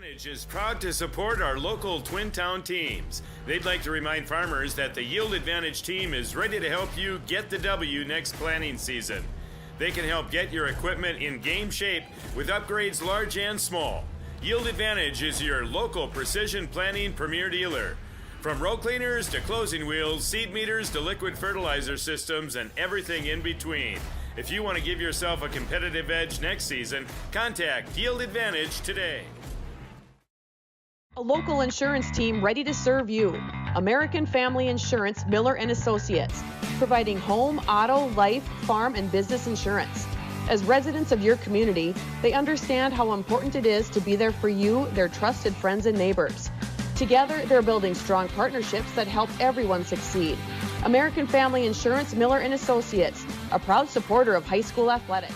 Advantage is proud to support our local Twin Town teams. They'd like to remind farmers that the Yield Advantage team is ready to help you get the W next planting season. They can help get your equipment in game shape with upgrades large and small. Yield Advantage is your local precision planting premier dealer. From row cleaners to closing wheels, seed meters to liquid fertilizer systems, and everything in between. If you want to give yourself a competitive edge next season, contact Yield Advantage today. A local insurance team ready to serve you. American Family Insurance, Miller & Associates, providing home, auto, life, farm, and business insurance. As residents of your community, they understand how important it is to be there for you, their trusted friends and neighbors. Together, they're building strong partnerships that help everyone succeed. American Family Insurance, Miller & Associates, a proud supporter of high school athletics.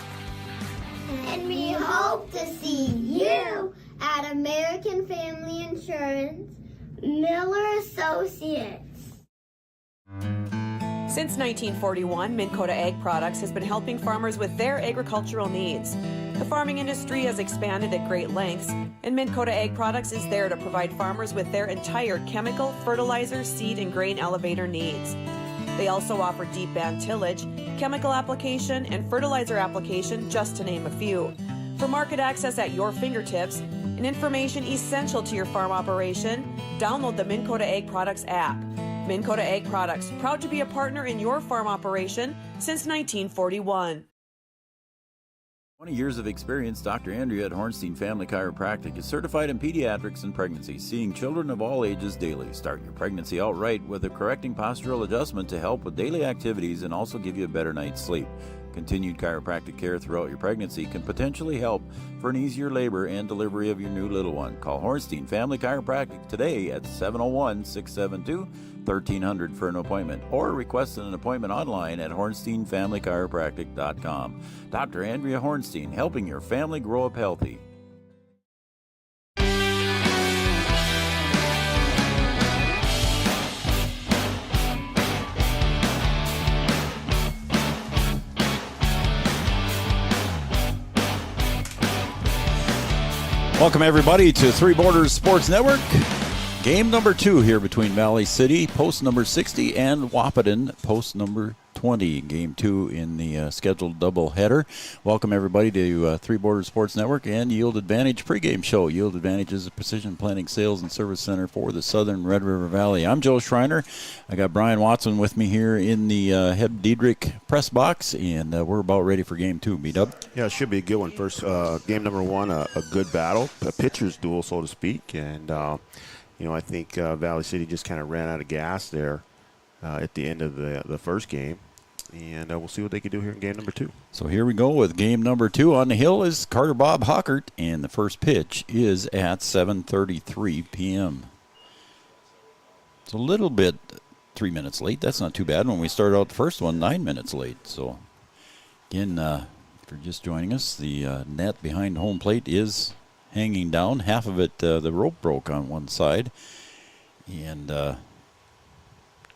And we hope to see you at American Family Insurance, Miller Associates. Since 1941, Minn Kota Ag Products has been helping farmers with their agricultural needs. The farming industry has expanded at great lengths, and Minn Kota Ag Products is there to provide farmers with their entire chemical, fertilizer, seed, and grain elevator needs. They also offer deep band tillage, chemical application, and fertilizer application, just to name a few. For market access at your fingertips and information essential to your farm operation, download the Minn Kota Ag Products app. Minn Kota Ag Products, proud to be a partner in your farm operation since 1941. 20 years of experience, Dr. Andrea at Hornstein Family Chiropractic is certified in pediatrics and pregnancy, seeing children of all ages daily. Start your pregnancy out right with a correcting postural adjustment to help with daily activities and also give you a better night's sleep. Continued chiropractic care throughout your pregnancy can potentially help for an easier labor and delivery of your new little one. Call Hornstein Family Chiropractic today at 701-672-1300 for an appointment, or request an appointment online at hornsteinfamilychiropractic.com. Dr. Andrea Hornstein, helping your family grow up healthy. Welcome, everybody, to Three Borders Sports Network. Game number 2 here between Valley City, post number 60, and Wahpeton, post number 20. Game 2 in the scheduled doubleheader. Welcome, everybody, to Three Borders Sports Network and Yield Advantage pregame show. Yield Advantage is a precision planning sales and service center for the Southern Red River Valley. I'm Joe Schreiner. I got Brian Watson with me here in the Heb Diedrich press box, and we're about ready for game 2. B-Dub? Yeah, it should be a good one. First, game number 1, a good battle, a pitcher's duel, so to speak. And, I think Valley City just kind of ran out of gas there at the end of the first game. And we'll see what they can do here in game number 2. So here we go with game number 2. On the hill is Carter Bob Hockert, and the first pitch is at 7:33 p.m. It's a little bit 3 minutes late. That's not too bad. When we started out the first one, 9 minutes late. So, again, if you're just joining us, the net behind home plate is hanging down. Half of it, the rope broke on one side, and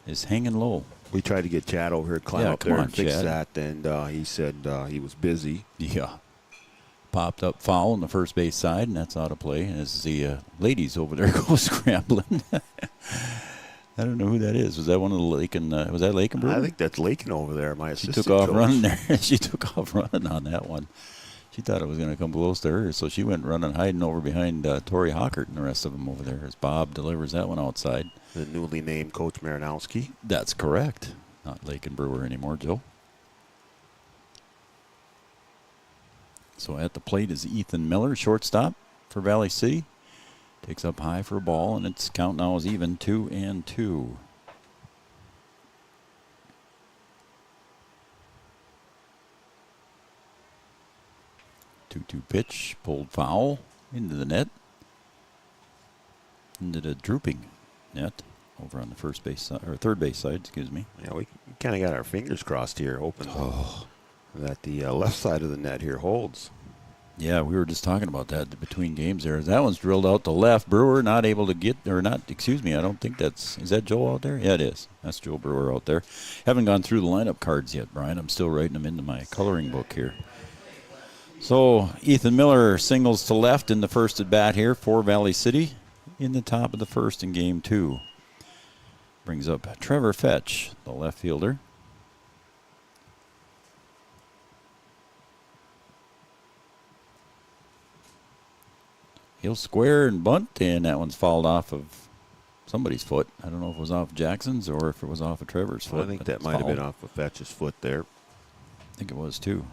is hanging low. We tried to get Chad over here, climb up there and fix Chad. that, and he said he was busy. Yeah. Popped up foul on the first base side, and that's out of play as the ladies over there go scrambling. I don't know who that is. Was that one of the Lakin? Was that Lakin Brewer? I think that's Lakin over there, my assistant She took off coach. running there. She took off running on that one. She thought it was going to come close to her, so she went running, hiding over behind Tori Hockert and the rest of them over there as Bob delivers that one outside. The newly named Coach Marinowski. That's correct. Not Lakin Brewer anymore, Joe. So at the plate is Ethan Miller, shortstop for Valley City. Takes up high for a ball, and its count now is even 2-2. 2-2 pitch, pulled foul into the net. Into the drooping net over on the first base side, or third base side, excuse me. Yeah, we kind of got our fingers crossed here, hoping that the left side of the net here holds. Yeah, we were just talking about that between games there. That one's drilled out to left. Brewer not able to get, or not, excuse me, I don't think is that Joe out there? Yeah, it is. That's Joe Brewer out there. Haven't gone through the lineup cards yet, Brian. I'm still writing them into my coloring book here. So Ethan Miller singles to left in the first at bat here for Valley City in the top of the first in game 2. Brings up Trevor Fetch, the left fielder. He'll square and bunt, and that one's fouled off of somebody's foot. I don't know if it was off Jackson's or if it was off of Trevor's foot. Well, I think that might have been off of Fetch's foot there. I think it was too.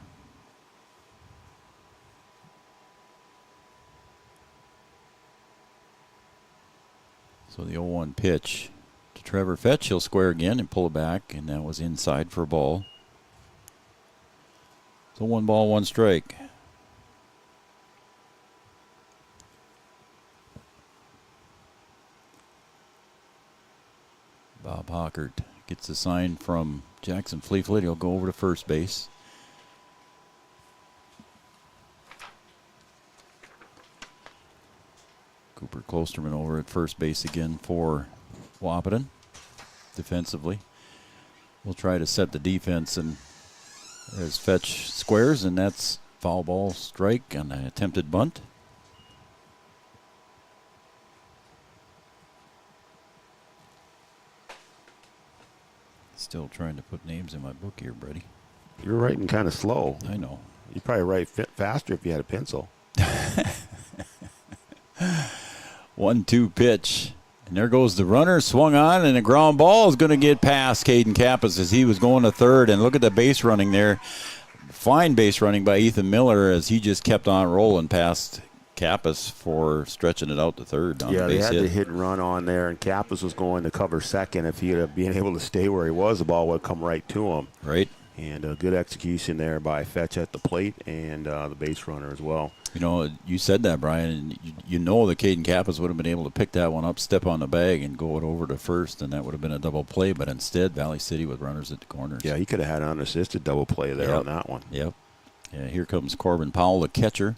So the 0-1 pitch to Trevor Fetch. He'll square again and pull it back, and that was inside for a ball. So 1 ball, 1 strike. Bob Hockert gets a sign from Jackson Fleetfoot. He'll go over to first base. Cooper Klosterman over at first base again for Wahpeton defensively. We'll try to set the defense, and there's Fetch squares, and that's foul ball strike on an attempted bunt. Still trying to put names in my book here, Brady. You're writing kind of slow. I know. You'd probably write faster if you had a pencil. 1-2 pitch. And there goes the runner, swung on, and a ground ball is going to get past Caden Kappas as he was going to third. And look at the base running there. Fine base running by Ethan Miller as he just kept on rolling past Kappas for stretching it out to third. Yeah, they had the hit and run on there, and Kappas was going to cover second. If he had been able to stay where he was, the ball would come right to him. Right. And a good execution there by Fetch at the plate and the base runner as well. You know, you said that, Brian, and you know that Caden Kappas would have been able to pick that one up, step on the bag, and go it over to first, and that would have been a double play. But instead, Valley City with runners at the corners. Yeah, he could have had an unassisted double play there on that one. Yep. Yeah, here comes Corbin Powell, the catcher.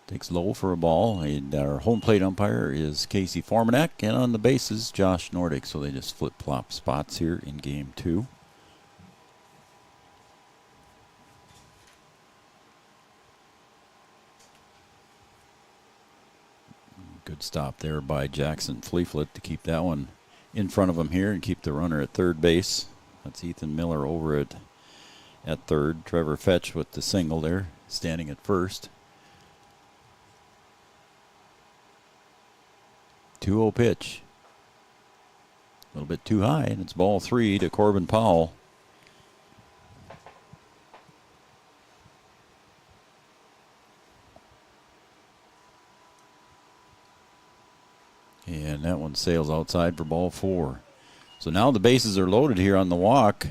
Takes low for a ball, and our home plate umpire is Casey Formanek, and on the bases, Josh Nordic. So they just flip-flop spots here in game 2. Good stop there by Jackson Fleetfoot to keep that one in front of him here and keep the runner at third base. That's Ethan Miller over at third. Trevor Fetch with the single there, standing at first. 2-0 pitch. A little bit too high, and it's ball 3 to Corbin Powell. And that one sails outside for ball 4. So now the bases are loaded here on the walk.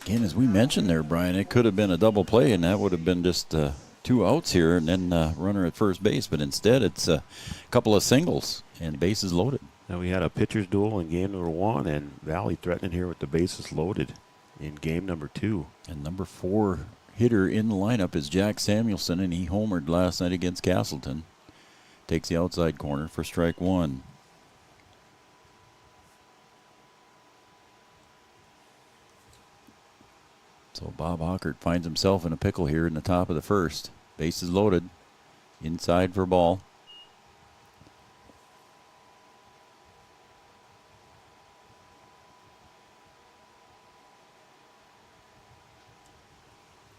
Again, as we mentioned there, Brian, it could have been a double play, and that would have been just 2 outs here and then runner at first base. But instead, it's a couple of singles and bases loaded. Now we had a pitcher's duel in game number 1, and Valley threatening here with the bases loaded in game number 2. And number 4 hitter in the lineup is Jack Samuelson, and he homered last night against Castleton. Takes the outside corner for strike 1. So Bob Hockert finds himself in a pickle here in the top of the first. Bases loaded. Inside for ball.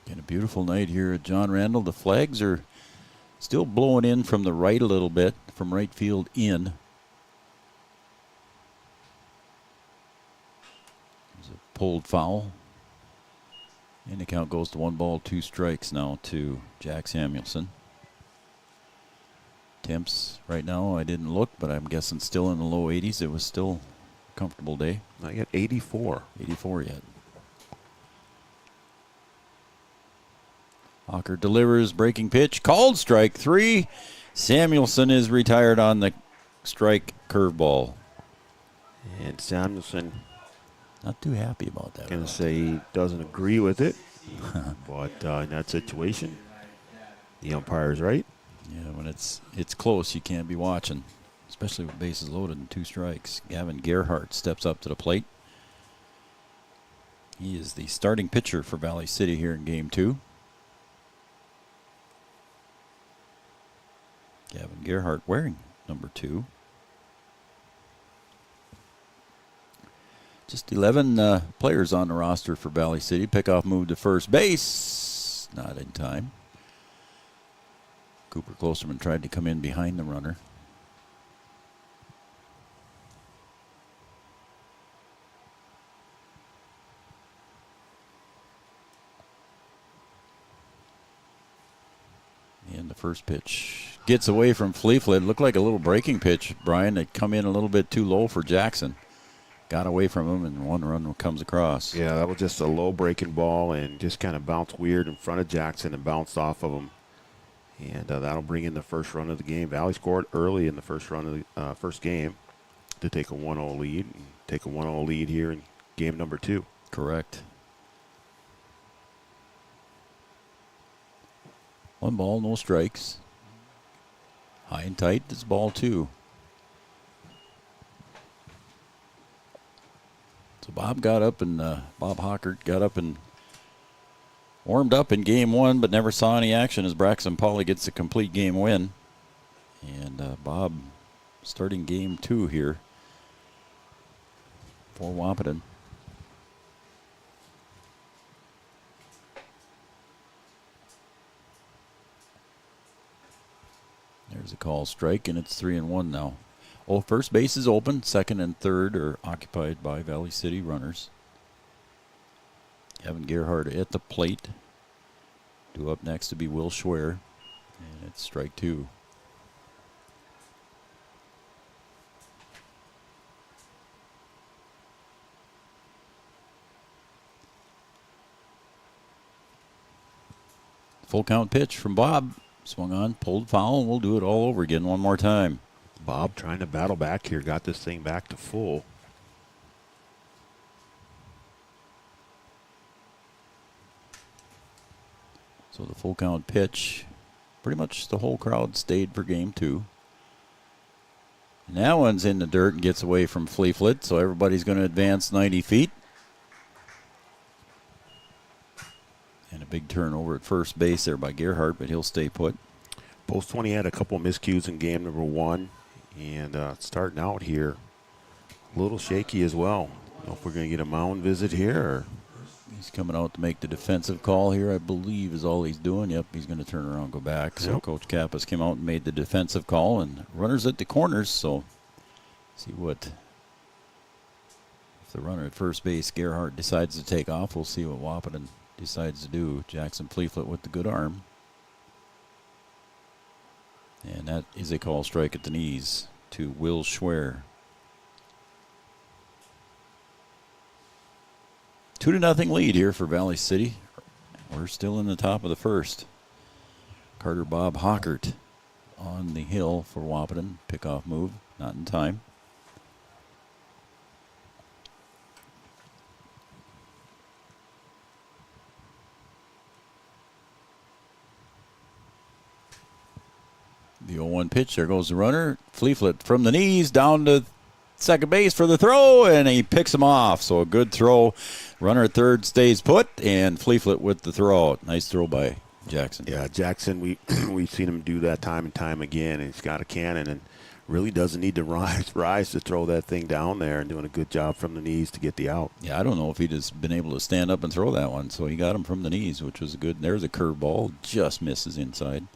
And a beautiful night here at John Randall. The flags are still blowing in from the right a little bit, from right field in. There's a pulled foul. And the count goes to 1 ball, 2 strikes now to Jack Samuelson. Temps right now, I didn't look, but I'm guessing still in the low 80s. It was still a comfortable day. Not yet, 84. 84 yet. Hocker delivers, breaking pitch, called strike 3. Samuelson is retired on the strike curveball. And Samuelson, not too happy about that. Going to say he doesn't agree with it. But in that situation, the umpire's right. Yeah, when it's close, you can't be watching, especially with bases loaded and 2 strikes. Gavin Gerhardt steps up to the plate. He is the starting pitcher for Valley City here in Game 2. Gavin Gerhardt wearing number 2. Just 11 players on the roster for Valley City. Pickoff move to first base. Not in time. Cooper Klosterman tried to come in behind the runner. And the first pitch gets away from Fleeflet. Looked like a little breaking pitch, Brian. It come in a little bit too low for Jackson. Got away from him, and one run comes across. Yeah, that was just a low breaking ball and just kind of bounced weird in front of Jackson and bounced off of him. And that'll bring in the first run of the game. Valley scored early in the first run of the first game to take a 1-0 lead. And take a 1-0 lead here in game number 2. Correct. 1 ball, no strikes. High and tight is ball 2. So Bob Hockert got up and warmed up in game 1, but never saw any action as Braxton Pauley gets a complete game win. And Bob starting game 2 here for Wahpeton. There's a call strike, and it's 3-1 now. Oh, first base is open. Second and third are occupied by Valley City runners. Kevin Gerhardt at the plate. Due up next to be Will Schwer. And it's strike 2. Full count pitch from Bob. Swung on, pulled foul, and we'll do it all over again one more time. Bob trying to battle back here. Got this thing back to full. So the full count pitch. Pretty much the whole crowd stayed for game 2. And that one's in the dirt and gets away from Fleeflet, so everybody's going to advance 90 feet. And a big turnover at first base there by Gerhardt, but he'll stay put. Post 20 had a couple of miscues in game number 1. And starting out here, a little shaky as well. I don't know if we're going to get a mound visit here. Or he's coming out to make the defensive call here, I believe, is all he's doing. Yep, he's going to turn around and go back. So Coach Kappas came out and made the defensive call. And runners at the corners, so see what... If the runner at first base, Gerhardt, decides to take off, we'll see what Wahpeton decides to do. Jackson Fleeflet with the good arm. And that is a call strike at the knees to Will Schwer. 2-0 lead here for Valley City. We're still in the top of the first. Carter Bob Hockert on the hill for Wahpeton. Pickoff move, not in time. The 0-1 pitch, there goes the runner. Fleeflet from the knees down to second base for the throw, and he picks him off. So a good throw. Runner at third stays put, and Fleeflet with the throw. Nice throw by Jackson. Yeah, Jackson, we've seen him do that time and time again, and he's got a cannon and really doesn't need to rise to throw that thing down there, and doing a good job from the knees to get the out. Yeah, I don't know if he'd just been able to stand up and throw that one, so he got him from the knees, which was good. There's a curveball, just misses inside.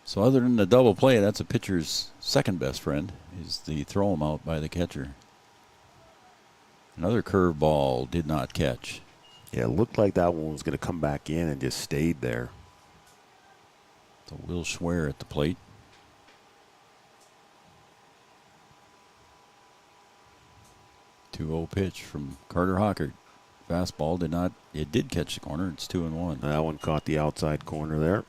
So other than the double play, that's a pitcher's second best friend, is the throw him out by the catcher. Another curveball did not catch. Yeah, it looked like that one was going to come back in and just stayed there. So Will Schwer at the plate. Two-0 pitch from Carter Hockert. Fastball did catch the corner. It's 2-1. That one caught the outside corner there.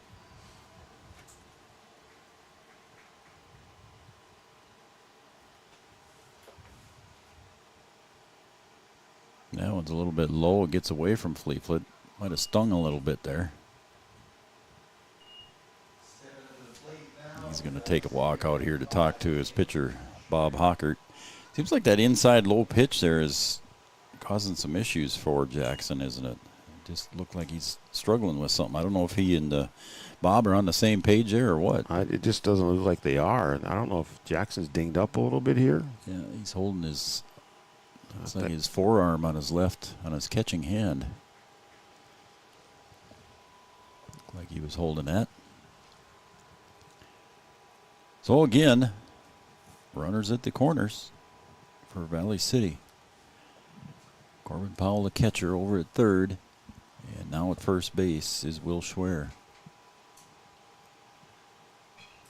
That one's a little bit low. It gets away from Fleeflet. Might have stung a little bit there. He's going to take a walk out here to talk to his pitcher, Bob Hockert. Seems like that inside low pitch there is causing some issues for Jackson, isn't it? Just looked like he's struggling with something. I don't know if he and Bob are on the same page there or what. It just doesn't look like they are. I don't know if Jackson's dinged up a little bit here. Yeah, he's holding his, looks like his forearm on his left, on his catching hand. Looked like he was holding that. So again, runners at the corners for Valley City. Corbin Powell, the catcher, over at third. And now at first base is Will Schwer.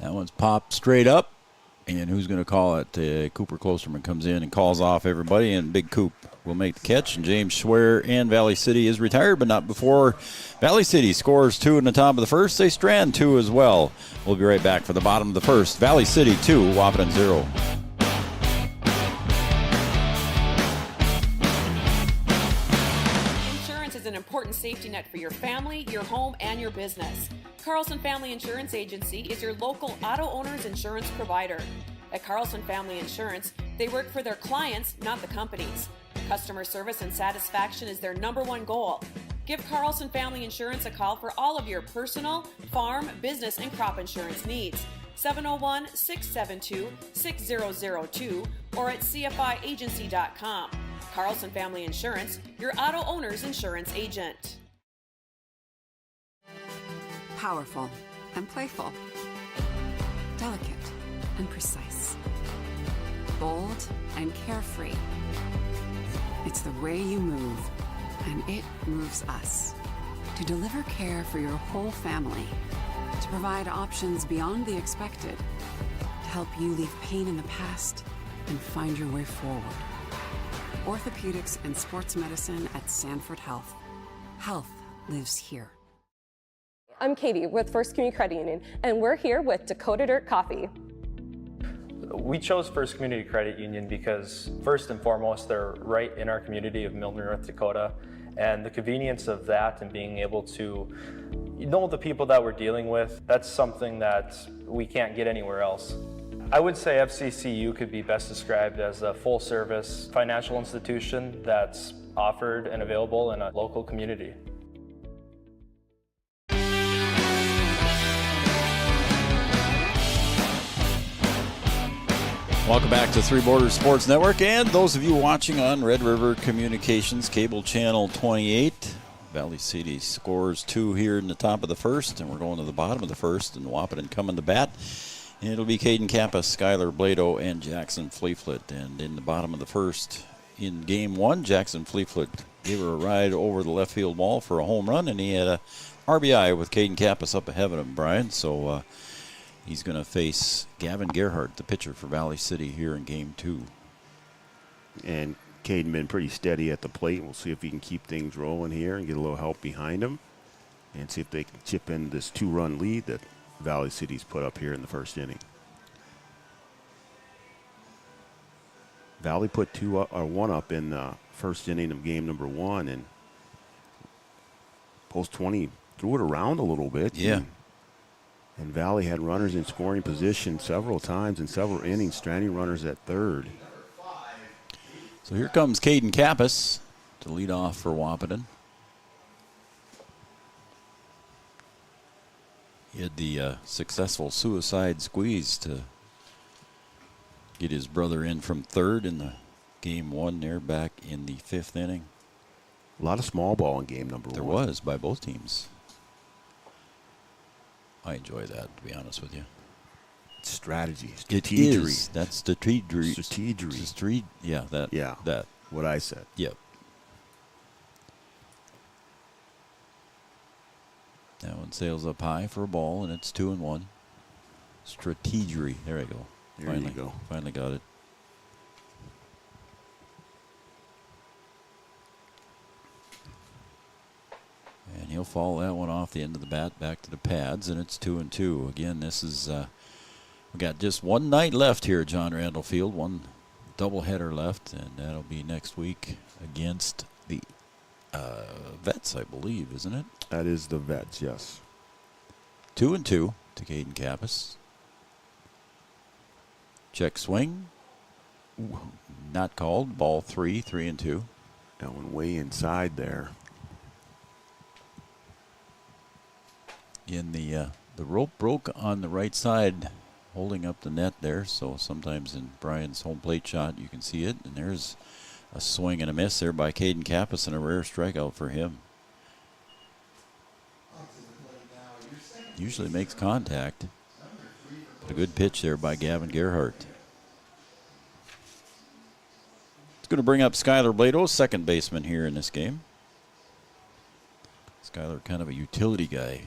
That one's popped straight up. And who's going to call it? Cooper Klosterman comes in and calls off everybody. And Big Coop will make the catch. And James Schwer and Valley City is retired, but not before Valley City scores 2 in the top of the first. They strand 2 as well. We'll be right back for the bottom of the first. Valley City 2, Wahpeton 0. An important safety net for your family, your home, and your business. Carlson Family Insurance Agency is your local auto owner's insurance provider. At Carlson Family Insurance, they work for their clients, not the companies. Customer service and satisfaction is their #1 goal. Give Carlson Family Insurance a call for all of your personal, farm, business, and crop insurance needs. 701-672-6002 or at cfiagency.com. Carlson Family Insurance, your auto owner's insurance agent. Powerful and playful. Delicate and precise. Bold and carefree. It's the way you move, and it moves us. To deliver care for your whole family. To provide options beyond the expected. To help you leave pain in the past and find your way forward. Orthopedics and sports medicine at Sanford Health. Health lives here. I'm Katie with First Community Credit Union, and we're here with Dakota Dirt Coffee. We chose First Community Credit Union because, first and foremost, they're right in our community of Milner, North Dakota, and the convenience of that and being able to know the people that we're dealing with, that's something that we can't get anywhere else. I would say FCCU could be best described as a full-service financial institution that's offered and available in a local community. Welcome back to Three Borders Sports Network, and those of you watching on Red River Communications, cable channel 28. Valley City scores 2 here in the top of the first, and we're going to the bottom of the first, and Wahpeton coming to bat. And it'll be Caden Kappas, Skylar Blado, and Jackson Fleeflet. And in the bottom of the first, in game 1, Jackson Fleeflet gave her a ride over the left field wall for a home run, and he had a RBI with Caden Kappas up ahead of him, Brian. So he's going to face Gavin Gerhardt, the pitcher for Valley City, here in game 2. And Caden been pretty steady at the plate. We'll see if he can keep things rolling here and get a little help behind him and see if they can chip in this 2-run lead that Valley City's put up here in the first inning. Valley put 1 up in the first inning of game number 1, and Post 20 threw it around a little bit. Yeah. And Valley had runners in scoring position several times in several innings, stranding runners at third. So here comes Caden Kappas to lead off for Wahpeton. He had the successful suicide squeeze to get his brother in from third in the game 1 there back in the 5th inning. A lot of small ball in game number 1. There was by both teams. I enjoy that, to be honest with you. It's strategy. It is. That's strategy. Yeah, that. Yeah, that. What I said. Yep. That one sails up high for a ball, and it's 2-1. Strategery. There I go. There you go. Finally got it. And he'll follow that one off the end of the bat back to the pads, and it's 2-2. Again, this is we got just one night left here at John Randall Field, one doubleheader left, and that'll be next week against the Vets, I believe, isn't it? That is the Vets, yes. 2-2 to Caden Kappas. Check swing. Not called. Ball 3, 3-2. That one way inside there. In the rope broke on the right side, holding up the net there. So sometimes in Brian's home plate shot, you can see it. And there's a swing and a miss there by Caden Kappas, and a rare strikeout for him. Usually makes contact. But a good pitch there by Gavin Gerhardt. It's going to bring up Skylar Blado, second baseman here in this game. Skylar, kind of a utility guy.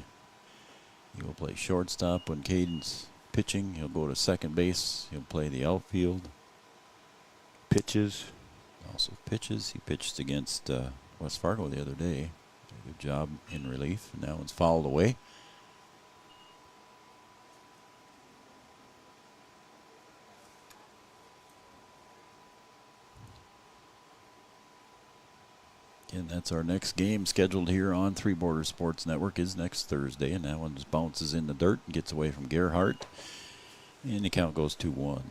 He will play shortstop when Caden's pitching. He'll go to second base. He'll play the outfield. Pitches. Also pitches. He pitched against West Fargo the other day. Did a good job in relief. And that one's fouled away. And that's our next game scheduled here on Three Borders Sports Network is next Thursday. And that one just bounces in the dirt and gets away from Gerhardt. And the count goes 2-1.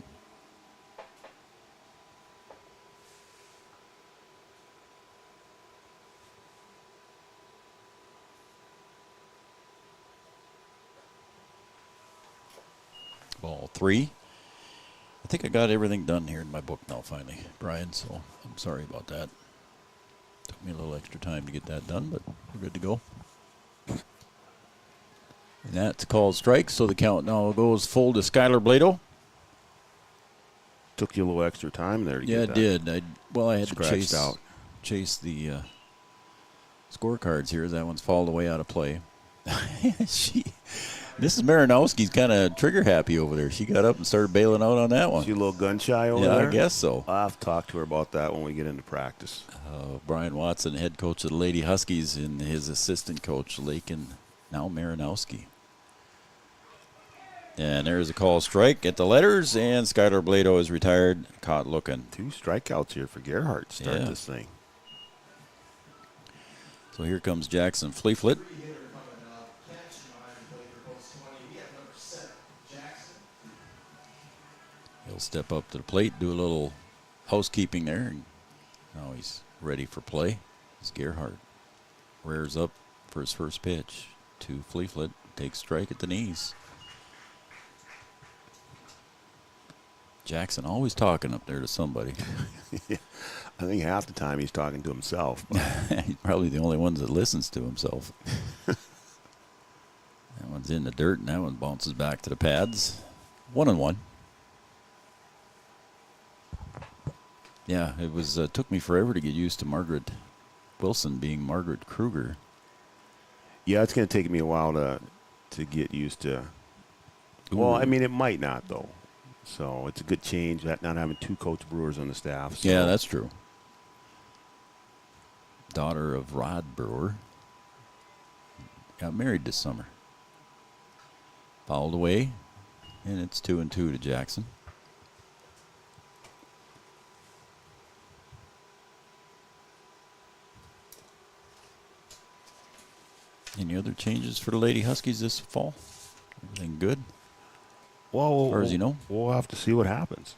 Ball 3. I think I got everything done here in my book now finally, Brian, so I'm sorry about that. Took me a little extra time to get that done, but we're good to go. And that's called strike, so the count now goes full to Skylar Blado. Took you a little extra time there to Yeah, get it that. did. I had Scratched to chase the scorecards here. That one's fallen away out of play. Mrs. Marinowski's kind of trigger happy over there. She got up and started bailing out on that one. She a little gun shy over Yeah, there? I guess so. I'll have to talk to her about that when we get into practice. Brian Watson, head coach of the Lady Huskies, and his assistant coach, Lakin, now Marinowski. And there's a call strike at the letters, and Skylar Blado is retired, caught looking. 2 strikeouts here for Gerhardt to start Yeah. this thing. So here comes Jackson Fleeflet. He'll step up to the plate, do a little housekeeping there, and now he's ready for play. It's Gerhardt. Rears up for his first pitch to Fleeflet. Takes strike at the knees. Jackson always talking up there to somebody. I think half the time he's talking to himself. He's probably the only one that listens to himself. That one's in the dirt, and that one bounces back to the pads. 1-1. Yeah, it was took me forever to get used to Margaret Wilson being Margaret Kruger. Yeah, it's going to take me a while to get used to. Well, I mean, it might not, though. So it's a good change, not having 2 Coach Brewers on the staff. So. Yeah, that's true. Daughter of Rod Brewer. Got married this summer. Fouled away, and it's 2-2 to Jackson. Any other changes for the Lady Huskies this fall? Everything good? Well, as far as you know? We'll have to see what happens.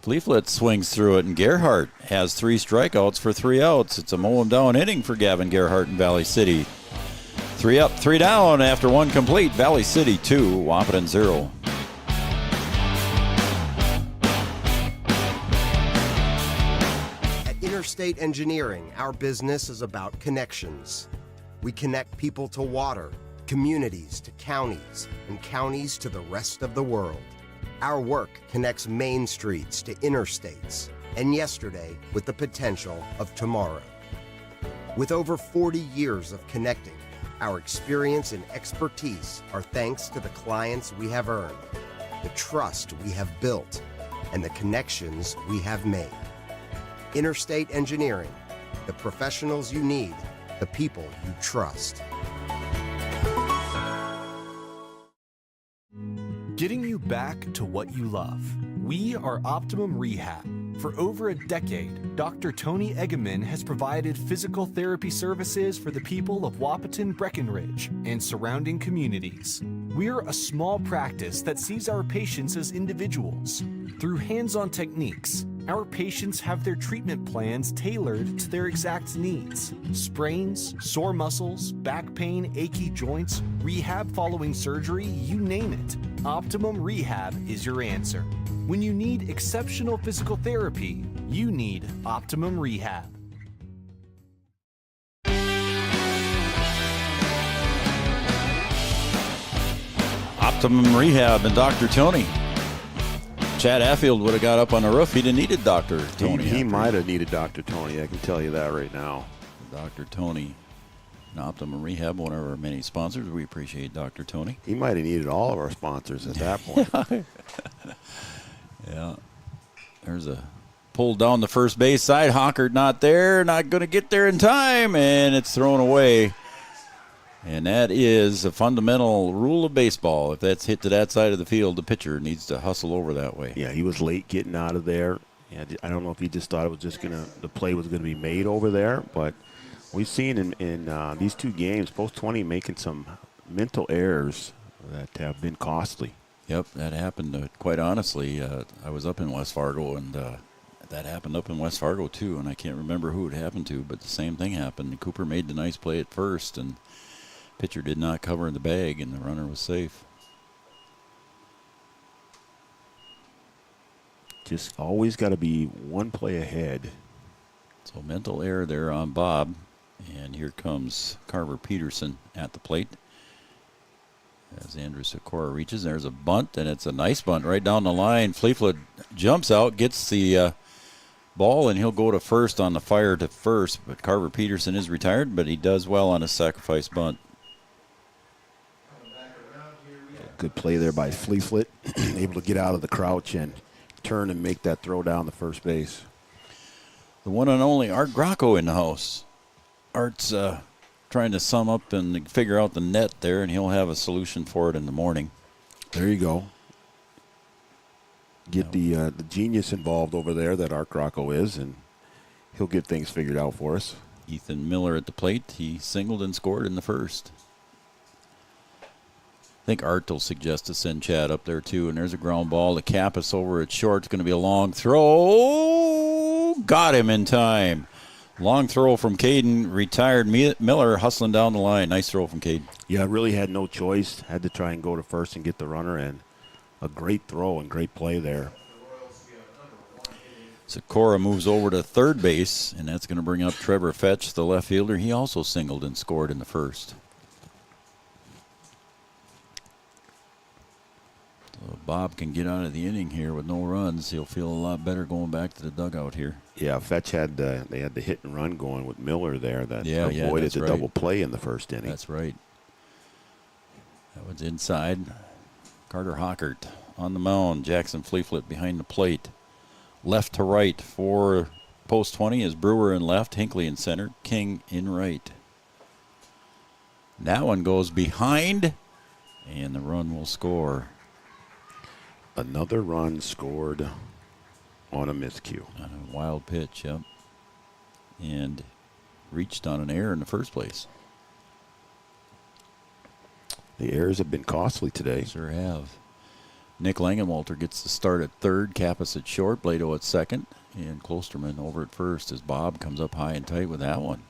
Fleeflet swings through it, and Gerhardt has 3 strikeouts for 3 outs. It's a mow him down inning for Gavin Gerhardt in Valley City. 3 up, 3 down after 1 complete. Valley City 2, Wahpeton 0. At Interstate Engineering, our business is about connections. We connect people to water, communities to counties, and counties to the rest of the world. Our work connects main streets to interstates, and yesterday with the potential of tomorrow. With over 40 years of connecting, our experience and expertise are thanks to the clients we have earned, the trust we have built, and the connections we have made. Interstate Engineering, the professionals you need, the people you trust. Getting you back to what you love. We are Optimum Rehab. For over a decade, Dr. Tony Eggeman has provided physical therapy services for the people of Wahpeton, Breckenridge, and surrounding communities. We're a small practice that sees our patients as individuals. Through hands-on techniques, Our patients have their treatment plans tailored to their exact needs. Sprains, sore muscles, back pain, achy joints, rehab following surgery, you name it. Optimum Rehab is your answer. When you need exceptional physical therapy, you need Optimum Rehab. Optimum Rehab and Dr. Tony. Chad Affield would have got up on the roof. He'd have needed Dr. Tony. He might have needed Dr. Tony. I can tell you that right now. Dr. Tony and Optimum Rehab, one of our many sponsors. We appreciate Dr. Tony. He might have needed all of our sponsors at that point. Yeah. There's a pull down the first base side. Hockert not there. Not going to get there in time. And it's thrown away. And that is a fundamental rule of baseball. If that's hit to that side of the field, the pitcher needs to hustle over that way. Yeah, he was late getting out of there. Yeah, I don't know if he just thought it was just the play was going to be made over there. But we've seen in these two games, Post 20 making some mental errors that have been costly. Yep, that happened, quite honestly. I was up in West Fargo, and that happened up in West Fargo, too. And I can't remember who it happened to, but the same thing happened. Cooper made the nice play at first, and pitcher did not cover the bag, and the runner was safe. Just always got to be one play ahead. So mental error there on Bob. And here comes Carver Peterson at the plate. As Andrew Sikora reaches, there's a bunt, and it's a nice bunt right down the line. Fleetfoot jumps out, gets the ball, and he'll go to first on the fire to first. But Carver Peterson is retired, but he does well on a sacrifice bunt. Good play there by Fleetfoot, able to get out of the crouch and turn and make that throw down the first base. The one and only Art Grocco in the house. Art's trying to sum up and figure out the net there, and he'll have a solution for it in the morning. There you go. Get the genius involved over there that Art Grocco is, and he'll get things figured out for us. Ethan Miller at the plate. He singled and scored in the first. I think Art will suggest to send Chad up there, too. And there's a ground ball. The Kappas over at short. It's going to be a long throw. Got him in time. Long throw from Caden. Retired Miller hustling down the line. Nice throw from Caden. Yeah, really had no choice. Had to try and go to first and get the runner, and a great throw and great play there. Sikora moves over to third base, and that's going to bring up Trevor Fetch, the left fielder. He also singled and scored in the first. So Bob can get out of the inning here with no runs. He'll feel a lot better going back to the dugout here. Yeah, Fetch had they had the hit and run going with Miller there that avoided the right. double play in the first inning. That's right. That was inside. Carter Hockert on the mound. Jackson Fleetfoot behind the plate. Left to right for Post 20 is Brewer in left, Hinckley in center, King in right. That one goes behind, and the run will score. Another run scored on a miscue. On a wild pitch, yep. And reached on an error in the first place. The errors have been costly today. Sure have. Nick Langenwalter gets the start at third, Kappas at short, Blado at second, and Klosterman over at first as Bob comes up high and tight with that one.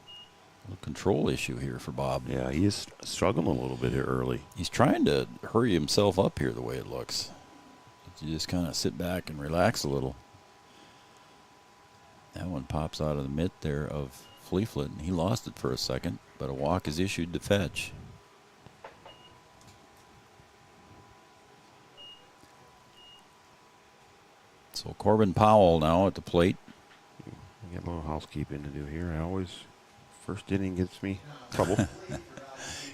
A little control issue here for Bob. Yeah, he is struggling a little bit here early. He's trying to hurry himself up here the way it looks. You just kind of sit back and relax a little. That one pops out of the mitt there of Fleetfoot, and he lost it for a second, but a walk is issued to Fetch. So Corbin Powell now at the plate. I got a little housekeeping to do here. First inning gets me trouble.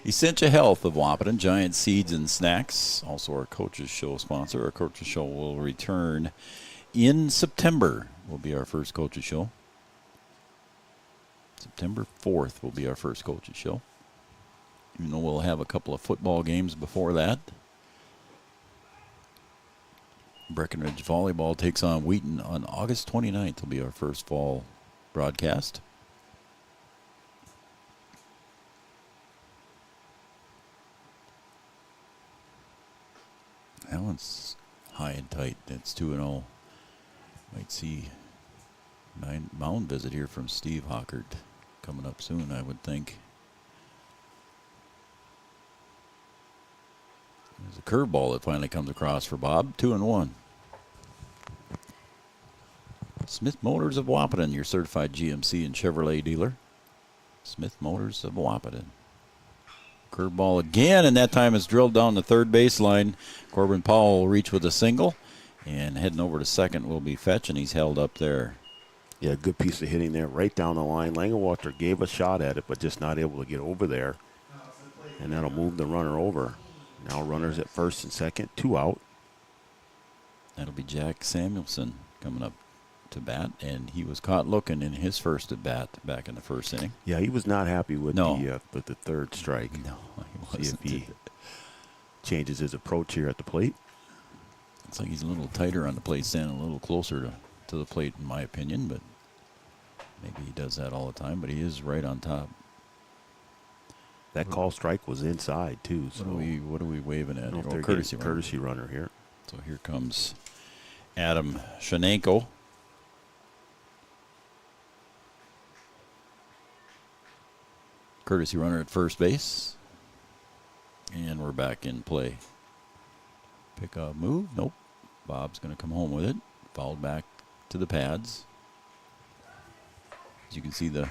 Essentia Health of Wahpeton, Giant Seeds and Snacks, also our Coaches Show sponsor. Our Coaches Show will return in September. Will be our first Coaches Show. September 4th will be our first Coaches Show. You know, we'll have a couple of football games before that. Breckenridge Volleyball takes on Wheaton on August 29th. Will be our first fall broadcast. That one's high and tight. That's 2-0. Might see Mound visit here from Steve Hockert coming up soon, I would think. There's a curveball that finally comes across for Bob. 2-1. Smith Motors of Wahpeton, your certified GMC and Chevrolet dealer. Smith Motors of Wahpeton. Curveball again, and that time it's drilled down the third baseline. Corbin Powell will reach with a single, and heading over to second will be Fetch, and he's held up there. Yeah, good piece of hitting there, right down the line. Langenwalter gave a shot at it, but just not able to get over there. And that'll move the runner over. Now runners at first and second, 2 out. That'll be Jack Samuelson coming up to bat, and he was caught looking in his first at bat back in the first inning. Yeah, he was not happy with the third strike. No, he wasn't. See if he changes his approach here at the plate. Looks like he's a little tighter on the plate, standing a little closer to the plate, in my opinion, but maybe he does that all the time, but he is right on top. That call strike was inside, too. So what are we waving at? Courtesy runner here. So here comes Adam Shanenko. Courtesy runner at first base. And we're back in play. Pick up move. Nope. Bob's going to come home with it. Fouled back to the pads. As you can see the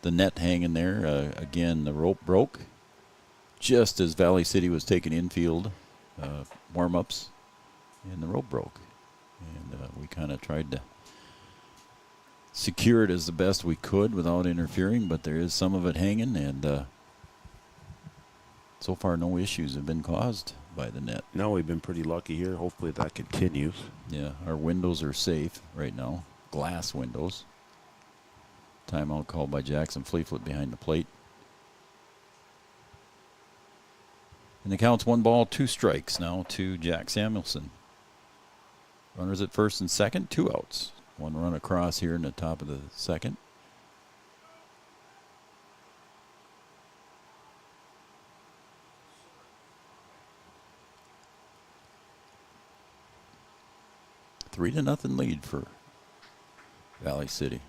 net hanging there. Again, the rope broke just as Valley City was taking infield warm-ups, and the rope broke. And we kind of tried to secure it as the best we could without interfering, but there is some of it hanging, and so far no issues have been caused by the net. No, we've been pretty lucky here. Hopefully that continues. Yeah, our windows are safe right now. Glass windows. Timeout called by Jackson Fleetfoot behind the plate. And the count's 1 ball, 2 strikes now to Jack Samuelson. Runners at first and second, 2 outs. 1 run across here in the top of the second. A 3-0 lead for Valley City.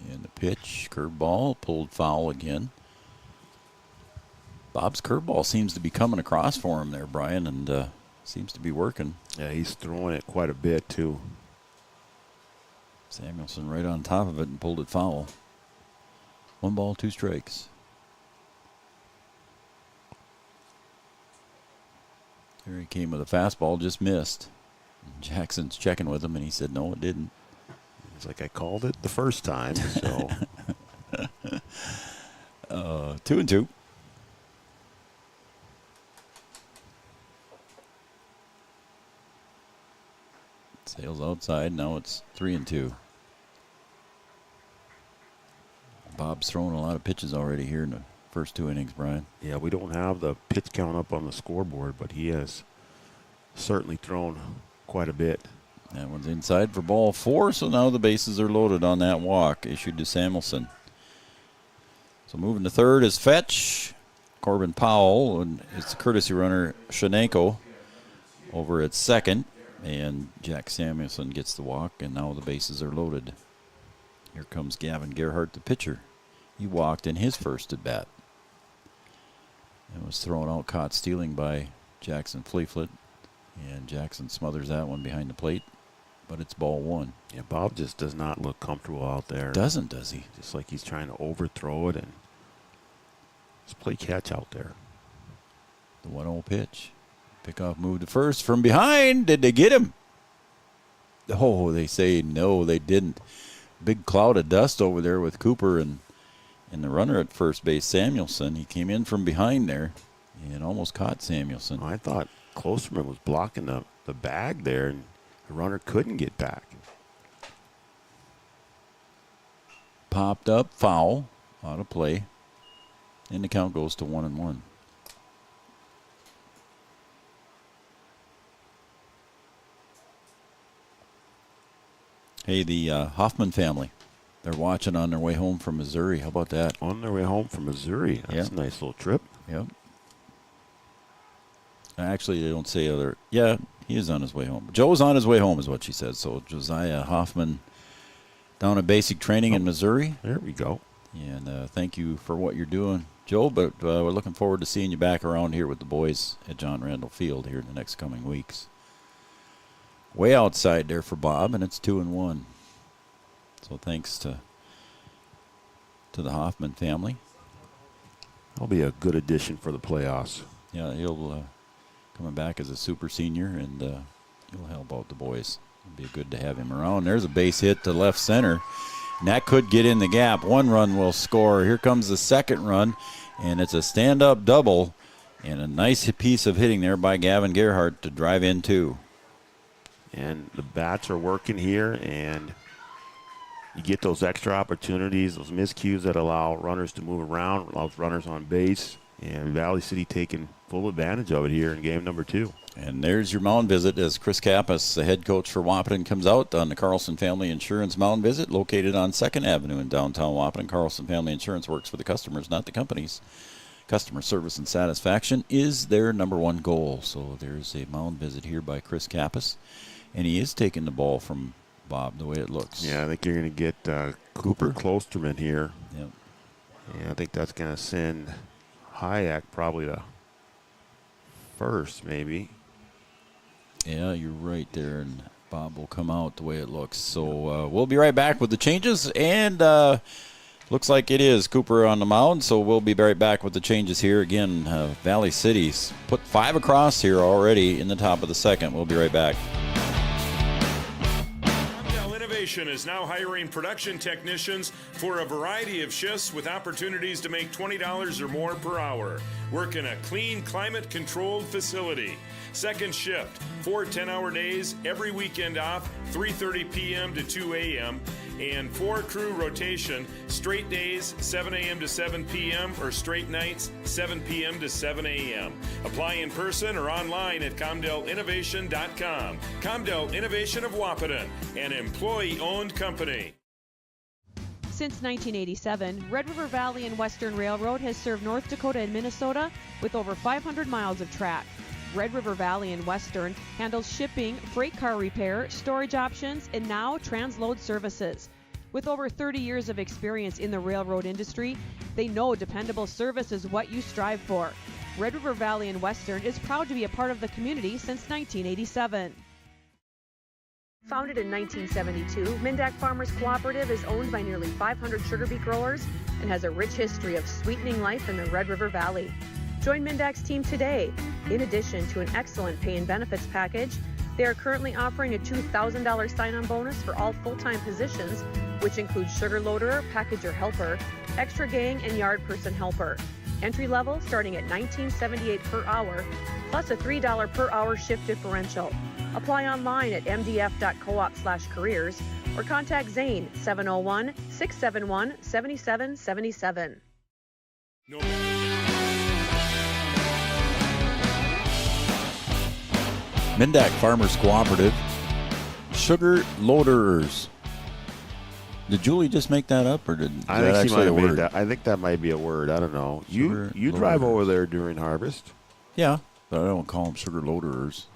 And the pitch, curveball, pulled foul again. Bob's curveball seems to be coming across for him there, Brian, and seems to be working. Yeah, he's throwing it quite a bit, too. Samuelson right on top of it and pulled it foul. 1 ball, 2 strikes. Here he came with a fastball, just missed. Jackson's checking with him, and he said, no, it didn't. It's like I called it the first time, so. 2-2. Sails outside. Now it's 3-2. Bob's throwing a lot of pitches already here in the first 2 innings, Brian. Yeah, we don't have the pitch count up on the scoreboard, but he has certainly thrown quite a bit. That one's inside for ball 4, so now the bases are loaded on that walk issued to Samuelson. So moving to third is Fetch. Corbin Powell, and it's the courtesy runner Shanenko over at second. And Jack Samuelson gets the walk, and now the bases are loaded. Here comes Gavin Gerhardt, the pitcher. He walked in his first at bat. And was thrown out, caught stealing by Jackson Fleetfoot. And Jackson smothers that one behind the plate, but it's ball 1. Yeah, Bob just does not look comfortable out there. Doesn't, does he? Just like he's trying to overthrow it and just play catch out there. The 1-0 pitch. Pickoff move to first from behind. Did they get him? Oh, they say no, they didn't. Big cloud of dust over there with Cooper and the runner at first base, Samuelson. He came in from behind there and almost caught Samuelson. I thought Klosterman was blocking the bag there, and the runner couldn't get back. Popped up, foul, out of play, and the count goes to 1-1. Hey, the Hoffman family, they're watching on their way home from Missouri. How about that? On their way home from Missouri. That's a nice little trip. Yep. Actually, they don't say other. Yeah, He is on his way home. Joe's on his way home is what she said. So Josiah Hoffman down at basic training in Missouri. There we go. And thank you for what you're doing, Joe. But we're looking forward to seeing you back around here with the boys at John Randall Field here in the next coming weeks. Way outside there for Bob, and it's 2-1. So thanks to the Hoffman family. That'll be a good addition for the playoffs. Yeah, he'll coming back as a super senior, and he'll help out the boys. It'll be good to have him around. There's a base hit to left center, and that could get in the gap. One run will score. Here comes the second run, and it's a stand-up double, and a nice piece of hitting there by Gavin Gerhardt to drive in two. And the bats are working here, and you get those extra opportunities, those miscues that allow runners to move around, allows runners on base, and Valley City taking full advantage of it here in game number 2. And there's your mound visit as Chris Kappas, the head coach for Wahpeton, comes out on the Carlson Family Insurance mound visit located on 2nd Avenue in downtown Wahpeton. Carlson Family Insurance works for the customers, not the companies. Customer service and satisfaction is their number one goal. So there's a mound visit here by Chris Kappas, and he is taking the ball from Bob, the way it looks. Yeah, I think you're going to get Cooper Klosterman here. Yep. Yeah, I think that's going to send Hayek probably to first, maybe. Yeah, you're right there, and Bob will come out the way it looks. So we'll be right back with the changes, and looks like it is Cooper on the mound, so we'll be right back with the changes here. Again, Valley City's put 5 across here already in the top of the second. We'll be right back. Innovation is now hiring production technicians for a variety of shifts with opportunities to make $20 or more per hour. Work in a clean, climate-controlled facility. Second shift, 4 10-hour days, every weekend off, 3:30 p.m. to 2 a.m., and 4-crew rotation, straight days, 7 a.m. to 7 p.m., or straight nights, 7 p.m. to 7 a.m. Apply in person or online at ComdelInnovation.com. Comdel Innovation of Wahpeton, an employee-owned company. Since 1987, Red River Valley and Western Railroad has served North Dakota and Minnesota with over 500 miles of track. Red River Valley and Western handles shipping, freight car repair, storage options, and now transload services. With over 30 years of experience in the railroad industry, they know dependable service is what you strive for. Red River Valley and Western is proud to be a part of the community since 1987. Founded in 1972, Mindak Farmers Cooperative is owned by nearly 500 sugar beet growers and has a rich history of sweetening life in the Red River Valley. Join Mindak's team today. In addition to an excellent pay and benefits package, they are currently offering a $2,000 sign-on bonus for all full-time positions, which includes sugar loader, packager helper, extra gang, and yard person helper. Entry level starting at $19.78 per hour, plus a $3 per hour shift differential. Apply online at mdf.coop/careers or contact Zane 701-671-7777. Mindak Farmers Cooperative, sugar loaders. Did Julie just make that up, or did I that think she actually might a have made word? that. I think that might be a word. I don't know. Sugar You drive loaders. over there during harvest. Yeah, but I don't call them sugar loaders.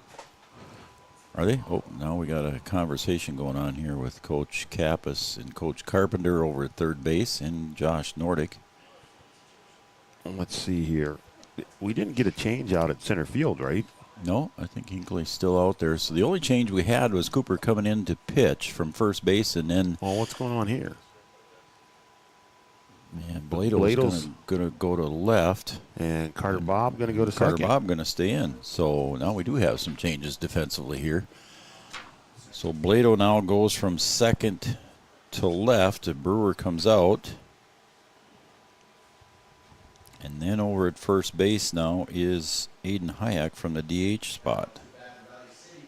Are they? Oh, now we got a conversation going on here with Coach Kappas and Coach Carpenter over at third base and Josh Nordick. Let's see here. We didn't get a change out at center field, right? No, I think Hinkley's still out there. So the only change we had was Cooper coming in to pitch from first base, and then Well, what's going on here? man, Blado's gonna go to left. And Carter Bob going to go to Carter second. Bob going to stay in. So now we do have some changes defensively here. So Blado now goes from second to left. Brewer comes out. And then over at first base now is Aiden Hayek from the DH spot.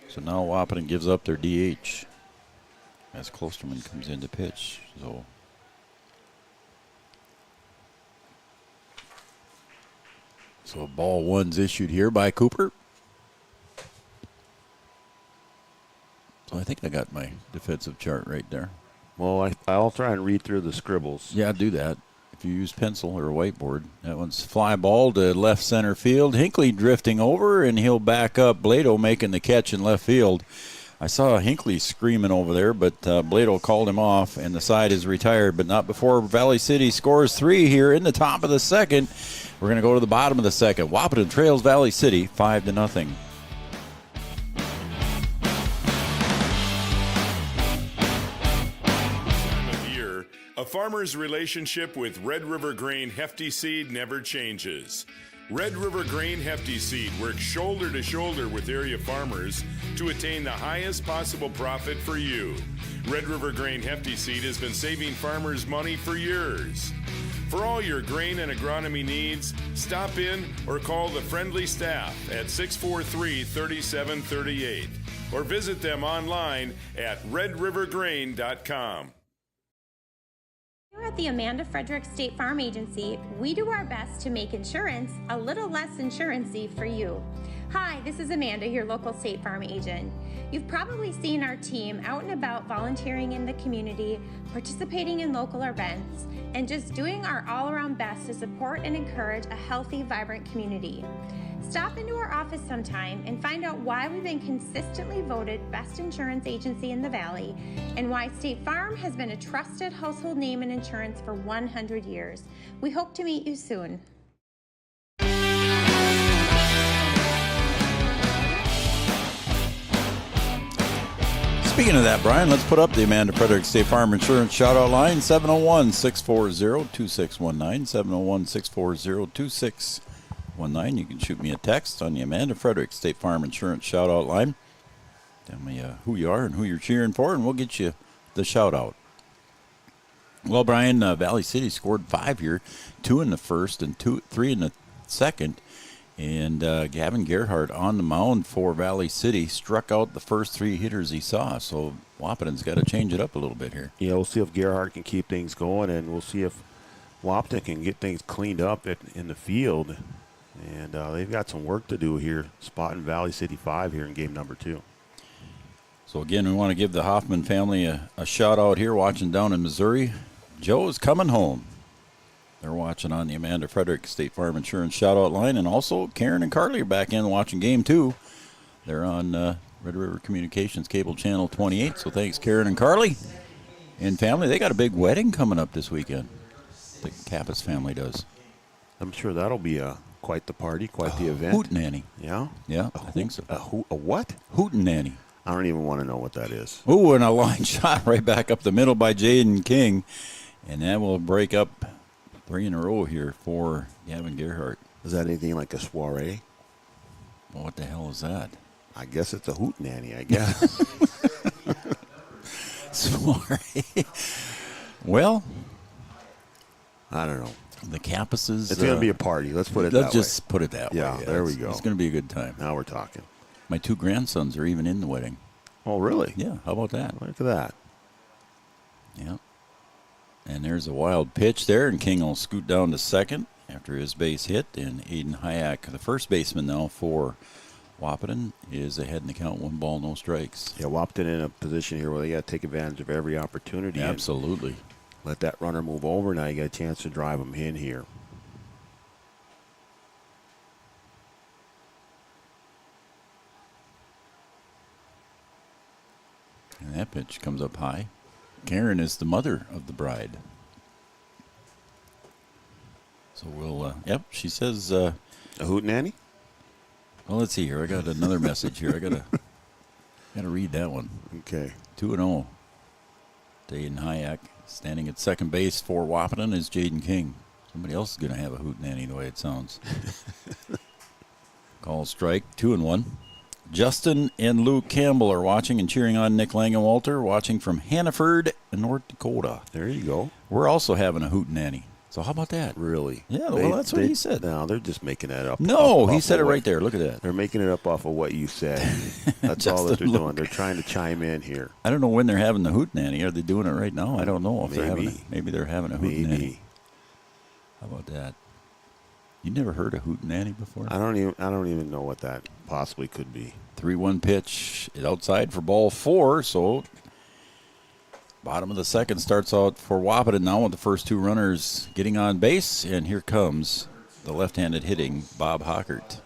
So now Wahpeton gives up their DH as Klosterman comes in to pitch. So ball one's issued here by Cooper. So I think I got my defensive chart right there. Well, I'll try and read through the scribbles. Yeah, do that. if you use pencil or a whiteboard. That one's fly ball to left center field. Hinckley drifting over, and he'll back up. Blado making the catch in left field. I saw Hinckley screaming over there, but Blado called him off, and the side is retired, but not before Valley City scores 3 here in the top of the second. We're going to go to the bottom of the second. Wahpeton trails Valley City 5-0. A farmer's relationship with Red River Grain Hefty Seed never changes. Red River Grain Hefty Seed works shoulder to shoulder with area farmers to attain the highest possible profit for you. Red River Grain Hefty Seed has been saving farmers money for years. For all your grain and agronomy needs, stop in or call the friendly staff at 643-3738 or visit them online at redrivergrain.com. Here at the Amanda Frederick State Farm Agency, we do our best to make insurance a little less insurance-y for you. Hi, this is Amanda, your local State Farm agent. You've probably seen our team out and about volunteering in the community, participating in local events, and just doing our all-around best to support and encourage a healthy, vibrant community. Stop into our office sometime and find out why we've been consistently voted best insurance agency in the Valley and why State Farm has been a trusted household name in insurance for 100 years. We hope to meet you soon. Speaking of that, Brian, let's put up the Amanda Frederick State Farm Insurance shout-out line, 701-640-2619, 701-640-2619. You can shoot me a text on the Amanda Frederick State Farm Insurance shout-out line. Tell me who you are and who you're cheering for, and we'll get you the shout-out. Well, Brian, Valley City scored 5 here, 2 in the first and 3 in the second. And Gavin Gerhardt on the mound for Valley City struck out the first 3 hitters he saw. So Wahpeton's got to change it up a little bit here. Yeah, we'll see if Gerhardt can keep things going, and we'll see if Wahpeton can get things cleaned up in the field. And they've got some work to do here, spotting Valley City 5 here in game number 2. So, again, we want to give the Hoffman family a shout-out here watching down in Missouri. Joe's coming home. They're watching on the Amanda Frederick State Farm Insurance shout-out line. And also, Karen and Carly are back in watching game 2. They're on Red River Communications Cable Channel 28. So, thanks, Karen and Carly. And family, they got a big wedding coming up this weekend. The Kappas family does. I'm sure that'll be quite the party, quite the event. Hootenanny. Yeah? Yeah, I think so. A what? Hootenanny. I don't even want to know what that is. Ooh, and a line shot right back up the middle by Jaden King. And that will break up 3 in a row here for Gavin Gerhardt. Is that anything like a soiree? Well, what the hell is that? I guess it's a hootenanny, I guess. Soiree. Well, I don't know. The Kappases. It's going to be a party. Let's put it that way. Let's just put it that way. Yeah, there we go. It's going to be a good time. Now we're talking. My 2 grandsons are even in the wedding. Oh, really? Yeah, how about that? Look at that. Yeah. And there's a wild pitch there, and King will scoot down to second after his base hit. And Aiden Hayek, the first baseman now for Wahpeton, is ahead in the count, 1 ball, no strikes. Yeah, Wahpeton in a position here where they got to take advantage of every opportunity. Absolutely. Let that runner move over. Now you got a chance to drive him in here. And that pitch comes up high. Karen is the mother of the bride. So we'll, yep, she says. A hootenanny? Well, let's see here. I got another message here. I gotta read that one. Okay. 2-0. Aiden Hayek. Standing at second base for Wahpeton is Jaden King. Somebody else is going to have a hootenanny the way it sounds. Call strike, 2-1. Justin and Luke Campbell are watching and cheering on Nick Langenwalter, watching from Hannaford, North Dakota. There you go. We're also having a hootenanny. So how about that? Really? Yeah, well, that's what he said. No, they're just making that up. No, he said it right there. Look at that. They're making it up off of what you said. That's all that they're doing. They're trying to chime in here. I don't know when they're having the hootenanny. Are they doing it right now? I don't know if they're having it. Maybe they're having a hootenanny. Maybe. How about that? You never heard of hootenanny before? I don't even know what that possibly could be. 3-1 pitch outside for ball 4, so Bottom of the second starts out for Wahpeton now with the first two runners getting on base, and here comes the left-handed hitting Bob Hockert.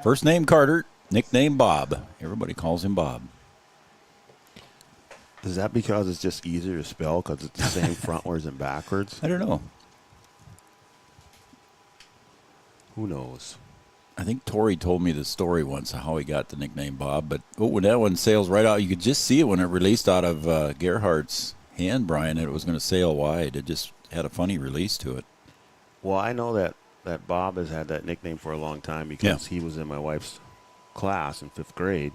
First name Carter, nickname Bob. Everybody calls him Bob. Is that because it's just easier to spell because it's the same frontwards and backwards? I don't know. Who knows? I think Tori told me the story once of how he got the nickname Bob, but when that one sails right out, you could just see it when it released out of Gerhardt's hand, Brian, that it was going to sail wide. It just had a funny release to it. Well, I know that Bob has had that nickname for a long time because he was in my wife's class in 5th grade.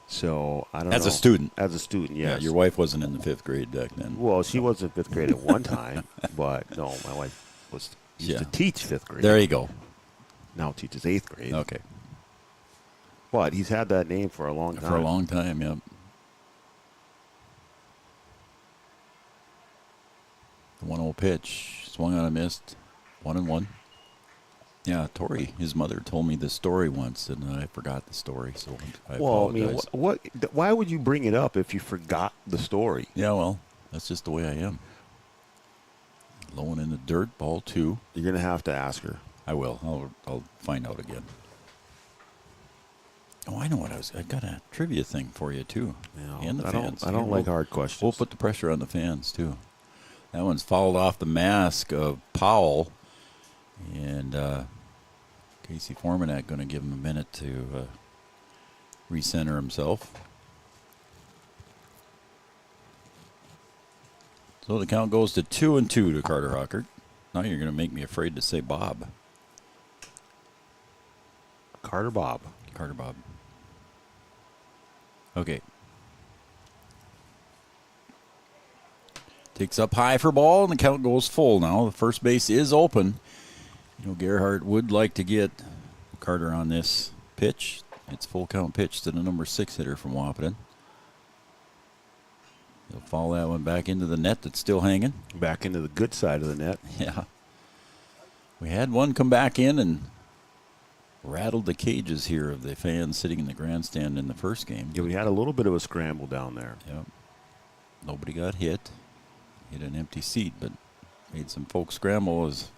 So, I don't know. As a student? As a student, yes. Yeah, your wife wasn't in the 5th grade back then. Well, she was in 5th grade at one time, but no, my wife used to teach 5th grade. There you go. Now teaches 8th grade. Okay. But he's had that name for a long time. For a long time, yep. The 1-0 pitch. Swung on a missed. 1-1. Yeah, Tori, his mother, told me this story once, and I forgot the story, so I apologize. I mean, why would you bring it up if you forgot the story? Yeah, well, that's just the way I am. Low and in the dirt, ball 2. You're going to have to ask her. I will. I'll find out again. Oh, I know what I got a trivia thing for you, too. Yeah, and the fans. I don't like hard questions. We'll put the pressure on the fans, too. That one's fouled off the mask of Powell. And Casey Formanak going to give him a minute to recenter himself. So the count goes to 2-2 to Carter Hockert. Now you're going to make me afraid to say Bob. Carter Bob. Carter Bob. Okay. Takes up high for ball, and the count goes full now. The first base is open. You know, Gerhardt would like to get Carter on this pitch. It's full count pitch to the number 6 hitter from Wahpeton. He'll follow that one back into the net that's still hanging. Back into the good side of the net. Yeah. We had one come back in and rattled the cages here of the fans sitting in the grandstand in the first game. Yeah, we had a little bit of a scramble down there. Yep. Nobody got hit. Hit an empty seat, but made some folks scramble as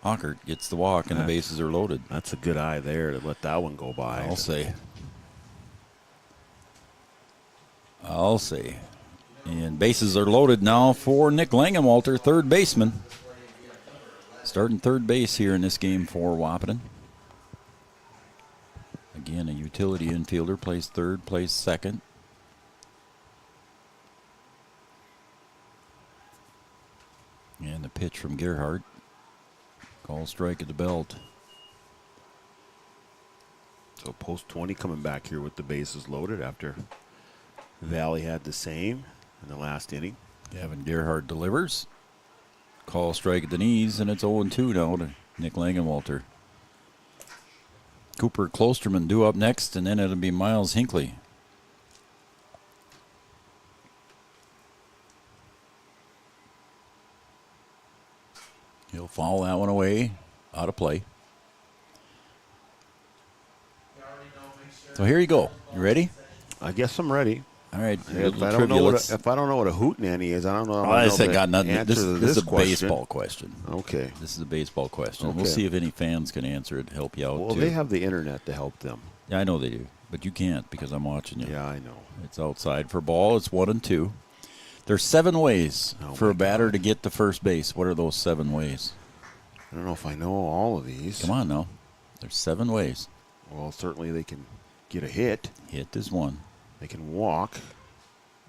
Hockert gets the walk and the bases are loaded. That's a good eye there to let that one go by. I'll say. And bases are loaded now for Nick Langenwalter, third baseman. Starting third base here in this game for Wahpeton. Again, a utility infielder, plays third, plays second. And the pitch from Gerhardt. Call strike at the belt. So post 20 coming back here with the bases loaded after Valley had the same in the last inning. Gavin Gerhardt delivers. Call strike at the knees, and it's 0-2 now to Nick Langenwalter. Cooper Klosterman due up next, and then it'll be Miles Hinckley. He'll foul that one away, out of play. So here you go. You ready? I guess I'm ready. All right. If I don't know what a hootenanny is, I don't know. I got nothing. This is a question. baseball question. Okay. This is a baseball question. Okay. We'll see if any fans can answer it, help you out. Well, too. they have the internet to help them. Yeah, I know they do, but you can't because I'm watching you. Yeah, I know. It's outside for ball. It's 1-2. There's 7 ways for a batter to get to first base. What are those 7 ways? I don't know if I know all of these. Come on now. There's 7 ways. Well, certainly they can get a hit. Hit is 1. They can walk.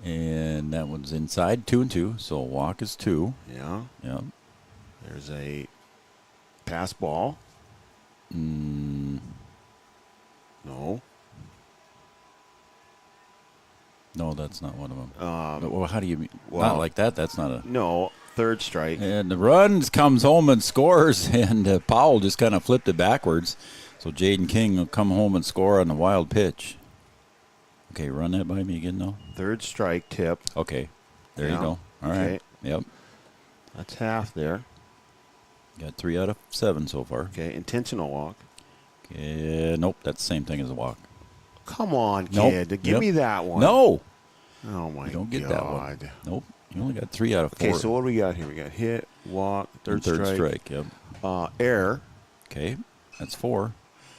And that one's inside, 2-2. So walk is 2. Yeah. Yeah. There's a pass ball. No. No, that's not one of them. Well, how do you mean? Well, not like that. That's not a. No. Third strike. And the runs comes home and scores, and Powell just kind of flipped it backwards. So Jaden King will come home and score on a wild pitch. Okay, run that by me again, though. Third strike tip. Okay, there you go. All right. Okay. Yep. That's half there. Got 3 out of 7 so far. Okay, intentional walk. Okay, nope, that's the same thing as a walk. Come on, kid. Nope. Give me that one. No. Oh, my God. You don't get that one. Nope. You only got 3 out of 4. Okay, so what do we got here? We got hit, walk, third strike. Yep. Error. Okay, that's 4.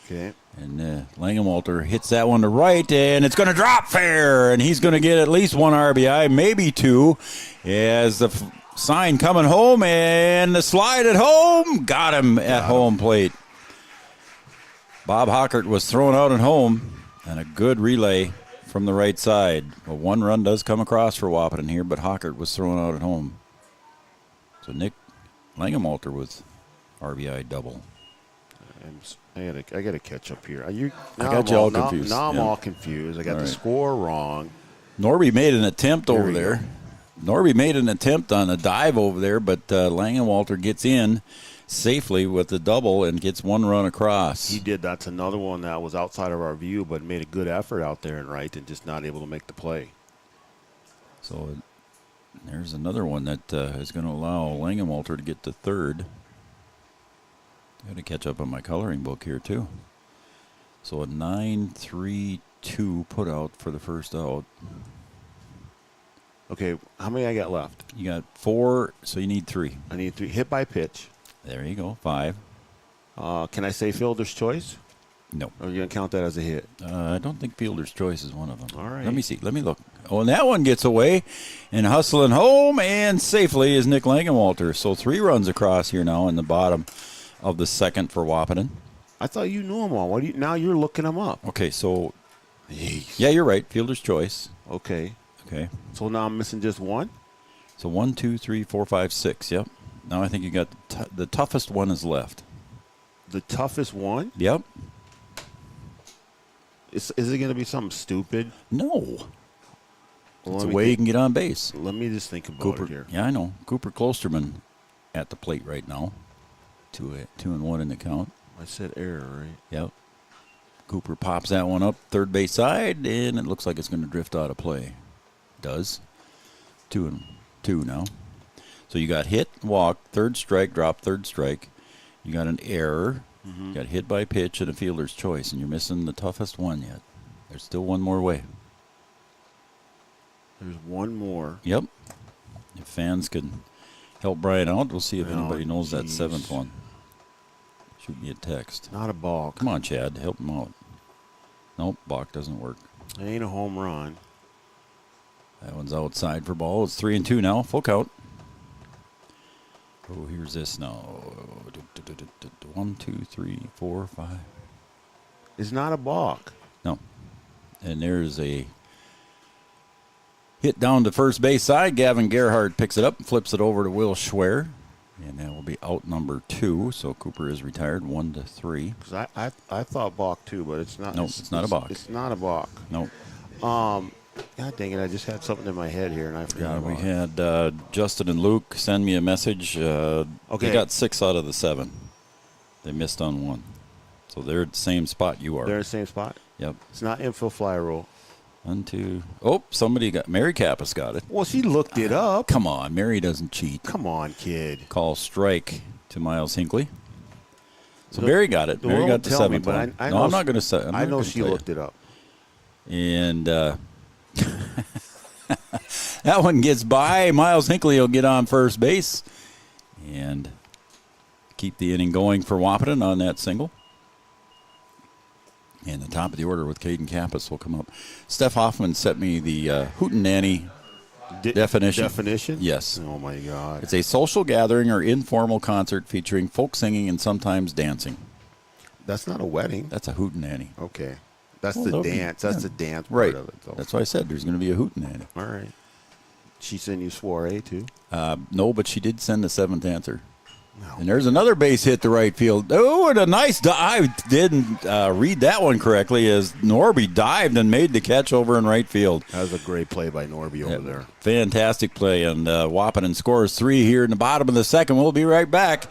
Okay. And Langenwalter hits that one to right, and it's going to drop fair, and he's going to get at least 1 RBI, maybe 2, as the sign coming home, and the slide at home, got him at home plate. Bob Hockert was thrown out at home, and a good relay from the right side. Well, 1 run does come across for Wahpeton here, but Hockert was thrown out at home. So Nick Langenwalter with RBI double. I gotta catch up here. I got you all confused. Now I'm all confused. I got the score wrong. Norby made an attempt over there. Norby made an attempt on a dive over there, but Langenwalter gets in safely with the double and gets 1 run across. He did. That's another one that was outside of our view, but made a good effort out there and right, and just not able to make the play. So there's another one that is going to allow Langenwalter to get to third. Got to catch up on my coloring book here, too. So a 9-3-2 put out for the first out. Okay, how many I got left? You got 4, so you need 3. I need 3. Hit by pitch. There you go, 5. Can I say fielder's choice? No. Or are you going to count that as a hit? I don't think fielder's choice is one of them. All right. Let me see. Let me look. Oh, and that one gets away and hustling home and safely is Nick Langenwalter. So 3 runs across here now in the bottom of the second for Wahpeton. I thought you knew them all. Now you're looking them up. Okay, so Jeez. Yeah, you're right. Fielder's choice. Okay. So now I'm missing just 1? So 1, 2, 3, 4, 5, 6. Yep. Now I think you got the toughest one is left. The toughest one? Yep. Is it going to be something stupid? No. Well, it's a way you can get on base. Let me just think about Cooper, it here. Yeah, I know. Cooper Klosterman at the plate right now. 2-1 in the count. I said error, right? Yep. Cooper pops that one up third base side, and it looks like it's going to drift out of play. Does. 2-2 now. So you got hit, walk, third strike, drop, third strike. You got an error. You got hit by pitch and a fielder's choice, and you're missing the toughest one yet. There's still one more way. There's one more. Yep. If fans can help Brian out, we'll see if anybody knows that 7th one. Shoot me a text. Not a balk. Come on, Chad. Help him out. Nope, balk doesn't work. It ain't a home run. That one's outside for ball. It's 3-2 now. Full count. Oh, here's this now. 1, 2, 3, 4, 5. It's not a balk. No. And there's a hit down to first base side. Gavin Gerhardt picks it up and flips it over to Will Schwer. And that will be out number 2. So Cooper is retired 1-3. Because I thought balk too, but it's not. No, it's not a balk. It's not a balk. No. God dang it! I just had something in my head here, and I forgot. We had Justin and Luke send me a message. Okay. They got 6 out of the 7. They missed on 1. So they're at the same spot you are. They're in the same spot? Yep. It's not infield fly rule. 1, 2. Oh, somebody got. Mary Kappas got it. Well, she looked it up. Come on. Mary doesn't cheat. Come on, kid. Call strike to Miles Hinkley. So Mary got it. Mary got the 7th one. I'm not going to say. I know she looked it up. And that one gets by. Miles Hinkley will get on first base and keep the inning going for Wahpeton on that single. And the top of the order with Caden Kappas will come up. Steph Hoffman sent me the hootenanny definition. Definition? Yes. Oh, my God. It's a social gathering or informal concert featuring folk singing and sometimes dancing. That's not a wedding. That's a hootenanny. Okay. That's the dance. That's the dance right. part of it. Though. That's why I said there's going to be a hootenanny. All right. She sent you soiree, too? No, but she did send the 7th answer. No. And there's another base hit to right field. Oh, and a nice dive. I didn't read that one correctly as Norby dived and made the catch over in right field. That was a great play by Norby over there. Fantastic play. And Wahpeton scores 3 here in the bottom of the second. We'll be right back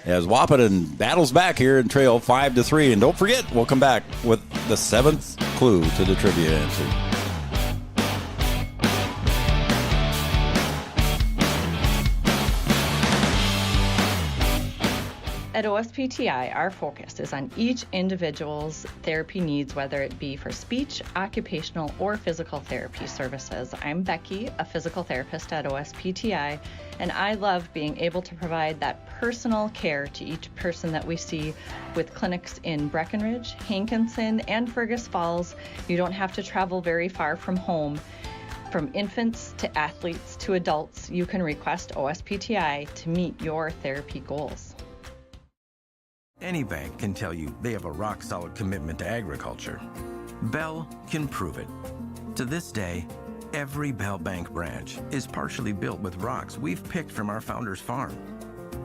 as Wahpeton battles back here and trail 5-3. And don't forget, we'll come back with the 7th clue to the trivia answer. At OSPTI, our focus is on each individual's therapy needs, whether it be for speech, occupational, or physical therapy services. I'm Becky, a physical therapist at OSPTI, and I love being able to provide that personal care to each person that we see with clinics in Breckenridge, Hankinson, and Fergus Falls. You don't have to travel very far from home. From infants to athletes to adults, you can request OSPTI to meet your therapy goals. Any bank can tell you they have a rock-solid commitment to agriculture. Bell can prove it. To this day, every Bell Bank branch is partially built with rocks we've picked from our founder's farm.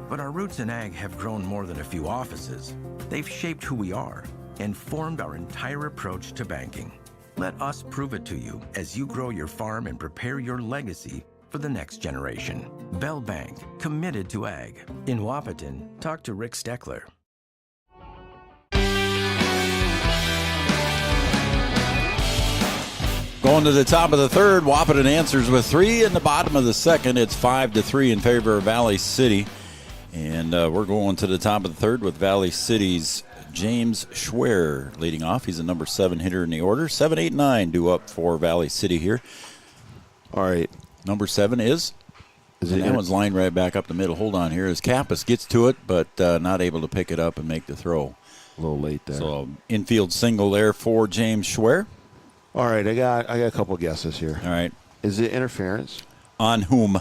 But our roots in ag have grown more than a few offices. They've shaped who we are and formed our entire approach to banking. Let us prove it to you as you grow your farm and prepare your legacy for the next generation. Bell Bank, committed to ag. In Wahpeton, talk to Rick Steckler. Going to the top of the third, Wahpeton answers with 3. In the bottom of the second, it's 5-3 in favor of Valley City. And we're going to the top of the third with Valley City's James Schwer leading off. He's a number 7 hitter in the order. 7, 8, 9 due up for Valley City here. All right. Number 7 is it that one's lined right back up the middle. Hold on here as Kappas gets to it, but not able to pick it up and make the throw. A little late there. So infield single there for James Schwer. All right, I got a couple guesses here. All right. Is it interference? On whom?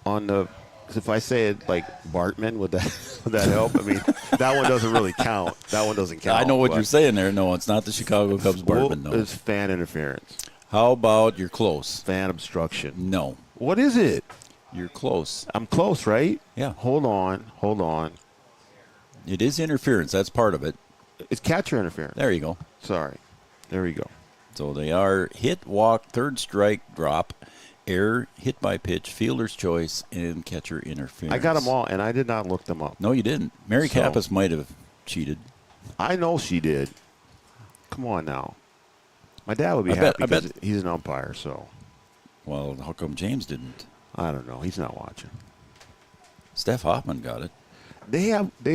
On the. If I say it like Bartman, would that help? I mean, that one doesn't really count. That one doesn't count. I know what you're saying there. No, it's not the Chicago Cubs Bartman. No, it's fan interference. How about you're close? Fan obstruction. No. What is it? You're close. I'm close, right? Yeah. Hold on. It is interference. That's part of it. It's catcher interference. There you go. Sorry. There we go. So they are hit, walk, third strike, drop, error, hit by pitch, fielder's choice, and catcher interference. I got them all, and I did not look them up. No, you didn't. Mary Kappas might have cheated. I know she did. Come on now. My dad would be happy because he's an umpire, so. Well, how come James didn't? I don't know. He's not watching. Steph Hoffman got it. They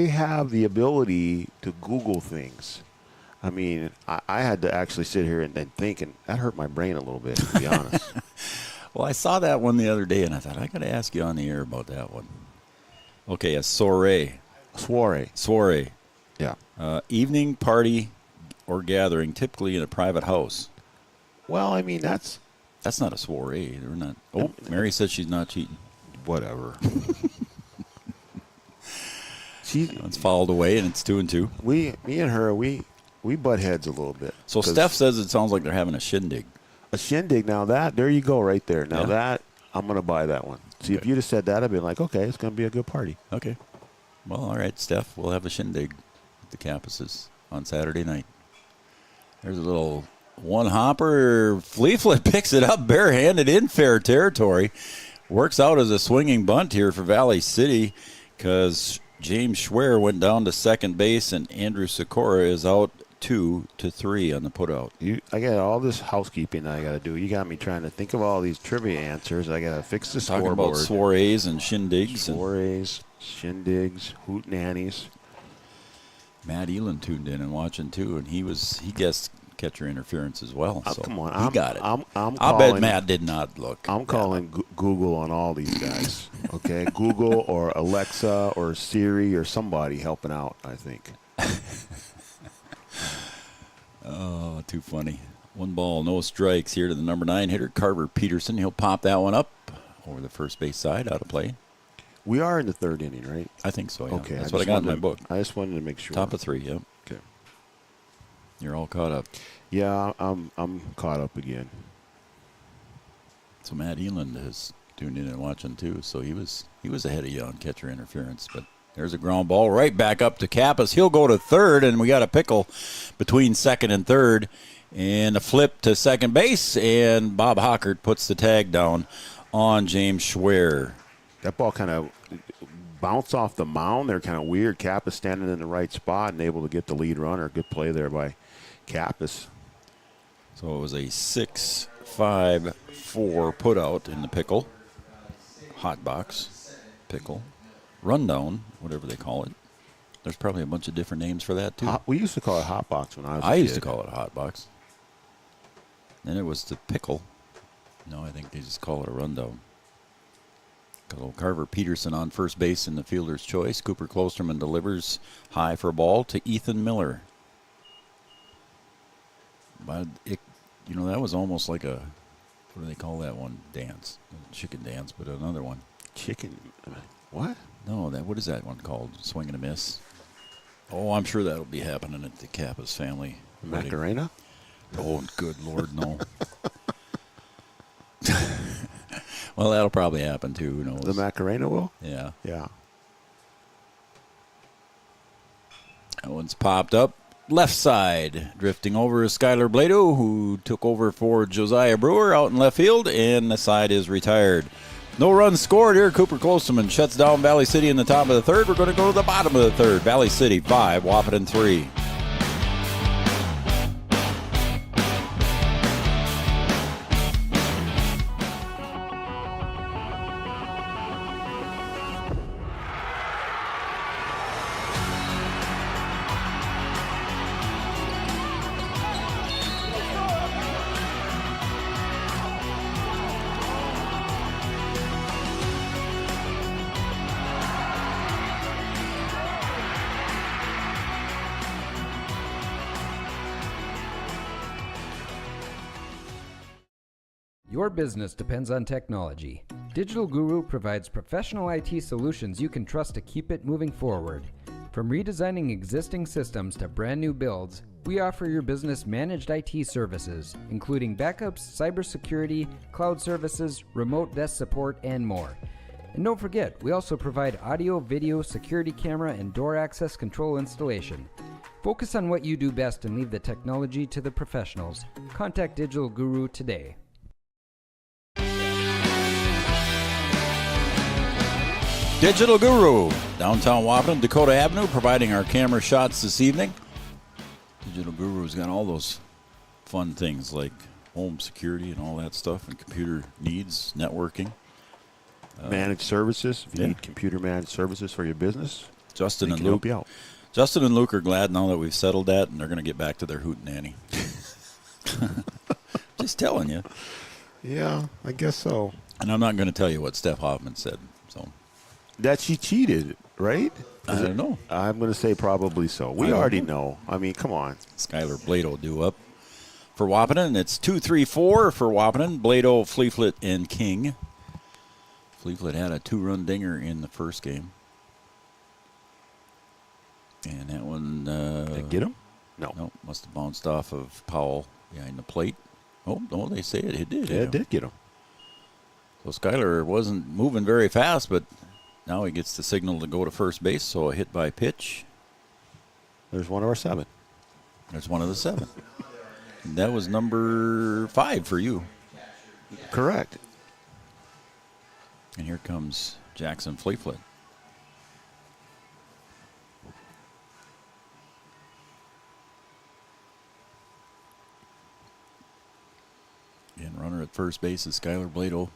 have the ability to Google things. I mean, I had to actually sit here and think, and that hurt my brain a little bit, to be honest. Well, I saw that one the other day, and I thought, I got to ask you on the air about that one. Okay, a soiree. Soiree. Yeah. Evening party or gathering, typically in a private house. Well, I mean, that's not a soiree. They're not. Oh, Mary says she's not cheating. Whatever. It's fouled away, and it's 2-2. Me and her, we butt heads a little bit. So Steph says it sounds like they're having a shindig. A shindig. Now there you go right there. Now that, I'm going to buy that one. See, if you'd have said that, I'd be like, okay, it's going to be a good party. Okay. Well, all right, Steph, we'll have a shindig at the campuses on Saturday night. There's a little one-hopper. Fleetfoot picks it up barehanded in fair territory. Works out as a swinging bunt here for Valley City because James Schwer went down to second base, and Andrew Sikora is out 2-3 on the putout. I got all this housekeeping I got to do. You got me trying to think of all these trivia answers. I got to fix the scoreboard. Talking about soirees and shindigs. Soirees, shindigs, hootenannies. Matt Elin tuned in and watching too, and he guessed catcher interference as well. So come on, he got it. I'll bet Matt did not look. I'm calling Google on all these guys. Okay, Google or Alexa or Siri or somebody helping out, I think. Oh, too funny. 1 ball, no strikes here to the number 9 hitter, Carver Peterson. He'll pop that one up over the first base side, out of play. We are in the third inning, right? I think so, yeah. Okay. That's what I got in my book. I just wanted to make sure. Top of 3, yeah. Okay. You're all caught up. Yeah, I'm caught up again. So Matt Eland has tuned in and watching too. So he was ahead of you on catcher interference, but there's a ground ball right back up to Kappas. He'll go to third, and we got a pickle between second and third, and a flip to second base, and Bob Hockert puts the tag down on James Schwer. That ball kind of bounced off the mound. They're kind of weird. Kappas standing in the right spot and able to get the lead runner. Good play there by Kappas. So it was a 6-5-4 putout in the pickle. Hot box pickle. Rundown, whatever they call it. There's probably a bunch of different names for that, too. We used to call it hot box when I was a I used kid. to call it a hot box. Then it was the pickle. No, I think they just call it a rundown. Got old Carver Peterson on first base in the fielder's choice. Cooper Klosterman delivers high for a ball to Ethan Miller. But that was almost like a, what do they call that one? Dance. Chicken dance, but another one. Chicken, what? No, what is that one called? Swing and a miss. Oh, I'm sure that'll be happening at the Kappa's family. Macarena? Oh, good Lord, no. Well, that'll probably happen too. Who knows? The Macarena will? Yeah. Yeah. That one's popped up. Left side. Drifting over is Skylar Blado, who took over for Josiah Brewer out in left field, and the side is retired. No runs scored here. Cooper Klosterman shuts down Valley City in the top of the third. We're going to go to the bottom of the third. Valley City 5, Wahpeton 3. Your business depends on technology. Digital Guru provides professional IT solutions you can trust to keep it moving forward. From redesigning existing systems to brand new builds, we offer your business managed IT services, including backups, cybersecurity, cloud services, remote desk support, and more. And don't forget, we also provide audio, video, security camera, and door access control installation. Focus on what you do best and leave the technology to the professionals. Contact Digital Guru today. Digital Guru, downtown Wahpeton, Dakota Avenue, providing our camera shots this evening. Digital Guru's got all those fun things like home security and all that stuff, and computer needs, networking. Managed services. If you need computer managed services for your business, Justin they and can Luke. help you out. Justin and Luke are glad now that we've settled that, and they're going to get back to their hootenanny. Just telling you. Yeah, I guess so. And I'm not going to tell you what Steph Hoffman said. So that she cheated, right? I don't know. I'm going to say probably so. We already know. I mean, come on. Skylar Blado due up for Wahpeton. It's 2-3-4 for Wahpeton. Blado, Fleeflet, and King. Fleeflet had a 2-run dinger in the first game. And that one... Did it get him? No. No, must have bounced off of Powell behind the plate. Oh, no, they say it did. Yeah, it did get him. So Skylar wasn't moving very fast, but now he gets the signal to go to first base, so a hit by pitch. There's one of our 7. There's one of the 7. That was number 5 for you. Correct. And here comes Jackson Fleeflet. And runner at first base is Skylar Blado.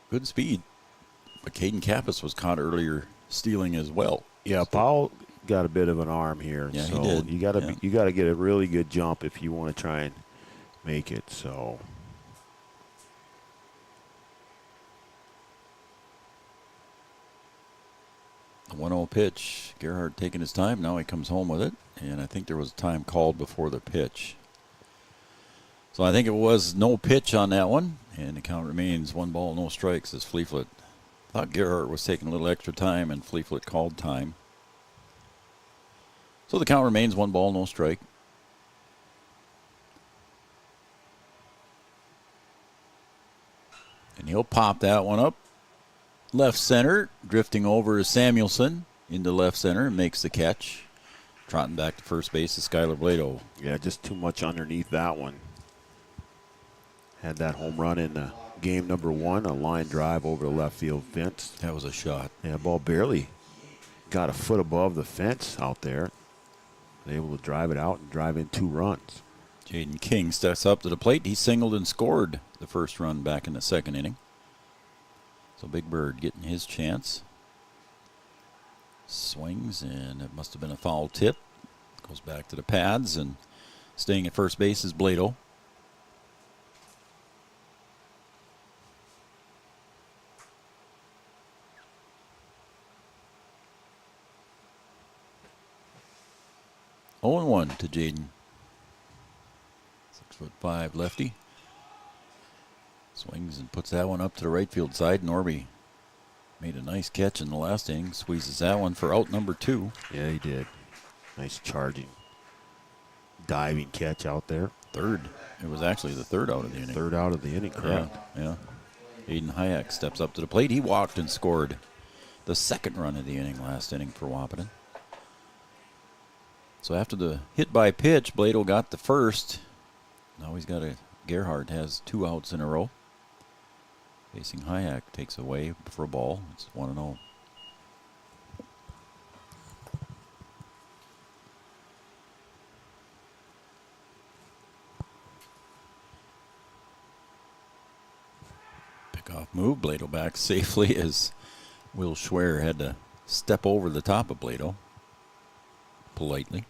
Good speed. But Caden Kappas was caught earlier stealing as well. Yeah, Powell got a bit of an arm here. Yeah, so he did. You got to get a really good jump if you want to try and make it. So the 1-0 pitch. Gerhardt taking his time. Now he comes home with it. And I think there was time called before the pitch. So I think it was no pitch on that one. And the count remains 1 ball, no strikes as Fleeflet. Thought Gerhardt was taking a little extra time, and Fleeflet called time. So the count remains 1 ball, no strike. And he'll pop that one up. Left center, drifting over is Samuelson into left center, and makes the catch. Trotting back to first base is Skylar Blado. Yeah, just too much underneath that one. Had that home run in game number 1, a line drive over the left field fence. That was a shot. Yeah, ball barely got a foot above the fence out there. Able to drive it out and drive in 2 runs. Jaden King steps up to the plate. He singled and scored the first run back in the second inning. So Big Bird getting his chance. Swings, and it must have been a foul tip. Goes back to the pads, and staying at first base is Blado. Oh, 0-1 to Jaden. 6'5" lefty. Swings and puts that one up to the right field side. Norby made a nice catch in the last inning. Squeezes that one for out number 2. Yeah, he did. Nice charging, diving catch out there. Third. It was actually the third out of the inning. Third out of the inning, correct. Yeah. Aiden Hayek steps up to the plate. He walked and scored the second run of the inning, last inning for Wahpeton. So after the hit by pitch, Blado got the first. Now he's got Gerhardt has 2 outs in a row. Facing Hayek, takes away for a ball. It's 1-0. Pickoff move. Blado back safely as Will Schwer had to step over the top of Blado politely.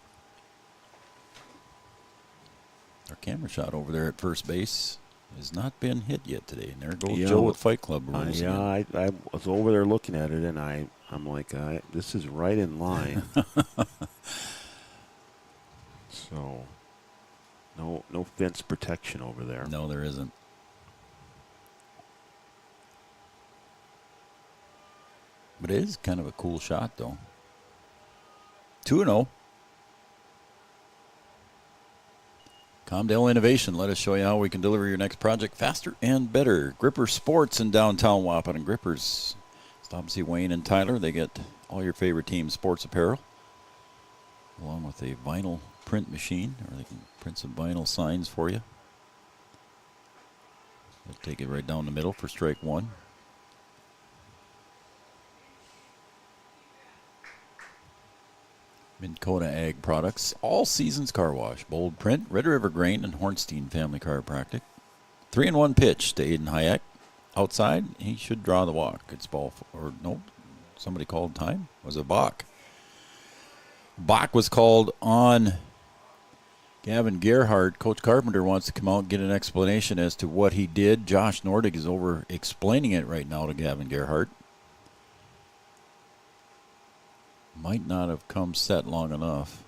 Our camera shot over there at first base has not been hit yet today. And there goes Joe with Fight Club rules. I was over there looking at it, and I'm like, this is right in line. So, no fence protection over there. No, there isn't. But it is kind of a cool shot, though. 2-0. Comdale Innovation, let us show you how we can deliver your next project faster and better. Gripper Sports in downtown Wahpeton. Grippers, stop and see Wayne and Tyler. They get all your favorite team sports apparel, along with a vinyl print machine, or they can print some vinyl signs for you. They'll take it right down the middle for strike 1. Minn Kota Ag Products, all seasons car wash, bold print, Red River Grain, and Hornstein Family Chiropractic. 3-1 pitch to Aiden Hayek. Outside, he should draw the walk. It's ball, or nope, somebody called time. Was it Bach? Bach was called on Gavin Gerhardt. Coach Carpenter wants to come out and get an explanation as to what he did. Josh Nordig is over explaining it right now to Gavin Gerhardt. Might not have come set long enough.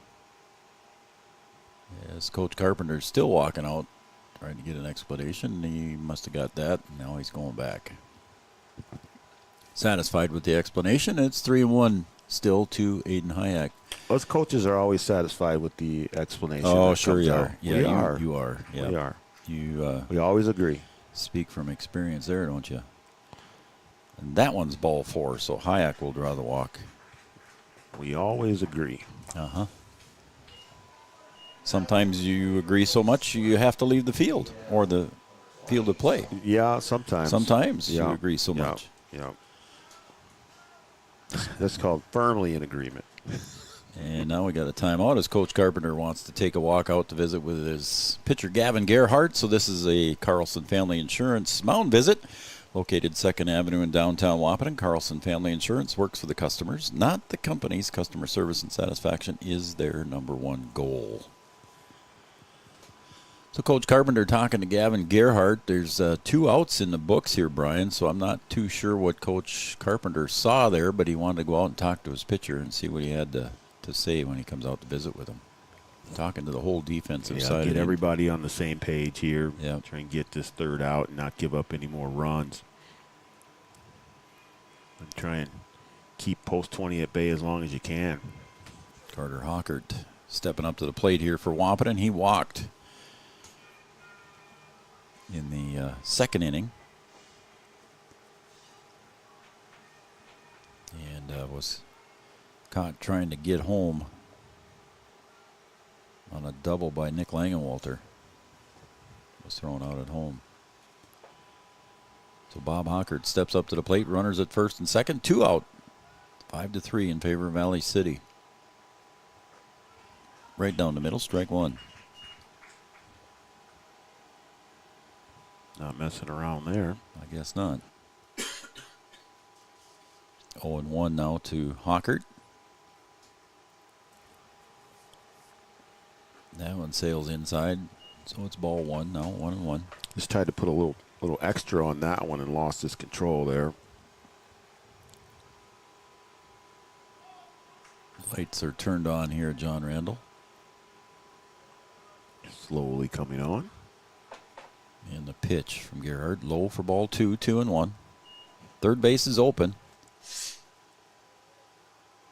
As Coach Carpenter's still walking out, trying to get an explanation. He must have got that. Now he's going back. Satisfied with the explanation. It's 3-1 still to Aiden Hayek. Us coaches are always satisfied with the explanation. Oh, sure you are. Yeah, we are. You are. Yeah. We are. We always agree. Speak from experience there, don't you? And that one's ball 4, so Hayek will draw the walk. We always agree. Uh-huh. Sometimes you agree so much you have to leave the field or the field of play. Yeah, sometimes. Sometimes you agree so much. Yeah. That's called firmly in agreement. And now we got a timeout as Coach Carpenter wants to take a walk out to visit with his pitcher Gavin Gerhardt. So this is a Carlson Family Insurance mound visit. Located 2nd Avenue in downtown Wahpeton, Carlson Family Insurance works for the customers, not the companies. Customer service and satisfaction is their #1 goal. So Coach Carpenter talking to Gavin Gerhardt. There's 2 outs in the books here, Brian, so I'm not too sure what Coach Carpenter saw there, but he wanted to go out and talk to his pitcher and see what he had to say when he comes out to visit with him. Talking to the whole defensive side. Get everybody on the same page here. Yeah. Try and get this third out and not give up any more runs. And try and keep post 20 at bay as long as you can. Carter Hockert stepping up to the plate here for Wahpeton. He walked in the second inning. And was caught trying to get home on a double by Nick Langenwalter. Was thrown out at home. So Bob Hockert steps up to the plate. Runners at first and second. 2 out. 5-3 in favor of Valley City. Right down the middle. Strike 1. Not messing around there. I guess not. 0-1 now to Hockert. That one sails inside, so it's ball one now, 1-1. Just tried to put a little extra on that one and lost his control there. Lights are turned on here at John Randall. Slowly coming on. And the pitch from Gerhard, low for ball 2, 2-1. Third base is open.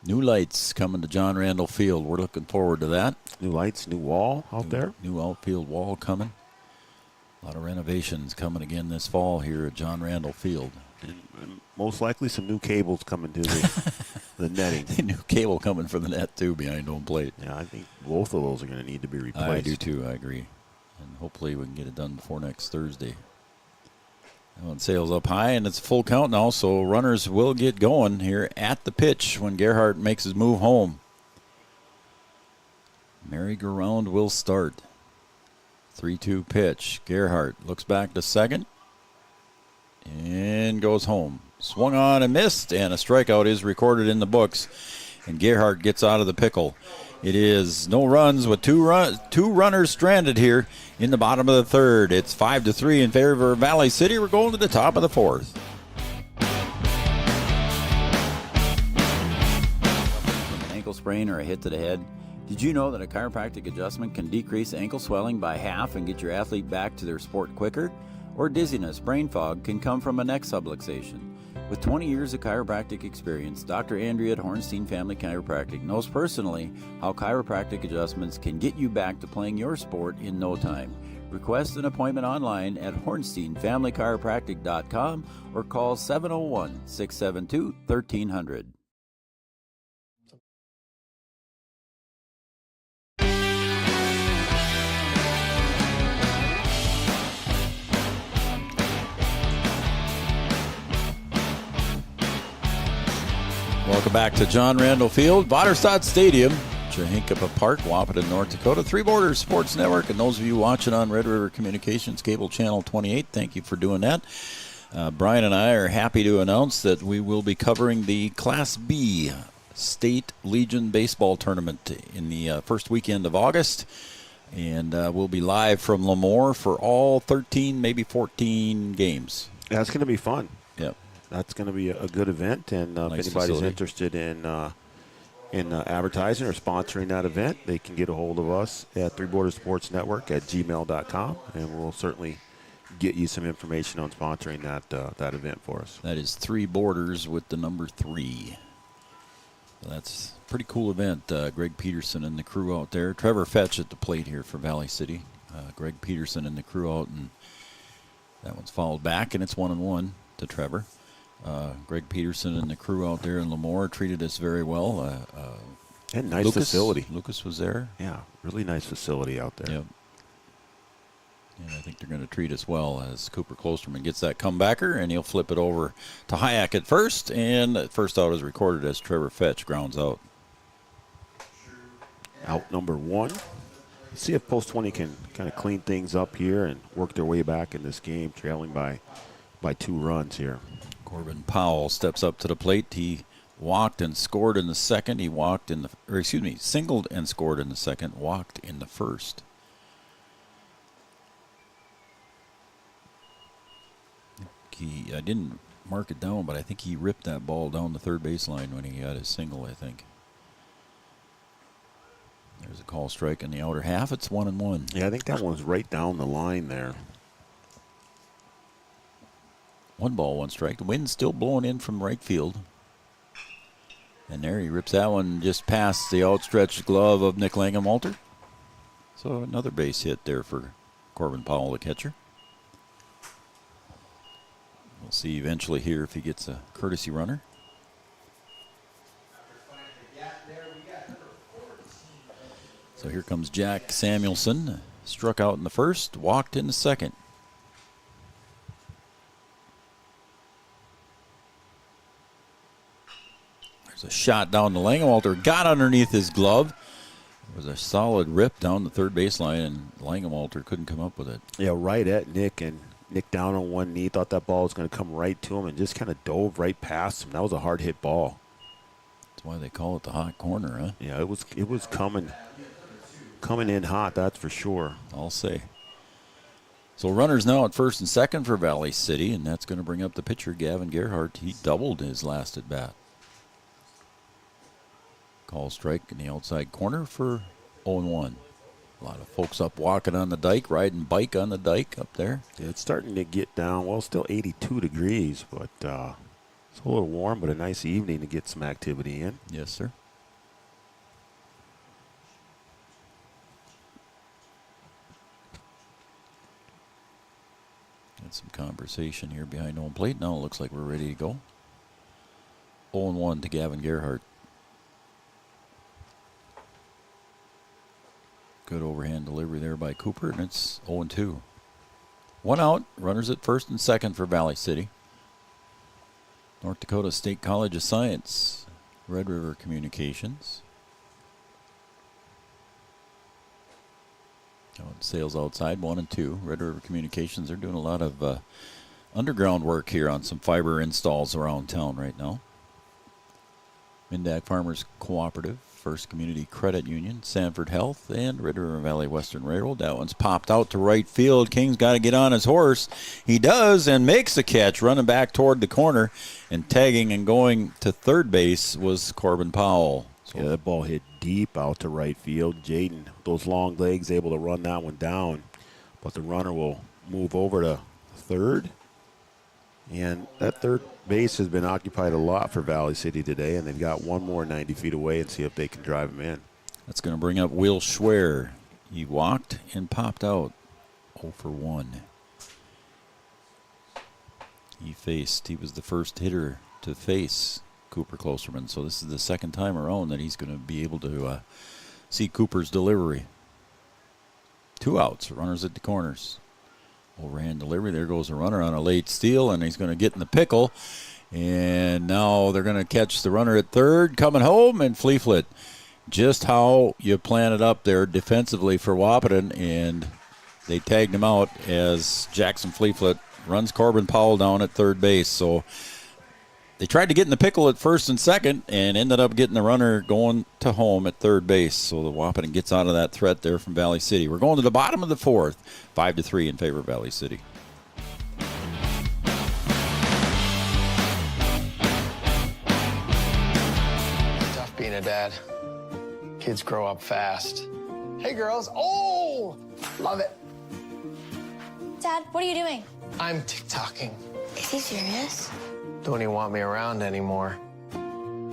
New lights coming to John Randall Field. We're looking forward to that. New lights, new wall out there. New outfield wall coming. A lot of renovations coming again this fall here at John Randall Field. And most likely some new cables coming to the netting. New cable coming for the net, too, behind home plate. Yeah, I think both of those are going to need to be replaced. I do, too. I agree. And hopefully we can get it done before next Thursday. That one sails up high, and it's a full count now, so runners will get going here at the pitch when Gerhardt makes his move home. Merry-go-round will start. 3-2 pitch. Gerhardt looks back to second and goes home. Swung on and missed, and a strikeout is recorded in the books, and Gerhardt gets out of the pickle. It is no runs with two runners stranded here in the bottom of the third. It's 5-3 in favor of Valley City. We're going to the top of the fourth. An ankle sprain or a hit to the head. Did you know that a chiropractic adjustment can decrease ankle swelling by half and get your athlete back to their sport quicker? Or dizziness, brain fog can come from a neck subluxation. With 20 years of chiropractic experience, Dr. Andrea at Hornstein Family Chiropractic knows personally how chiropractic adjustments can get you back to playing your sport in no time. Request an appointment online at hornsteinfamilychiropractic.com or call 701-672-1300. Welcome back to John Randall Field, Vaterstad Stadium, Chihinkapa Park, Wahpeton, North Dakota. Three Borders Sports Network, and those of you watching on Red River Communications Cable Channel 28, thank you for doing that. Brian and I are happy to announce that we will be covering the Class B State Legion Baseball Tournament in the first weekend of August. And we'll be live from Lemoore for all 13, maybe 14 games. That's going to be fun. Yep. That's going to be a good event, and nice if anybody's facility. interested in advertising or sponsoring that event, they can get a hold of us at threebordersportsnetwork@gmail.com, and we'll certainly get you some information on sponsoring that event for us. That is Three Borders with the number 3. So that's a pretty cool event. Greg Peterson and the crew out there. Trevor Fetch at the plate here for Valley City. Greg Peterson and the crew out, and that one's fouled back, and it's 1-1 to Trevor. Greg Peterson and the crew out there in Lemoore treated us very well. And nice Lucas, facility. Lucas was there. Yeah, really nice facility out there. Yep. And I think they're going to treat us well as Cooper Klosterman gets that comebacker, and he'll flip it over to Hayek at first, and that first out is recorded as Trevor Fetch grounds out. Out number 1. Let's see if Post 20 can kind of clean things up here and work their way back in this game, trailing by 2 runs here. Corbin Powell steps up to the plate. He walked and scored in the second. He singled and scored in the second, walked in the first. I didn't mark it down, but I think he ripped that ball down the third baseline when he got his single, I think. There's a call strike in the outer half. It's 1-1. Yeah, I think that one was right down the line there. 1 ball, 1 strike. The wind's still blowing in from right field. And there he rips that one just past the outstretched glove of Nick Langenwalter. So another base hit there for Corbin Powell, the catcher. We'll see eventually here if he gets a courtesy runner. So here comes Jack Samuelson. Struck out in the first, walked in the second. A shot down to Langenwalter, got underneath his glove. It was a solid rip down the third baseline, and Langenwalter couldn't come up with it. Yeah, right at Nick, and Nick down on one knee, thought that ball was going to come right to him and just kind of dove right past him. That was a hard hit ball. That's why they call it the hot corner, huh? Yeah, it was coming coming in hot, that's for sure. I'll say. So runners now at first and second for Valley City, and that's going to bring up the pitcher, Gavin Gerhardt. He doubled his last at bat. Call strike in the outside corner for 0-1. A lot of folks up walking on the dike, riding bike on the dike up there. Yeah, it's starting to get down. Well, still 82 degrees, but it's a little warm, but a nice evening to get some activity in. Yes, sir. Got some conversation here behind home plate. Now it looks like we're ready to go. 0-1 to Gavin Gerhardt. Good overhand delivery there by Cooper, and it's 0-2. One out, runners at first and second for Valley City. North Dakota State College of Science, Red River Communications. Sales outside, 1-2. Red River Communications are doing a lot of underground work here on some fiber installs around town right now. Mindak Farmers Cooperative, First Community Credit Union, Sanford Health, and Red River Valley Western Railroad. That one's popped out to right field. King's got to get on his horse. He does and makes the catch, running back toward the corner, and tagging and going to third base was Corbin Powell. So yeah, that ball hit deep out to right field. Jaden, those long legs, able to run that one down, but the runner will move over to third. And that third base has been occupied a lot for Valley City today, and they've got one more 90 feet away and see if they can drive him in. That's going to bring up Will Schwer. He walked and popped out 0 for 1. He was the first hitter to face Cooper Klosterman, so this is the second time around that he's going to be able to see Cooper's delivery. 2 outs, runners at the corners. Overhand delivery. There goes a runner on a late steal, and he's going to get in the pickle. And now they're going to catch the runner at third, coming home, and Fleeflet. Just how you plan it up there defensively for Wahpeton, and they tagged him out as Jackson Fleeflet runs Corbin Powell down at third base. So they tried to get in the pickle at first and second and ended up getting the runner going to home at third base. So the Wahpeton gets out of that threat there from Valley City. We're going to the bottom of the fourth, 5-3 in favor of Valley City. Tough being a dad. Kids grow up fast. Hey, girls. Oh, love it. Dad, what are you doing? I'm TikToking. Is he serious? Don't even want me around anymore. You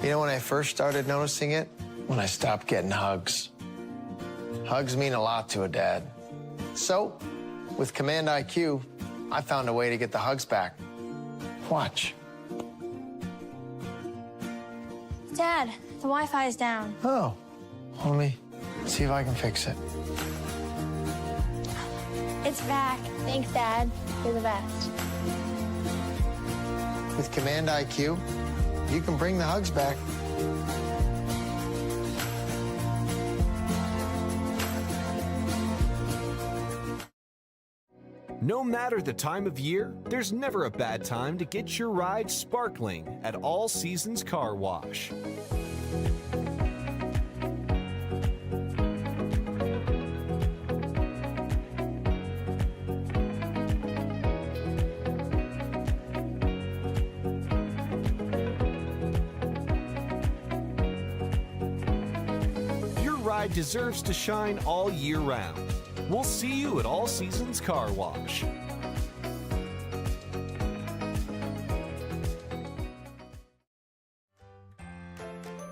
know when I first started noticing it? When I stopped getting hugs. Hugs mean a lot to a dad. So, with Command IQ, I found a way to get the hugs back. Watch. Dad, the Wi-Fi is down. Oh, let me see if I can fix it. It's back. Thanks, Dad. You're the best. With Command IQ, you can bring the hugs back. No matter the time of year, there's never a bad time to get your ride sparkling at All Seasons Car Wash. Deserves to shine all year round. We'll see you at All Seasons Car Wash.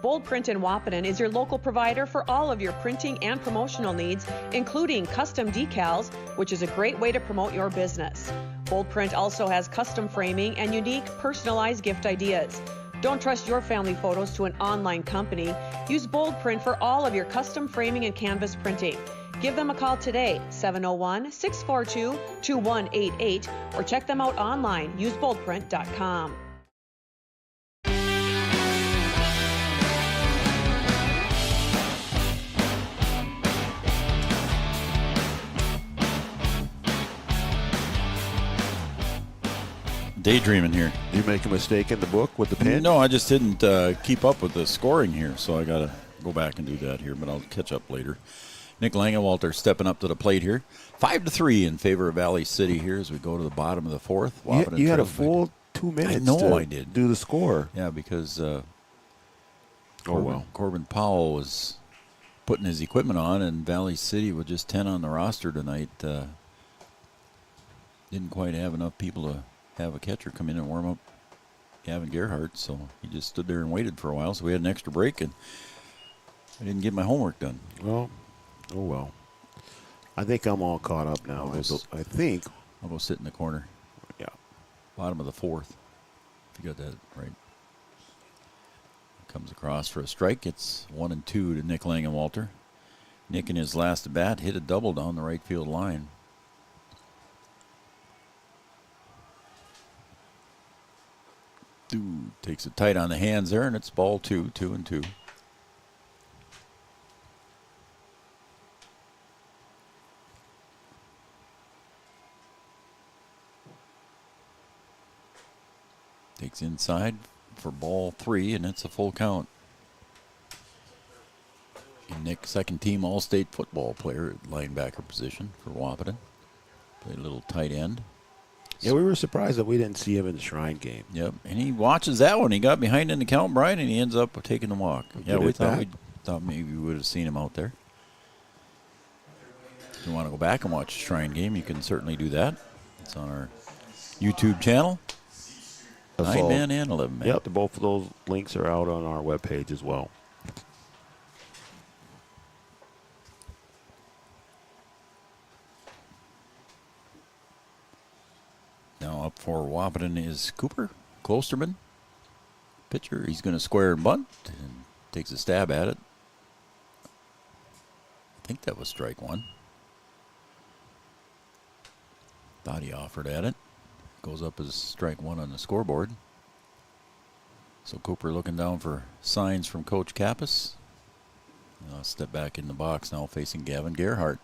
Bold Print in Wahpeton is your local provider for all of your printing and promotional needs, including custom decals, which is a great way to promote your business. Bold Print also has custom framing and unique personalized gift ideas. Don't trust your family photos to an online company. Use Bold Print for all of your custom framing and canvas printing. Give them a call today, 701-642-2188, or check them out online. Use boldprint.com. Daydreaming here. Did you make a mistake in the book with the pin? No, I just didn't keep up with the scoring here, so I got to go back and do that here, but I'll catch up later. Nick Langenwalter stepping up to the plate here. 5-3 in favor of Valley City here as we go to the bottom of the fourth. You had a full 2 minutes I did. do the score. Yeah, because Corbin Powell was putting his equipment on, and Valley City with just 10 on the roster tonight didn't quite have enough people to have a catcher come in and warm up Gavin Gerhardt, so he just stood there and waited for a while. So we had an extra break, and I didn't get my homework done. Well, oh well. I think I'm all caught up now. I think I'll go sit in the corner. Yeah. Bottom of the fourth. If you got that right. Comes across for a strike. It's 1-2 to Nick Langenwalter. Nick in his last at bat hit a double down the right field line. Takes it tight on the hands there, and it's ball 2, 2-2. Takes inside for ball 3, and it's a full count. And Nick, second team All-State football player at linebacker position for Wahpeton. Played a little tight end. Yeah, we were surprised that we didn't see him in the Shrine game. Yep, and he watches that one. He got behind in the count, Brian, and he ends up taking the walk. Yeah, we thought maybe we would have seen him out there. If you want to go back and watch the Shrine game, you can certainly do that. It's on our YouTube channel. 9-man and 11-man. Yep, both of those links are out on our webpage as well. Now up for Wahpeton is Cooper Klosterman. Pitcher, he's going to square and bunt and takes a stab at it. I think that was strike 1. Thought he offered at it. Goes up as strike 1 on the scoreboard. So Cooper looking down for signs from Coach Kappas. I'll step back in the box now facing Gavin Gerhardt.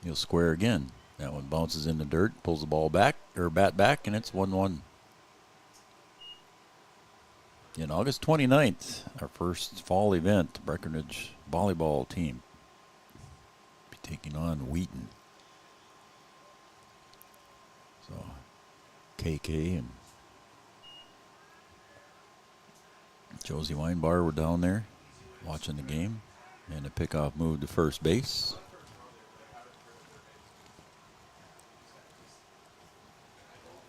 He'll square again. That one bounces in the dirt, pulls the ball back, or bat back, and it's 1-1. In August 29th, our first fall event, the Breckenridge volleyball team be taking on Wheaton. So, KK and Josie Weinbar were down there watching the game, and a pickoff move to first base.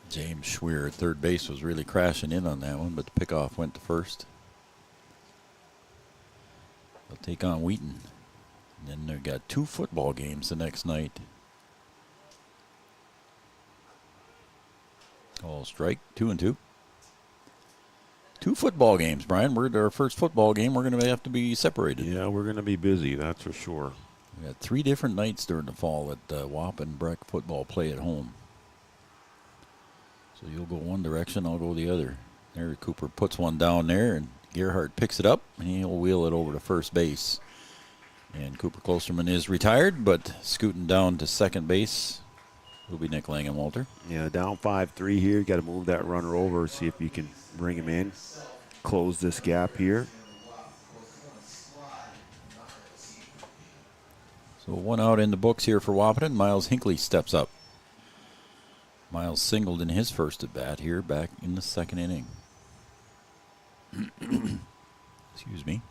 James Schweer at third base was really crashing in on that one, but the pickoff went to first. They'll take on Wheaton. And then they've got 2 football games the next night. All strike, 2-2. 2 football games, Brian. We're at our first football game. We're going to have to be separated. Yeah, we're going to be busy, that's for sure. We got 3 different nights during the fall that Wap and Breck football play at home. So you'll go one direction, I'll go the other. There, Cooper puts one down there, and Gerhardt picks it up, and he'll wheel it over to first base. And Cooper Klosterman is retired, but scooting down to second base will be Nick Langenwalter. Yeah, down 5-3 here. Got to move that runner over, see if you can bring him in, close this gap here. So 1 out in the books here for Wahpeton. Miles Hinckley steps up. Miles singled in his first at bat here back in the second inning. Excuse me.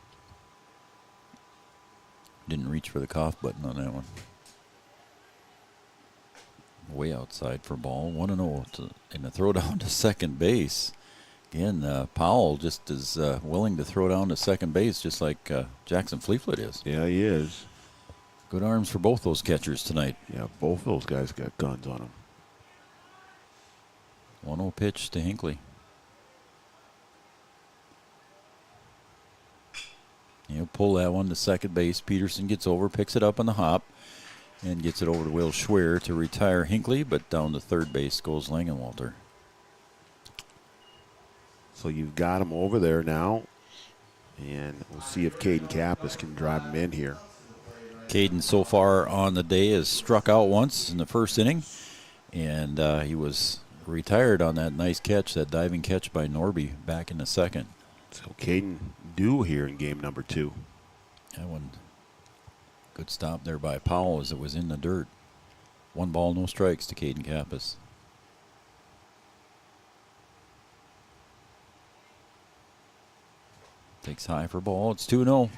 Didn't reach for the cough button on that one. Way outside for ball. 1-0 in the throw down to second base. Again, Powell just is willing to throw down to second base just like Jackson Fleetfoot is. Yeah, he is. Good arms for both those catchers tonight. Yeah, both those guys got guns on them. 1-0 pitch to Hinckley. He'll pull that one to second base. Peterson gets over, picks it up on the hop, and gets it over to Will Schweer to retire Hinckley, but down to third base goes Langenwalter. So you've got him over there now, and we'll see if Caden Kappas can drive him in here. Caden so far on the day has struck out once in the first inning, and he was retired on that nice catch, that diving catch by Norby back in the second. So Caden due here in game number 2. That one, good stop there by Powell as it was in the dirt. 1 ball, no strikes to Caden Kappas. Takes high for ball. It's 2-0.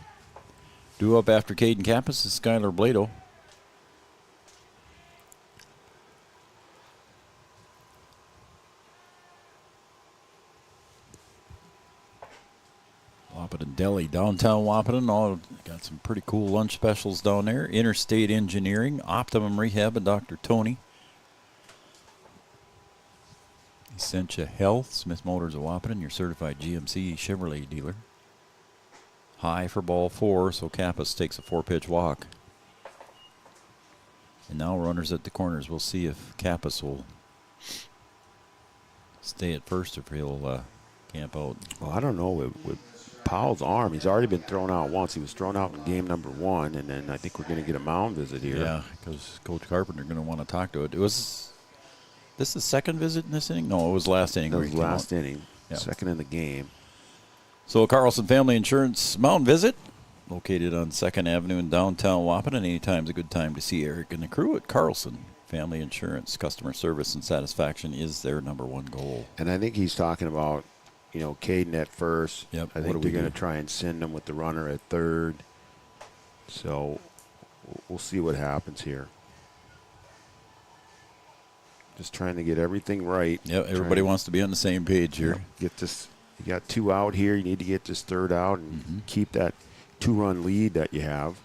Due up after Caden Kappas is Skylar Blado. Wahpeton Deli, downtown Wahpeton. All got some pretty cool lunch specials down there. Interstate Engineering, Optimum Rehab, and Dr. Tony. Essentia Health, Smith Motors of Wahpeton, your certified GMC Chevrolet dealer. High for ball 4, so Kappas takes a 4-pitch walk. And now runners at the corners. We'll see if Kappas will stay at first or if he'll camp out. Well, I don't know. With Powell's arm, he's already been thrown out once. He was thrown out in game number 1, and then I think we're going to get a mound visit here. Yeah, because Coach Carpenter going to want to talk to it. Was this the second visit in this inning? No, it was last inning. That was last inning, second in the game. So Carlson Family Insurance mound visit, located on 2nd Avenue in downtown Wahpeton. Anytime's a good time to see Eric and the crew at Carlson Family Insurance. Customer service and satisfaction is their #1 goal. And I think he's talking about, Caden at first. Yep. I think they're going to try and send him with the runner at third. So we'll see what happens here. Just trying to get everything right. Yep, everybody wants to be on the same page here. Get this. You got 2 out here. You need to get this third out and keep that 2-run lead that you have.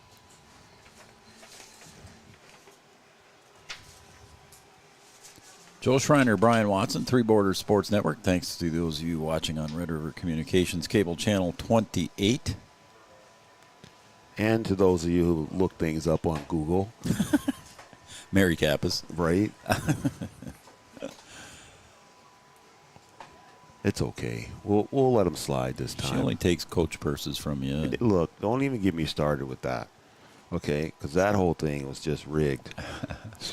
Joe Schreiner, Brian Watson, Three Borders Sports Network. Thanks to those of you watching on Red River Communications Cable Channel 28. And to those of you who look things up on Google. Mary Kappas. Right. It's okay. We'll let him slide this time. She only takes coach purses from you. And look, don't even get me started with that. Okay? Because that whole thing was just rigged.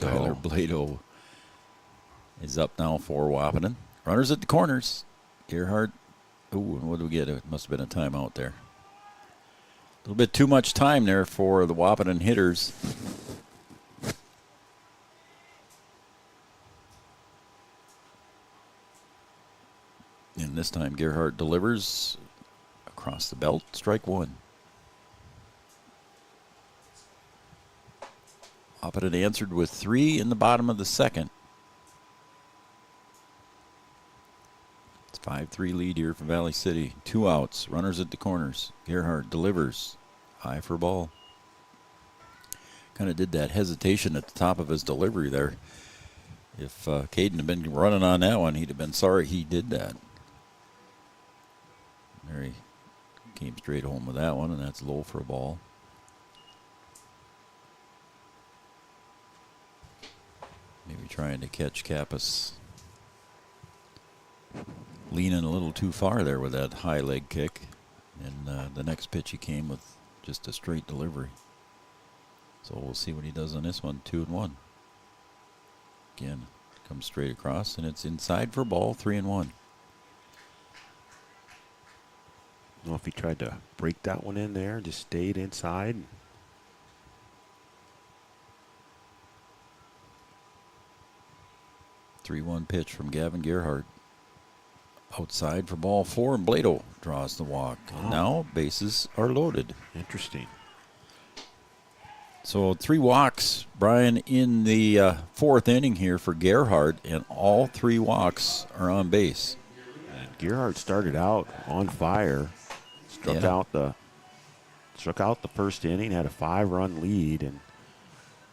Tyler Blado is up now for Wahpeton. Runners at the corners. Gerhardt. Ooh, and what do we get? It must have been a timeout there. A little bit too much time there for the Wahpeton hitters. And this time Gerhardt delivers across the belt. Strike 1. Wahpeton answered with 3 in the bottom of the 2nd. It's 5-3 lead here for Valley City. 2 outs. Runners at the corners. Gerhardt delivers. High for ball. Kind of did that hesitation at the top of his delivery there. If Caden had been running on that one, he'd have been sorry he did that. There he came straight home with that one, and that's low for a ball. Maybe trying to catch Kappas leaning a little too far there with that high leg kick. And the next pitch he came with just a straight delivery. So we'll see what he does on this one. 2-1. Again, comes straight across, and it's inside for ball. 3-1. I don't know if he tried to break that one in there, just stayed inside. 3-1 pitch from Gavin Gerhardt. Outside for ball 4, and Blado draws the walk. And now bases are loaded. Interesting. So 3 walks, Brian, in the 4th inning here for Gerhardt, and all 3 walks are on base. And Gerhardt started out on fire. Struck out the first inning, had a 5-run lead, and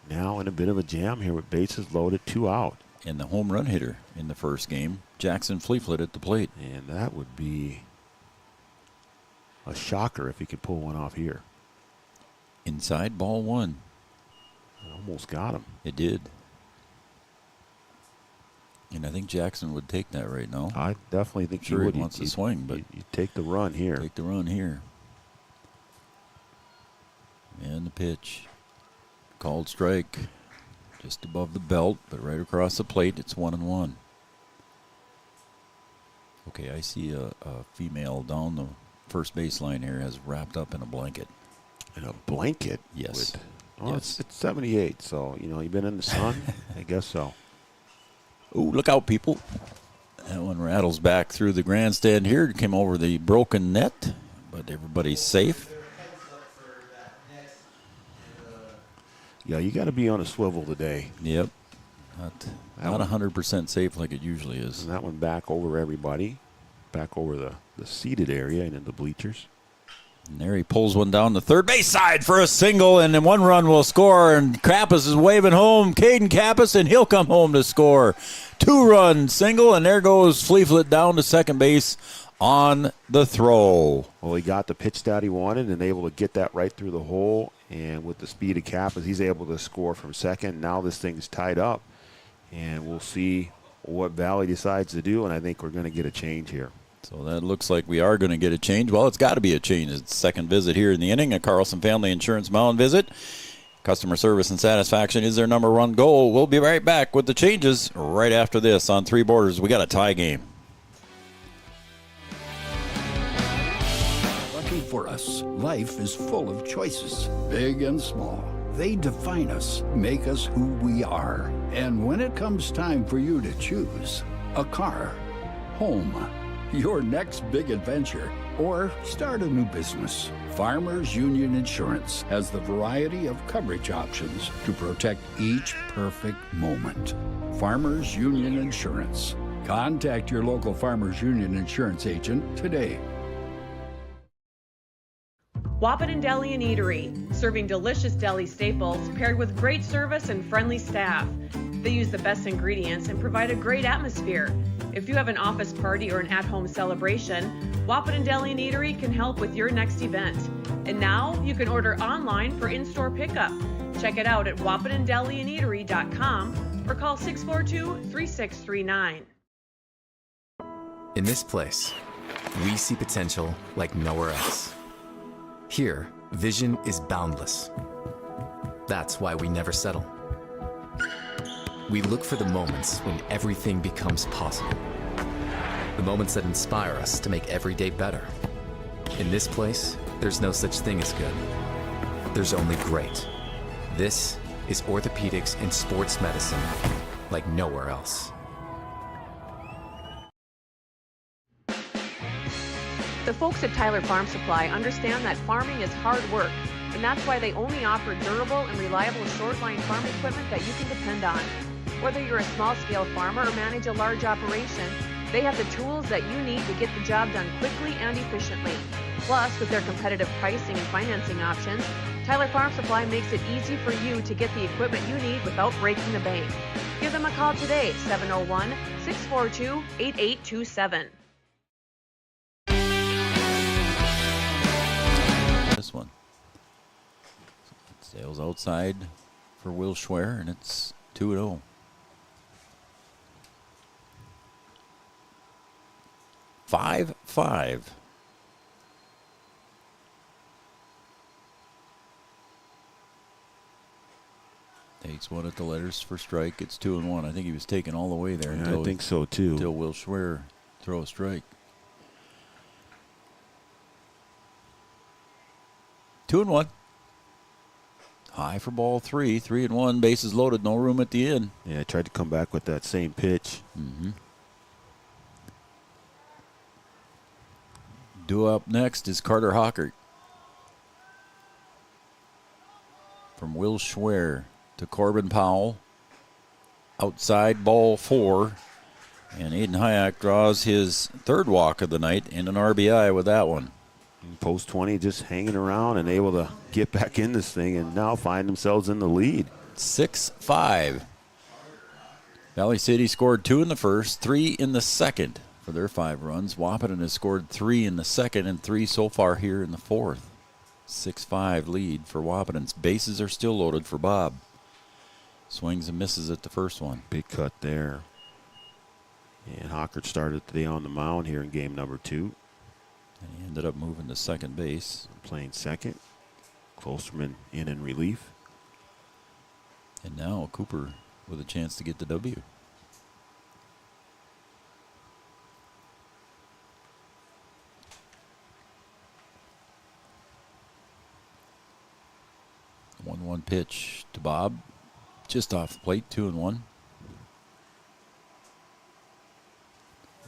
now in a bit of a jam here with bases loaded, 2 out. And the home run hitter in the first game, Jackson Fleeflet at the plate. And that would be a shocker if he could pull one off here. Inside, ball 1. It almost got him. It did. And I think Jackson would take that right now. I definitely think sure he would. He wants to swing, but you take the run here. Take the run here. And the pitch. Called strike. Just above the belt, but right across the plate. It's 1-1. Okay, I see a female down the first baseline here has wrapped up in a blanket. In a blanket? Yes. Yes. It's 78, so, you've been in the sun? I guess so. Ooh, look out, people. That one rattles back through the grandstand here. It came over the broken net, but everybody's safe. Yeah, you got to be on a swivel today. Yep. Not 100% safe like it usually is. And that one back over everybody. Back over the seated area and in the bleachers. And there he pulls one down the third base side for a single, and then 1 run will score, and Kappas is waving home. Caden Kappas, and he'll come home to score. 2-run single, and there goes Fleeflet down to second base on the throw. Well, he got the pitch that he wanted and able to get that right through the hole, and with the speed of Kappas, he's able to score from second. Now this thing's tied up, and we'll see what Valley decides to do, and I think we're going to get a change here. So that looks like we are going to get a change. Well, it's got to be a change. It's second visit here in the inning, a Carlson Family Insurance mound visit. Customer service and satisfaction is their number one goal. We'll be right back with the changes right after this on Three Borders. We got a tie game. Lucky for us, life is full of choices, big and small. They define us, make us who we are. And when it comes time for you to choose a car, home, your next big adventure, or start a new business, Farmers Union Insurance has the variety of coverage options to protect each perfect moment. Farmers Union Insurance. Contact your local Farmers Union Insurance agent today. Wahpeton Deli and Eatery, serving delicious deli staples paired with great service and friendly staff. They use the best ingredients and provide a great atmosphere. If you have an office party or an at-home celebration, Wahpeton Deli and Eatery can help with your next event. And now you can order online for in-store pickup. Check it out at wahpetondeliandeatery.com or call 642-3639. In this place, we see potential like nowhere else. Here, vision is boundless. That's why we never settle. We look for the moments when everything becomes possible. The moments that inspire us to make every day better. In this place, there's no such thing as good. There's only great. This is orthopedics and sports medicine like nowhere else. The folks at Tyler Farm Supply understand that farming is hard work, and that's why they only offer durable and reliable short-line farm equipment that you can depend on. Whether you're a small-scale farmer or manage a large operation, they have the tools that you need to get the job done quickly and efficiently. Plus, with their competitive pricing and financing options, Tyler Farm Supply makes it easy for you to get the equipment you need without breaking the bank. Give them a call today, 701-642-8827. This one. Sails outside for Will Schwer, and it's 2-0. Five. Takes one at the letters for strike. It's 2-1. I think he was taken all the way there. Yeah, I think so too. Until Will Schwer throw a strike. 2-1. High for ball 3. 3-1. Bases loaded. No room at the end. Yeah, I tried to come back with that same pitch. Mm-hmm. Due up next is Carter Hockert. From Will Schwer to Corbin Powell. Outside ball 4. And Aiden Hayek draws his third walk of the night and an RBI with that one. Post 20 just hanging around and able to get back in this thing and now find themselves in the lead. 6-5. Valley City scored 2 in the first, 3 in the second for their 5 runs. Wahpeton has scored 3 in the second and 3 so far here in the fourth. 6-5 lead for Wahpeton's. Bases are still loaded for Bob. Swings and misses at the first one. Big cut there. And Hockert started today on the mound here in game number 2. And he ended up moving to second base. Playing second. Klosterman in relief. And now Cooper with a chance to get the W. 1-1 pitch to Bob. Just off the plate, 2-1.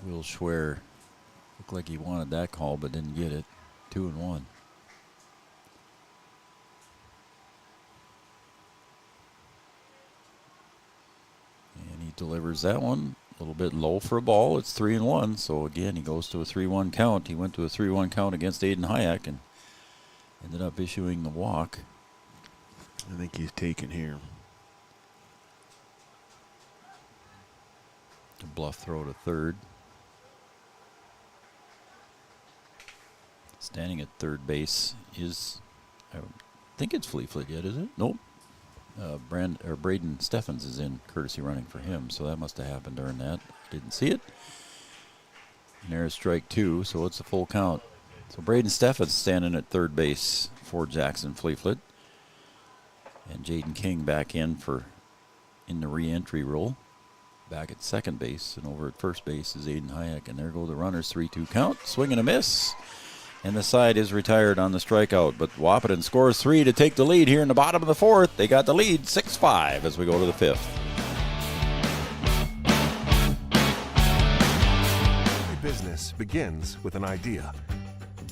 Will Schwer looked like he wanted that call but didn't get it. 2-1. And he delivers that one. A little bit low for a ball. It's 3-1. So again, he goes to a 3-1 count. He went to a 3-1 count against Aiden Hayek and ended up issuing the walk. I think he's taken here. A bluff throw to third. Standing at third base is, I don't think it's Fleetfoot yet, is it? Nope. Braden Steffens is in courtesy running for him, so that must have happened during that. Didn't see it. And there's strike 2, so it's a full count. So Braden Steffens standing at third base for Jackson Fleetfoot. And Jaden King back in the re-entry role. Back at second base, and over at first base is Aiden Hayek. And there go the runners, 3-2 count. Swing and a miss. And the side is retired on the strikeout. But Wahpeton scores 3 to take the lead here in the bottom of the 4th. They got the lead 6-5 as we go to the 5th. Every business begins with an idea.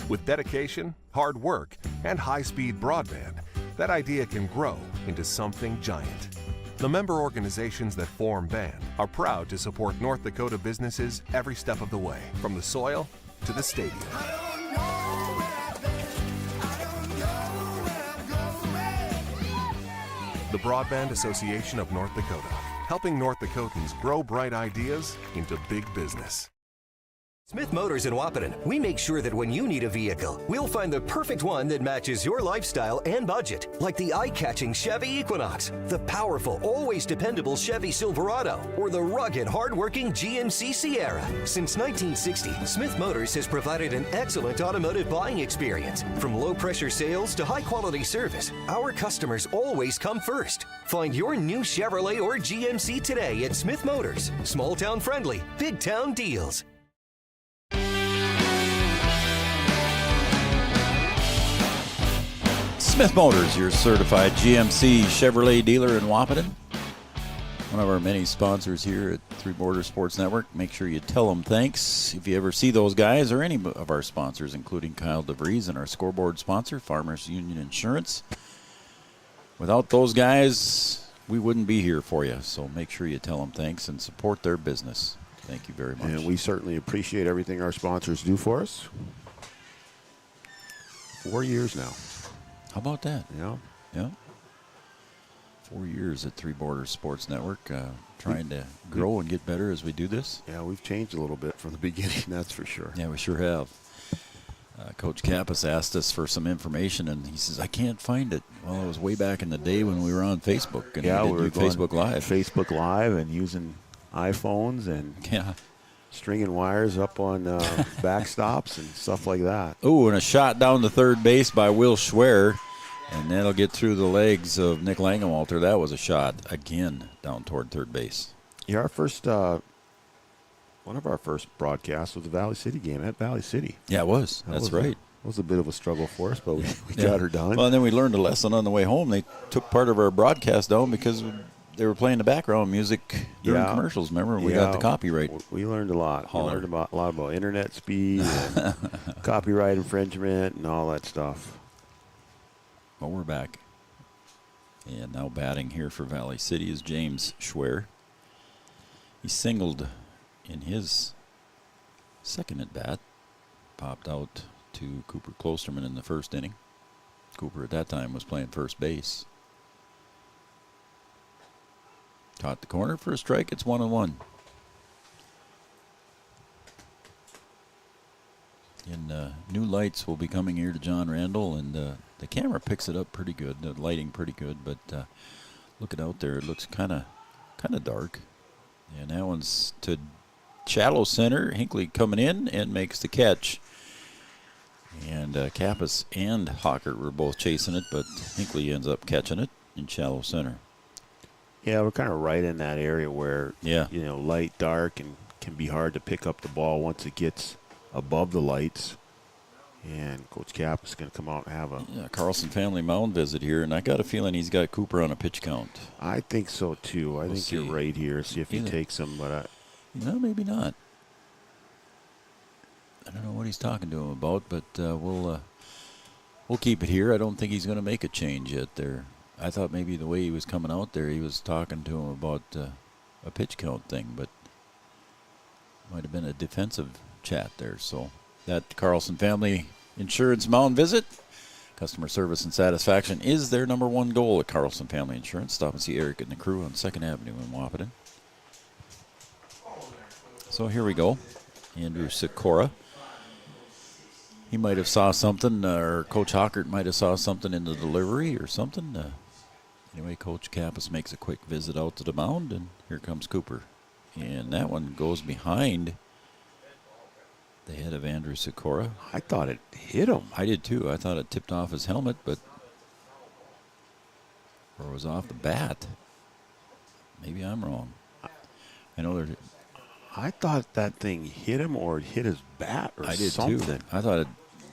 With dedication, hard work, and high-speed broadband, that idea can grow into something giant. The member organizations that form BAND are proud to support North Dakota businesses every step of the way, from the soil to the stadium. The Broadband Association of North Dakota, helping North Dakotans grow bright ideas into big business. Smith Motors in Wahpeton, we make sure that when you need a vehicle, we'll find the perfect one that matches your lifestyle and budget. Like the eye-catching Chevy Equinox, the powerful, always dependable Chevy Silverado, or the rugged, hard-working GMC Sierra. Since 1960, Smith Motors has provided an excellent automotive buying experience. From low-pressure sales to high-quality service, our customers always come first. Find your new Chevrolet or GMC today at Smith Motors. Small-town friendly, big-town deals. Smith Motors, your certified GMC Chevrolet dealer in Wahpeton. One of our many sponsors here at Three Borders Sports Network. Make sure you tell them thanks if you ever see those guys or any of our sponsors, including Kyle DeVries and our scoreboard sponsor, Farmers Union Insurance. Without those guys, we wouldn't be here for you. So make sure you tell them thanks and support their business. Thank you very much. And we certainly appreciate everything our sponsors do for us. 4 years now. How about that? Yeah. 4 years at Three Borders Sports Network, trying to grow and get better as we do this. Yeah, we've changed a little bit from the beginning, that's for sure. Yeah, we sure have. Coach Kappas asked us for some information, and he says, I can't find it. Well, it was way back in the day when we were on Facebook. And yeah, we were do Facebook Live. Facebook Live and using iPhones and stringing wires up on backstops and stuff like that. Oh, and a shot down to third base by Will Schwer, and that'll get through the legs of Nick Langenwalter. That was a shot again down toward third base. Yeah, one of our first broadcasts was the Valley City game at Valley City. Yeah, it was. That's right. It was a bit of a struggle for us, but we got her done. Well, and then we learned a lesson on the way home. They took part of our broadcast down because they were playing the background music during commercials. Remember, we got the copyright. We learned a lot. We learned a lot about internet speed, and copyright infringement, and all that stuff. Well, we're back. And now batting here for Valley City is James Schwer. He singled in his second at bat. Popped out to Cooper Klosterman in the first inning. Cooper at that time was playing first base. Caught the corner for a strike. It's 1-1. And new lights will be coming here to John Randall, and the camera picks it up pretty good. The lighting pretty good, but looking out there, it looks kind of dark. And that one's to shallow center. Hinckley coming in and makes the catch. And Kappas and Hawkert were both chasing it, but Hinckley ends up catching it in shallow center. Yeah, we're kind of right in that area where, light, dark, and can be hard to pick up the ball once it gets above the lights. And Coach Cap is going to come out and have a Carlson family mound visit here, and I got a feeling he's got Cooper on a pitch count. I think so too. I think you're right here. See if he takes him, but no, maybe not. I don't know what he's talking to him about, but we'll keep it here. I don't think he's going to make a change yet there. I thought maybe the way he was coming out there, he was talking to him about a pitch count thing, but might have been a defensive chat there. So that Carlson Family Insurance mound visit, customer service and satisfaction is their number one goal at Carlson Family Insurance. Stop and see Eric and the crew on 2nd Avenue in Wahpeton. So here we go. Andrew Sikora. He might have saw something, or Coach Hockert might have saw something in the delivery or something. Anyway, Coach Kappas makes a quick visit out to the mound, and here comes Cooper. And that one goes behind the head of Andrew Sikora. I thought it hit him. I did too. I thought it tipped off his helmet, or it was off the bat. Maybe I'm wrong. I know there. I thought that thing hit him or it hit his bat or something. I did too. I thought it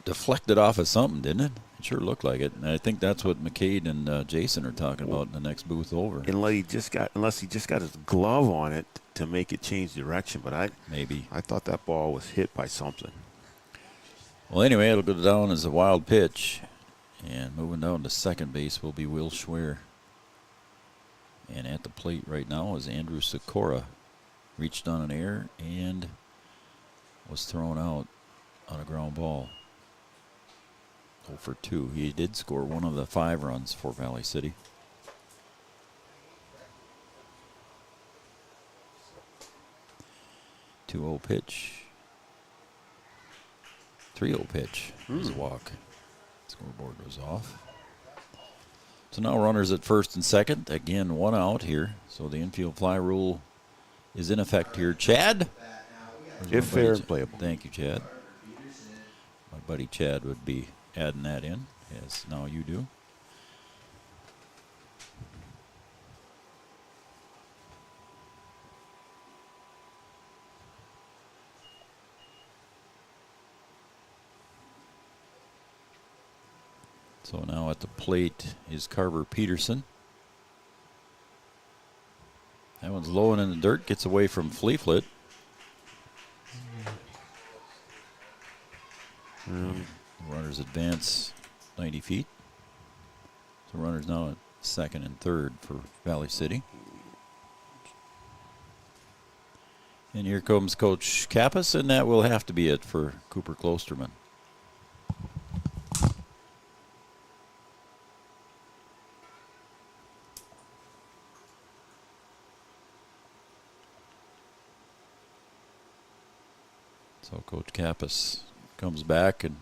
deflected off of something, didn't it? It sure looked like it. And I think that's what McCade and Jason are talking about in the next booth over. Unless he just got his glove on it to make it change direction. But I thought that ball was hit by something. Well, anyway, it'll go down as a wild pitch. And moving down to second base will be Will Schwer. And at the plate right now is Andrew Sikora. Reached on an air and was thrown out on a ground ball. 0 for 2. He did score one of the 5 runs for Valley City. .20 pitch. 3-0 pitch. There's a walk. Scoreboard goes off. So now runners at first and second. Again, 1 out here. So the infield fly rule is in effect here. Chad? If fair and playable. Thank you, Chad. My buddy Chad would be adding that in, as now you do. So now at the plate is Carver Peterson. That one's low and in the dirt, gets away from Fleeflet. Runners advance 90 feet. So runners now at second and third for Valley City. And here comes Coach Kappas, and that will have to be it for Cooper Klosterman. So Coach Kappas comes back and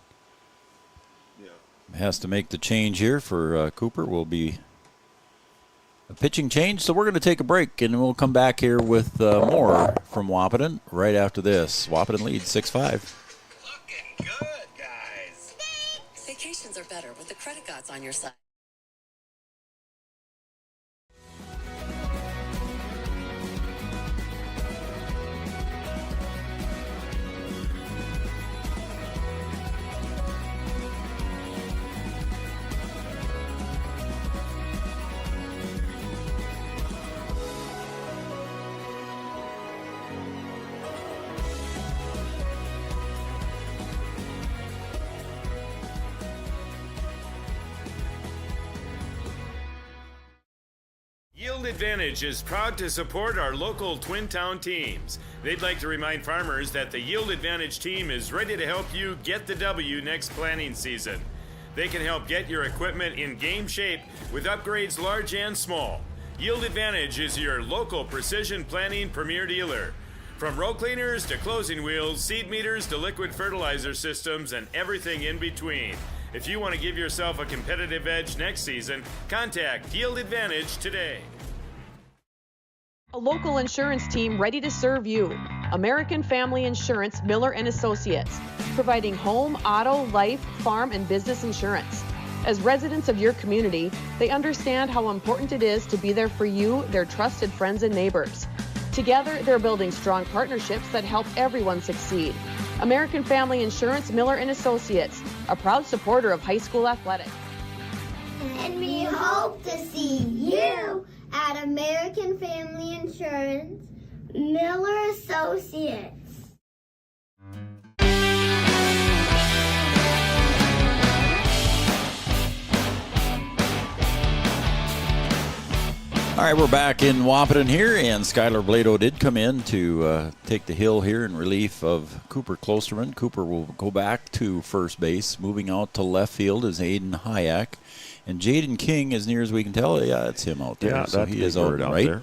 has to make the change here for Cooper. Will be a pitching change. So we're going to take a break, and we'll come back here with more from Wahpeton right after this. Wahpeton leads 6-5. Looking good, guys. Vacations are better with the credit gods on your side. Yield Advantage is proud to support our local Twin Town teams. They'd like to remind farmers that the Yield Advantage team is ready to help you get the W next planting season. They can help get your equipment in game shape with upgrades large and small. Yield Advantage is your local precision planting premier dealer. From row cleaners to closing wheels, seed meters to liquid fertilizer systems, and everything in between. If you want to give yourself a competitive edge next season, contact Yield Advantage today. A local insurance team ready to serve you. American Family Insurance, Miller & Associates, providing home, auto, life, farm, and business insurance. As residents of your community, they understand how important it is to be there for you, their trusted friends and neighbors. Together, they're building strong partnerships that help everyone succeed. American Family Insurance, Miller & Associates, a proud supporter of high school athletics. And we hope to see you at American Family Insurance, Miller Associates. All right, we're back in Wahpeton here, and Skylar Blado did come in to take the hill here in relief of Cooper Klosterman. Cooper will go back to first base. Moving out to left field is Aiden Hayek. And Jaden King, as near as we can tell, yeah, it's him out there. Yeah, so that's he is out right there.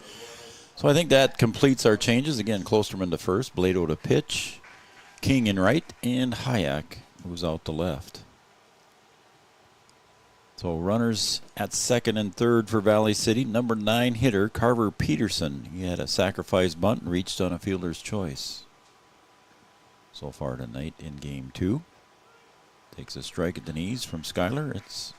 So I think that completes our changes. Again, Klosterman to first, Blado to pitch, King in right, and Hayek moves out to left. So runners at second and third for Valley City. Number 9 hitter, Carver Peterson. He had a sacrifice bunt and reached on a fielder's choice. So far tonight in game 2. Takes a strike at the knees from Skylar. It's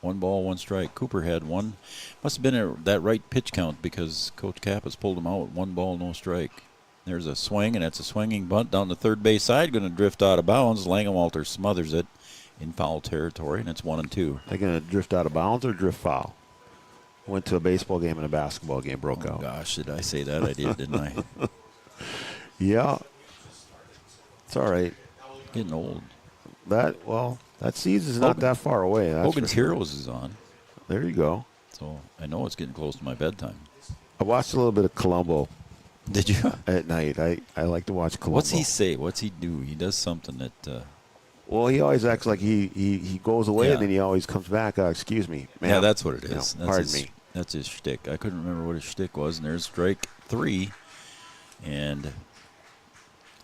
1 ball, 1 strike. Cooper had one. Must have been that right pitch count because Coach Kappas pulled him out. 1 ball, no strike. There's a swing, and that's a swinging bunt down the third base side. Going to drift out of bounds. Langenwalter smothers it in foul territory, and it's 1-2. They're going to drift out of bounds or drift foul? Went to a baseball game and a basketball game, broke out. Gosh, did I say that? I did, didn't I? Yeah. It's all right. Getting old. That season's not that far away. Hogan's Heroes is on. There you go. So I know it's getting close to my bedtime. I watched a little bit of Columbo. Did you? At night. I like to watch Columbo. What's he say? What's he do? He does something that... Well, he always acts like he goes away and then he always comes back. Excuse me, man. Yeah, that's what it is. Pardon me. That's his shtick. I couldn't remember what his shtick was, and there's strike 3. And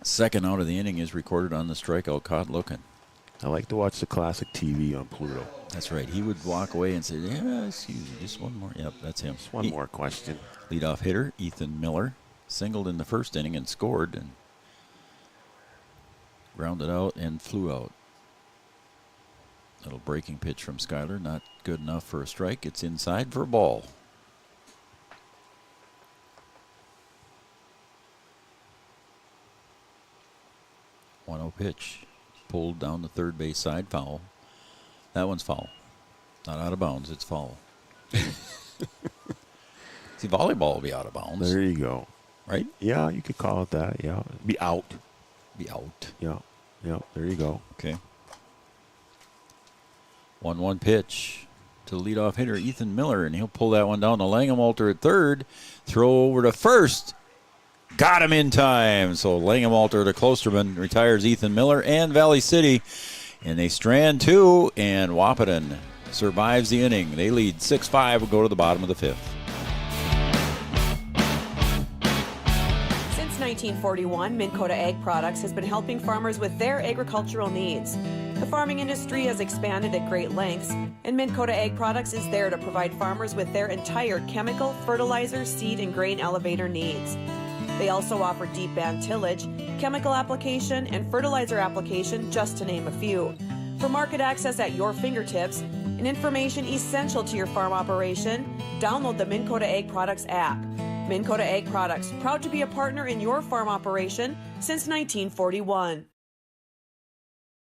second out of the inning is recorded on the strikeout caught looking. I like to watch the classic TV on Pluto. That's right. He would walk away and say, yeah, excuse me, just one more. Yep, that's him. Just one more question. Leadoff hitter, Ethan Miller, singled in the first inning and scored and grounded out and flew out. Little breaking pitch from Skylar, not good enough for a strike. It's inside for a ball. One-0 pitch. Pulled down the third base side, foul. That one's foul. Not out of bounds, it's foul. See, volleyball will be out of bounds. There you go. Right? Yeah, you could call it that. Yeah. Be out. Be out. Yeah. Yeah, there you go. Okay. 1-1 pitch to the leadoff hitter, Ethan Miller, and he'll pull that one down to Langenwalter at third. Throw over to first. Got him in time. So Langenwalter to Klosterman retires Ethan Miller and Valley City. And they strand 2, and Wahpeton survives the inning. They lead 6-5. We'll go to the bottom of the 5th. 1941, Minn Kota Ag Products has been helping farmers with their agricultural needs. The farming industry has expanded at great lengths, and Minn Kota Ag Products is there to provide farmers with their entire chemical, fertilizer, seed, and grain elevator needs. They also offer deep band tillage, chemical application, and fertilizer application, just to name a few. For market access at your fingertips and information essential to your farm operation, download the Minn Kota Ag Products app. Minn Kota Ag Products, proud to be a partner in your farm operation since 1941.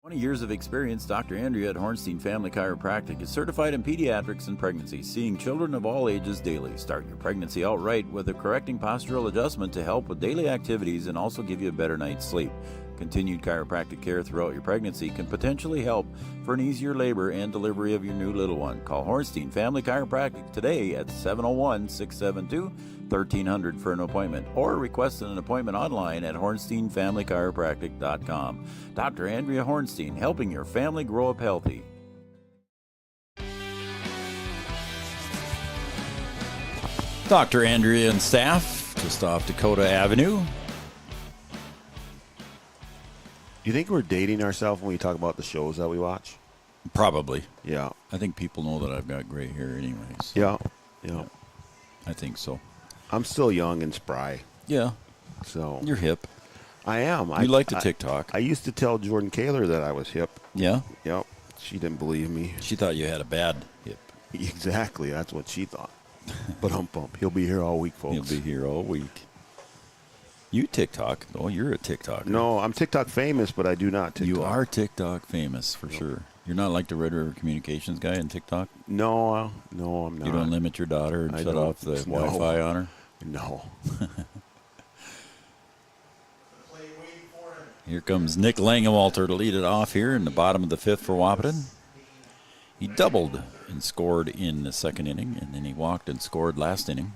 20 years of experience, Dr. Andrea at Hornstein Family Chiropractic is certified in pediatrics and pregnancy, seeing children of all ages daily. Start your pregnancy out right with a correcting postural adjustment to help with daily activities and also give you a better night's sleep. Continued chiropractic care throughout your pregnancy can potentially help for an easier labor and delivery of your new little one. Call Hornstein Family Chiropractic today at 701-672-1300 for an appointment, or request an appointment online at hornsteinfamilychiropractic.com. Dr. Andrea Hornstein, helping your family grow up healthy. Dr. Andrea and staff, just off Dakota Avenue. Do you think we're dating ourselves when we talk about the shows that we watch? Probably. Yeah. I think people know that I've got gray hair anyways. Yeah. I think so. I'm still young and spry. Yeah. So you're hip. I am. You like to TikTok. I used to tell Jordan Kaler that I was hip. Yeah? Yep. She didn't believe me. She thought you had a bad hip. Exactly. That's what she thought. But he'll be here all week, folks. He'll be here all week. You TikTok. Oh, you're a TikToker. No, I'm TikTok famous, but I do not TikTok. You are TikTok famous for sure. You're not like the Red River Communications guy in TikTok? No, I'm not. You don't limit your daughter and shut off the Wi-Fi on her? No. Here comes Nick Langewalter to lead it off here in the bottom of the 5th for Wahpeton. He doubled and scored in the 2nd inning, and then he walked and scored last inning.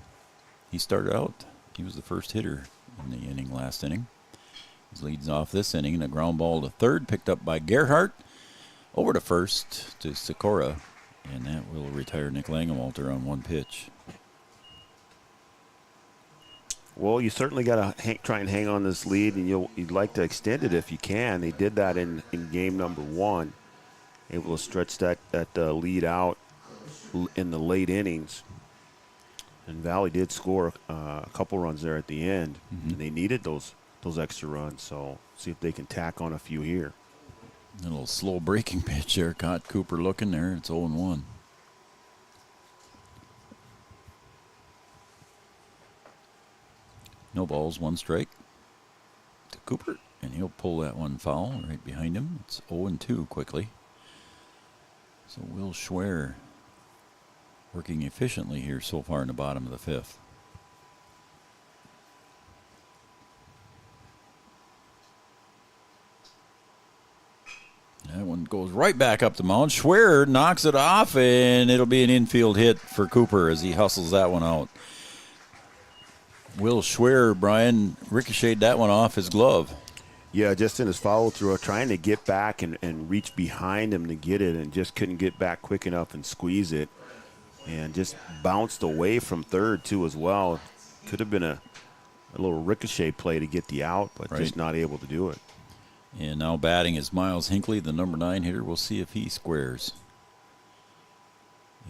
He started out. He was the first hitter in the inning last inning. He leads off this inning, and a ground ball to 3rd, picked up by Gerhardt. Over to 1st to Sikora, and that will retire Nick Langewalter on 1 pitch. Well, you certainly got to try and hang on this lead, and you'd like to extend it if you can. They did that in game number 1, able to stretch that lead out in the late innings. And Valley did score a couple runs there at the end, and they needed those extra runs. So see if they can tack on a few here. A little slow breaking pitch there. Caught Cooper looking there. It's 0-1. No balls, 1 strike to Cooper, and he'll pull that one foul right behind him. It's 0-2 quickly. So Will Schwer working efficiently here so far in the bottom of the 5th. That one goes right back up the mound. Schwer knocks it off, and it'll be an infield hit for Cooper as he hustles that one out. Will Schwer, Brian, ricocheted that one off his glove. Yeah, just in his follow-through, trying to get back and reach behind him to get it, and just couldn't get back quick enough and squeeze it. And just bounced away from 3rd, too, as well. Could have been a little ricochet play to get the out, but just not able to do it. And now batting is Miles Hinckley, the number 9 hitter. We'll see if he squares.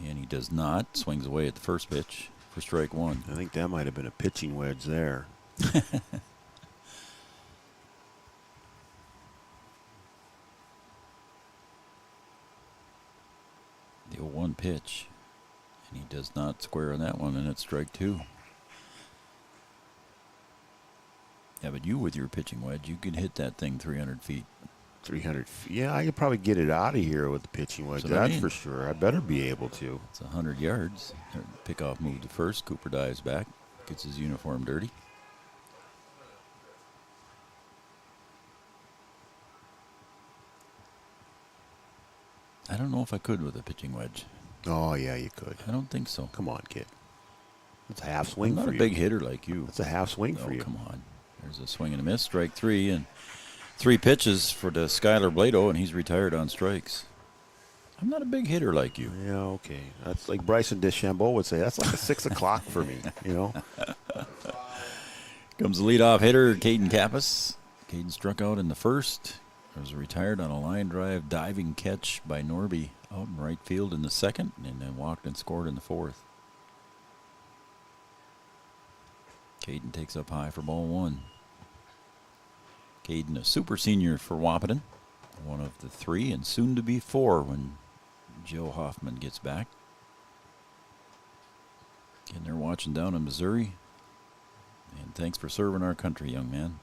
And he does not. Swings away at the first pitch for strike 1. I think that might have been a pitching wedge there. The 0-1 pitch. And he does not square on that one, and it's strike 2. Yeah, but you with your pitching wedge, you could hit that thing 300 feet. 300 feet. Yeah, I could probably get it out of here with the pitching wedge. That's for sure. I better be able to. It's 100 yards. Pickoff move to 1st. Cooper dives back. Gets his uniform dirty. I don't know if I could with a pitching wedge. Oh, yeah, you could. I don't think so. Come on, kid. That's a half swing for you. I'm not a big hitter like you. That's a half swing for you. Come on. There's a swing and a miss. Strike 3, and 3 pitches for the Skylar Blado, and he's retired on strikes. I'm not a big hitter like you. Yeah, okay. That's like Bryson DeChambeau would say. That's like a 6 o'clock for me, you know. Comes the leadoff hitter, Caden Kappas. Caden struck out in the 1st. Was retired on a line drive diving catch by Norby out in right field in the 2nd, and then walked and scored in the 4th. Caden takes up high for ball 1. Caden, a super senior for Wahpeton, one of the 3 and soon to be 4 when Joe Hoffman gets back. And they're watching down in Missouri. And thanks for serving our country, young man.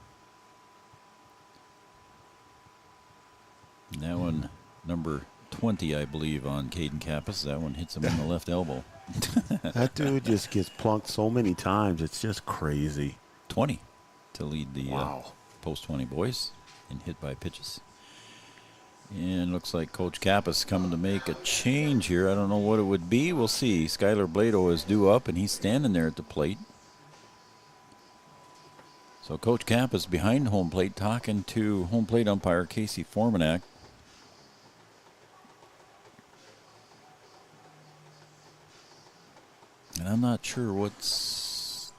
And that one, number 20, I believe, on Caden Kappas. That one hits him in the left elbow. That dude just gets plunked so many times. It's just crazy. 20 to lead the post-20 boys in hit by pitches. And looks like Coach Kappas coming to make a change here. I don't know what it would be. We'll see. Skylar Blado is due up, and he's standing there at the plate. So Coach Kappas behind home plate talking to home plate umpire Casey Formanak. And I'm not sure what's...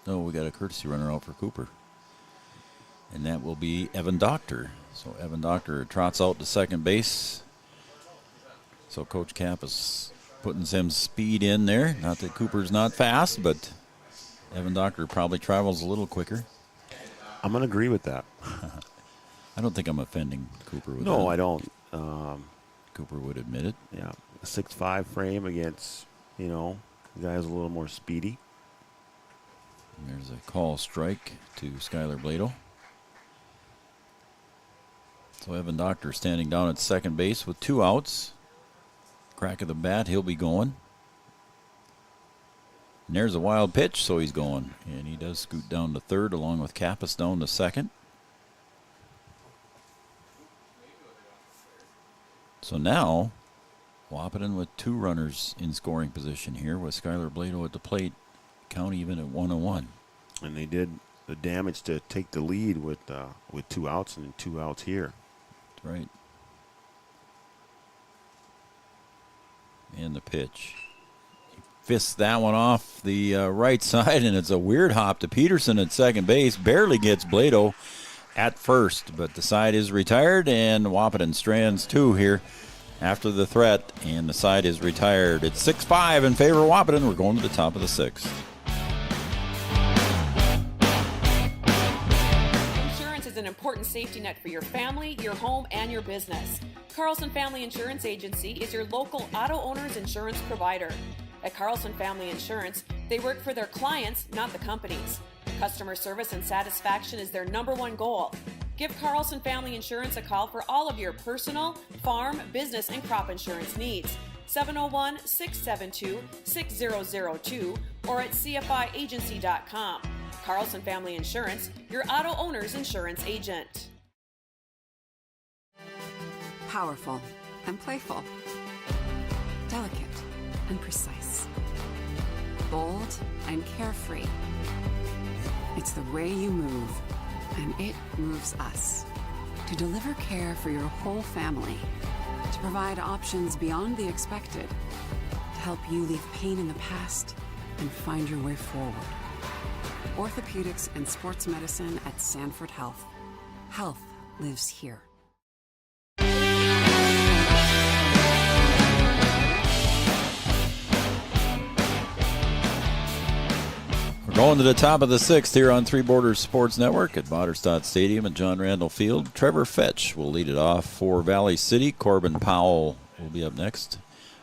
No, we got a courtesy runner out for Cooper. And that will be Evan Doctor. So Evan Doctor trots out to second base. So Coach Kappas putting some speed in there. Not that Cooper's not fast, but Evan Doctor probably travels a little quicker. I'm going to agree with that. I don't think I'm offending Cooper with that. No, I don't. Cooper would admit it. Yeah, a 6'5" frame against, you know, the guy who's a little more speedy. There's a call strike to Skylar Blado. So Evan Doctor standing down at second base with 2 outs. Crack of the bat, he'll be going. And there's a wild pitch, so he's going. And he does scoot down to third along with Kappas down to second. So now, Wahpeton with 2 runners in scoring position here with Skylar Blado at the plate. Count even at 1-1. And they did the damage to take the lead with 2 outs and 2 outs here. That's right. And the pitch. He fists that one off the right side, and it's a weird hop to Peterson at second base. Barely gets Blado at first, but the side is retired, and Wahpeton strands 2 here after the threat, and the side is retired. It's 6-5 in favor of Wahpeton. We're going to the top of the 6th. Insurance is an important safety net for your family, your home, and your business. Carlson Family Insurance Agency is your local auto owner's insurance provider. At Carlson Family Insurance, they work for their clients, not the companies. Customer service and satisfaction is their #1 goal. Give Carlson Family Insurance a call for all of your personal, farm, business, and crop insurance needs. 701-672-6002 or at cfiagency.com. Carlson Family Insurance, your auto owner's insurance agent. Powerful and playful. Delicate and precise. Bold and carefree. It's the way you move, and it moves us. To deliver care for your whole family. To provide options beyond the expected. To help you leave pain in the past and find your way forward. Orthopedics and sports medicine at Sanford Health. Health lives here. We're going to the top of the 6th here on Three Borders Sports Network at Vaterstad Stadium and John Randall Field. Trevor Fetch will lead it off for Valley City. Corbin Powell will be up next.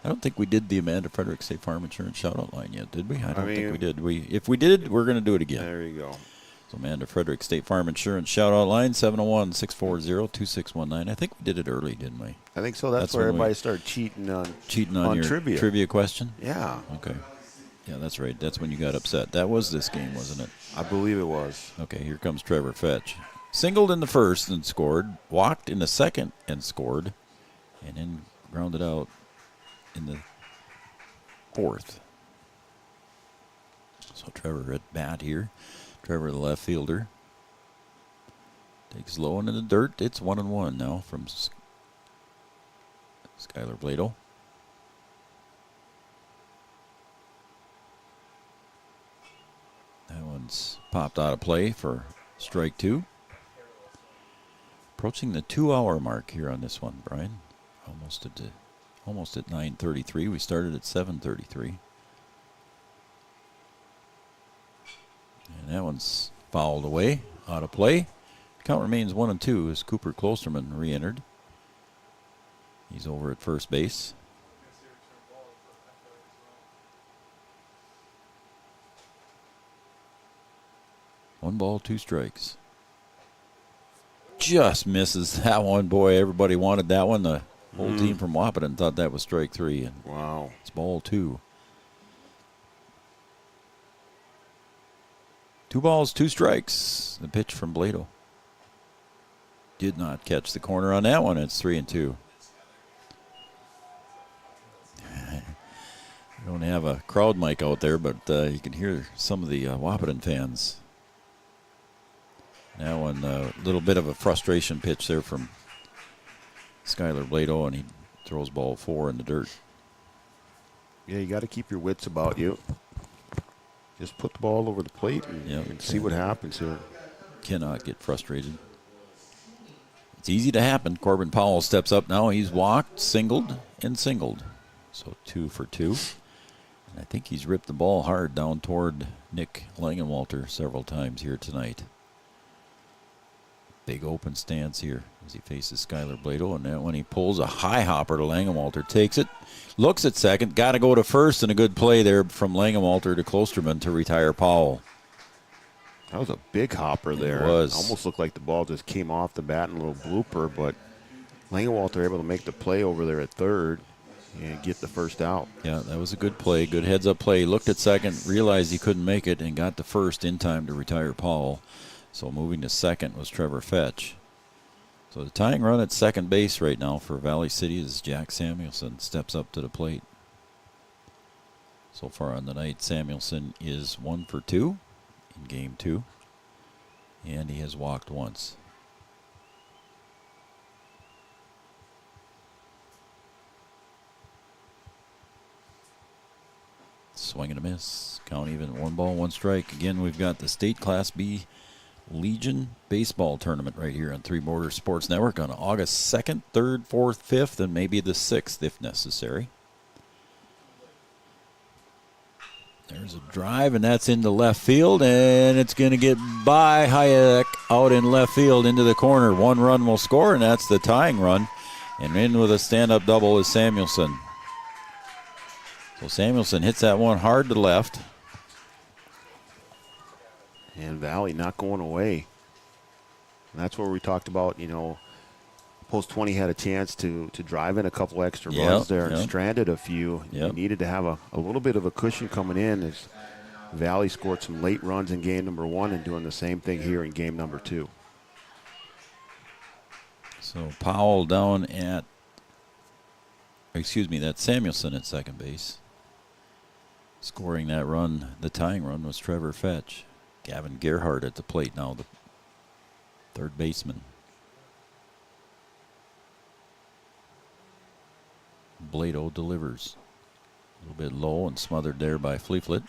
I don't think we did the Amanda Frederick State Farm Insurance shout-out line yet, did we? I don't think we did. If we did, we're going to do it again. There you go. So Amanda Frederick State Farm Insurance shout-out line, 701-640-2619. I think we did it early, didn't we? I think so. That's where everybody started cheating on your trivia question? Yeah. Okay. Yeah, that's right. That's when you got upset. That was this game, wasn't it? I believe it was. Okay, here comes Trevor Fetch. Singled in the first and scored. Walked in the second and scored. And then grounded out in the fourth. So Trevor at bat here. Trevor, the left fielder. Takes low into the dirt. It's 1-1 now from Skylar Blado. That one's popped out of play for strike 2. Approaching the 2-hour mark here on this one, Brian. Almost at 9:33. We started at 7:33. And that one's fouled away, out of play. Count remains 1-2 as Cooper Klosterman re-entered. He's over at first base. One ball, 2 strikes. Just misses that one. Boy, everybody wanted that one. The whole team from Wahpeton thought that was strike 3. And wow. It's ball 2. 2 balls, 2 strikes. The pitch from Blado. Did not catch the corner on that one. It's 3-2. We don't have a crowd mic out there, but you can hear some of the Wahpeton fans. That one, a little bit of a frustration pitch there from Skylar Blado, and he throws ball 4 in the dirt. Yeah, you got to keep your wits about you. Just put the ball over the plate and see what happens here. Cannot get frustrated. It's easy to happen. Corbin Powell steps up now. He's walked, singled, and singled. So 2 for 2. And I think he's ripped the ball hard down toward Nick Langenwalter several times here tonight. Big open stance here as he faces Skylar Blado. And that when he pulls a high hopper to Langenwalter, takes it, looks at second, got to go to first, and a good play there from Langenwalter to Klosterman to retire Powell. That was a big hopper there. It was. Almost looked like the ball just came off the bat in a little blooper, but Langewalter able to make the play over there at third and get the first out. Yeah, that was a good play, good heads-up play. Looked at second, realized he couldn't make it, and got the first in time to retire Powell. So moving to second was Trevor Fetch. So the tying run at second base right now for Valley City is Jack Samuelson. Steps up to the plate. So far on the night, Samuelson is 1 for 2 in game 2. And he has walked once. Swing and a miss. Count even. 1 ball, 1 strike. Again, we've got the State Class B Legion Baseball Tournament right here on Three Borders Sports Network on August 2nd, 3rd, 4th, 5th, and maybe the 6th if necessary. There's a drive, and that's into left field, and it's going to get by Hayek out in left field into the corner. 1 run will score, and that's the tying run. And in with a stand-up double is Samuelson. So Samuelson hits that one hard to left. And Valley not going away. And that's where we talked about, you know, Post 20 had a chance to drive in a couple extra runs there and stranded a few. You needed to have a little bit of a cushion coming in as Valley scored some late runs in game number 1 and doing the same thing here in game number 2. So Powell down at, that's Samuelson at second base. Scoring that run, the tying run, was Trevor Fetch. Gavin Gerhardt at the plate now, the third baseman. Blado delivers. A little bit low and smothered there by Fleeflet.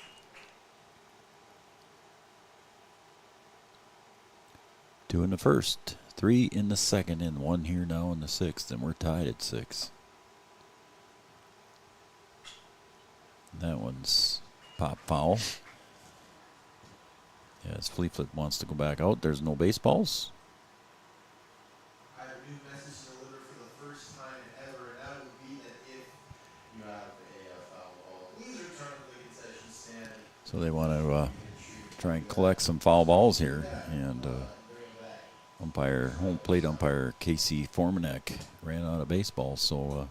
Two in the first, 3 in the second, and 1 here now in the 6th, and we're tied at 6. That one's pop foul. As Fleeflet wants to go back out, there's no baseballs. I have a new message delivered for the first time ever, and that would be that if you have a foul ball, please return to the concession stand. So they want to try and collect some foul balls here, and home plate umpire Casey Formanek ran out of baseballs, so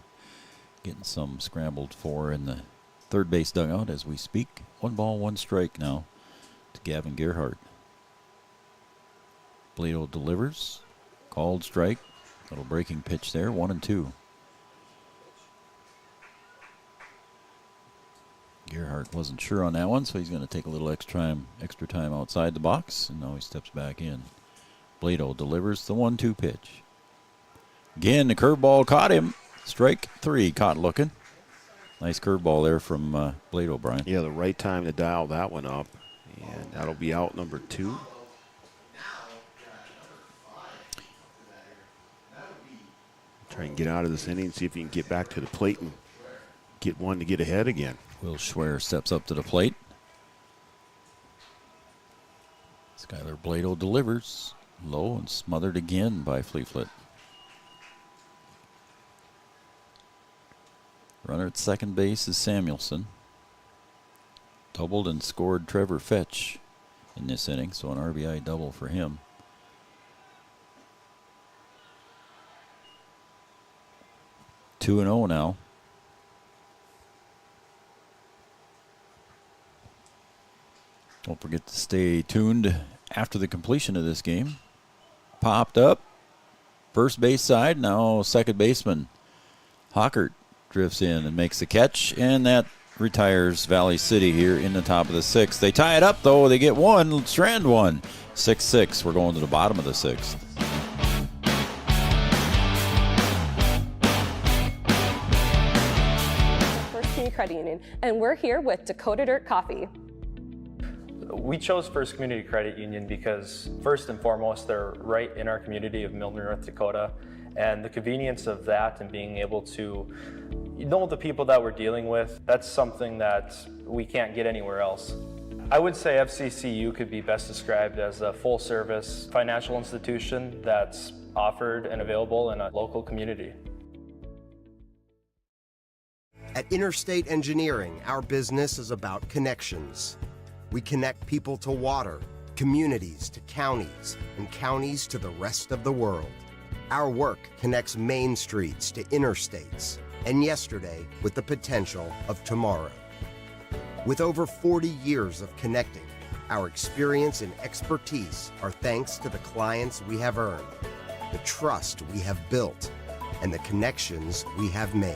getting some scrambled for in the third base dugout as we speak. 1 ball, 1 strike now to Gavin Gerhardt. Blado delivers. Called strike. Little breaking pitch there. 1-2. Gerhardt wasn't sure on that one, so he's going to take a little extra time outside the box, and now he steps back in. Blado delivers the 1-2 pitch. Again, the curveball caught him. Strike 3, caught looking. Nice curveball there from Blado, Brian. Yeah, the right time to dial that one up. And that'll be out number 2. Try and get out of this inning, see if you can get back to the plate and get one to get ahead again. Will Schwer steps up to the plate. Skylar Blado delivers. Low and smothered again by Fleeflet. Runner at second base is Samuelson. Doubled and scored Trevor Fetch in this inning, so an RBI double for him. Two and 0 now. Don't forget to stay tuned after the completion of this game. Popped up. First base side, now second baseman Hockert drifts in and makes the catch, and that retires Valley City here in the top of the 6th. They tie it up, though. They get one, strand one. 6-6. We're going to the bottom of the 6th. First Community Credit Union, and we're here with Dakota Dirt Coffee. We chose First Community Credit Union because, first and foremost, they're right in our community of Milner, North Dakota, and the convenience of that and being able to know the people that we're dealing with, that's something that we can't get anywhere else. I would say FCCU could be best described as a full-service financial institution that's offered and available in a local community. At Interstate Engineering, our business is about connections. We connect people to water, communities to counties, and counties to the rest of the world. Our work connects main streets to interstates, and yesterday with the potential of tomorrow. With over 40 years of connecting, our experience and expertise are thanks to the clients we have earned, the trust we have built, and the connections we have made.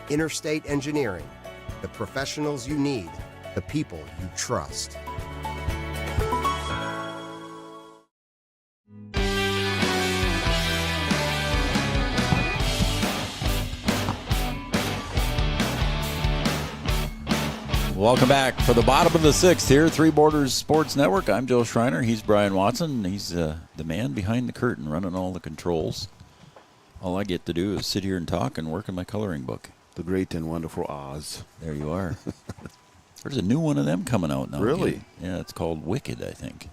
Interstate Engineering, the professionals you need, the people you trust. Welcome back for the bottom of the sixth here, Three Borders Sports Network. I'm Joe Schreiner. He's Brian Watson. He's the man behind the curtain running all the controls. All I get to do is sit here and talk and work in my coloring book. The great and wonderful Oz. There you are. There's a new one of them coming out now. Really? Again. Yeah, it's called Wicked, I think.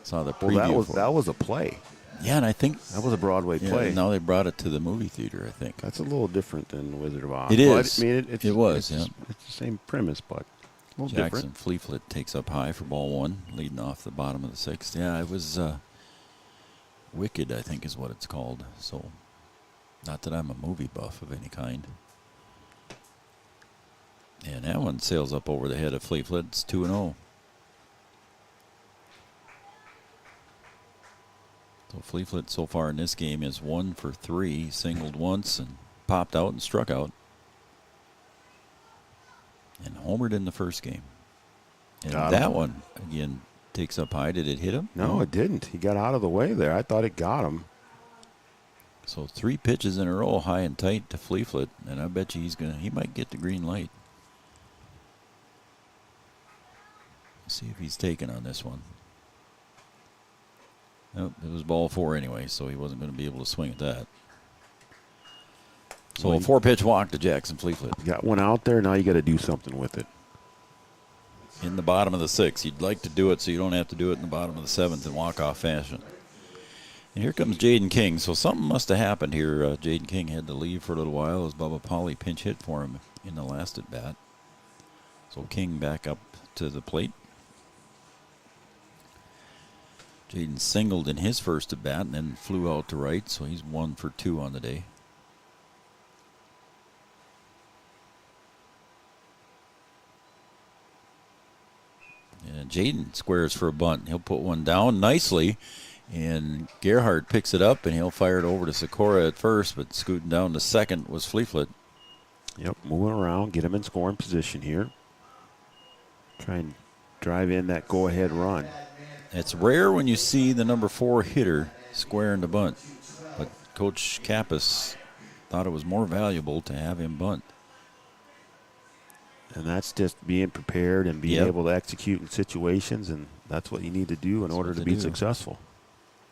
Saw the preview. Well, that was a play. Yeah, and I think that was a Broadway play. Now they brought it to the movie theater, I think. That's a little different than Wizard of Oz. It is. But, I mean, it was. It's the same premise, but a little Jackson different. Fleetfoot takes up high for ball one, leading off the bottom of the sixth. Yeah, it was Wicked, I think, is what it's called. So, not that I'm a movie buff of any kind. And that one sails up over the head of Fleetfoot. It's 2-0. So Fleetfoot so far in this game is 1 for 3, singled once and popped out and struck out. And homered in the first game. And that one, again, takes up high. Did it hit him? No, it didn't. He got out of the way there. I thought it got him. So 3 pitches in a row, high and tight to Fleetfoot, and I bet you he might get the green light. Let's see if he's taken on this one. Nope, it was ball 4 anyway, so he wasn't going to be able to swing at that. So a 4-pitch walk to Jackson Fleetfoot. You got one out there, now you got to do something with it. In the bottom of the 6th. You'd like to do it so you don't have to do it in the bottom of the 7th in walk-off fashion. And here comes Jaden King. So something must have happened here. Jaden King had to leave for a little while as Bubba Pauley pinch hit for him in the last at-bat. So King back up to the plate. Jaden singled in his first at-bat and then flew out to right, so he's 1 for 2 on the day. And Jaden squares for a bunt. He'll put one down nicely, and Gerhardt picks it up, and he'll fire it over to Sikora at first, but scooting down to second was Fleetfoot. Yep, moving around, get him in scoring position here. Try and drive in that go-ahead run. It's rare when you see the number 4 hitter squaring the bunt, but Coach Kappas thought it was more valuable to have him bunt. And that's just being prepared and being able to execute in situations, and that's what you need to do in order to be successful.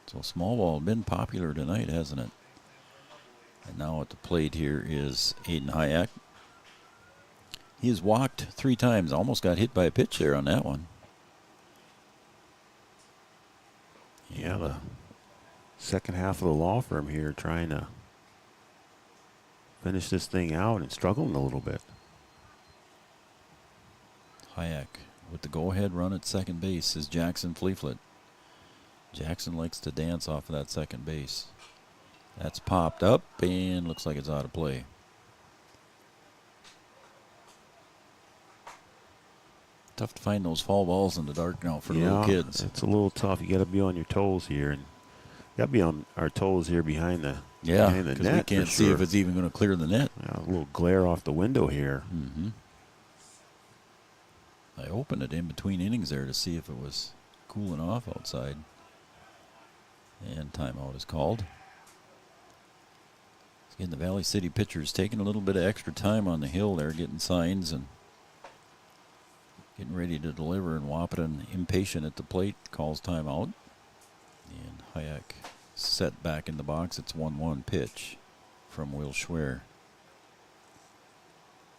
So small ball been popular tonight, hasn't it? And now at the plate here is Aiden Hayek. He has walked 3 times, almost got hit by a pitch there on that one. Yeah, the second half of the law firm here trying to finish this thing out and struggling a little bit. Hayek with the go-ahead run at second base is Jackson Fleetfoot. Jackson likes to dance off of that second base. That's popped up and looks like it's out of play. Tough to find those foul balls in the dark now for the little kids. It's a little tough. You got to be on your toes here, and got to be on our toes here behind the behind the net. We can't see if it's even going to clear the net. A little glare off the window here. Mm-hmm. I opened it in between innings there to see if it was cooling off outside. And timeout is called. Again, the Valley City pitchers taking a little bit of extra time on the hill there, getting signs and getting ready to deliver, and Wahpeton impatient at the plate, calls timeout. And Hayek set back in the box. It's 1-1 pitch from Will Schwer.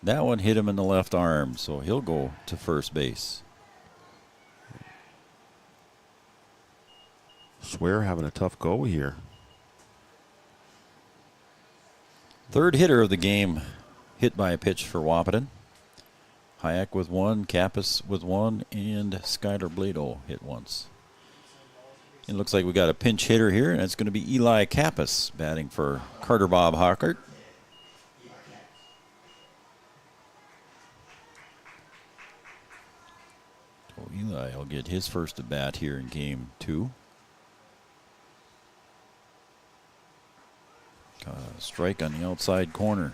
That one hit him in the left arm, so he'll go to first base. Schwer having a tough go here. Third hitter of the game hit by a pitch for Wahpeton. Hayek with 1, Kappas with 1, and Skylar Blado hit once. It looks like we got a pinch hitter here, and it's going to be Eli Kappas batting for Carter Bob Hockert. So Eli will get his first at bat here in game 2. Got a strike on the outside corner.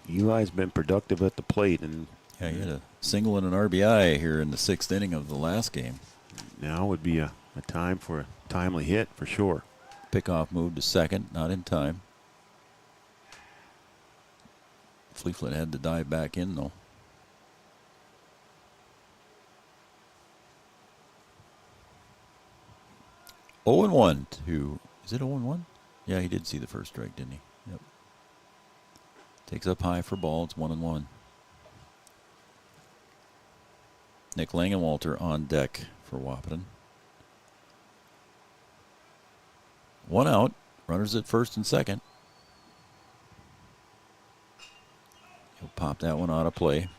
Eli's been productive at the plate, and yeah, he had a single and an RBI here in the 6th inning of the last game. Now would be a time for a timely hit for sure. Pickoff moved to second, not in time. Fleetfoot had to dive back in though. Oh and 1 to, is it 0 and 1? Yeah, he did see the first strike, didn't he? Yep. Takes up high for ball. It's 1 and 1. Nick Langenwalter on deck for Wahpeton. 1 out. Runners at first and second. He'll pop that one out of play.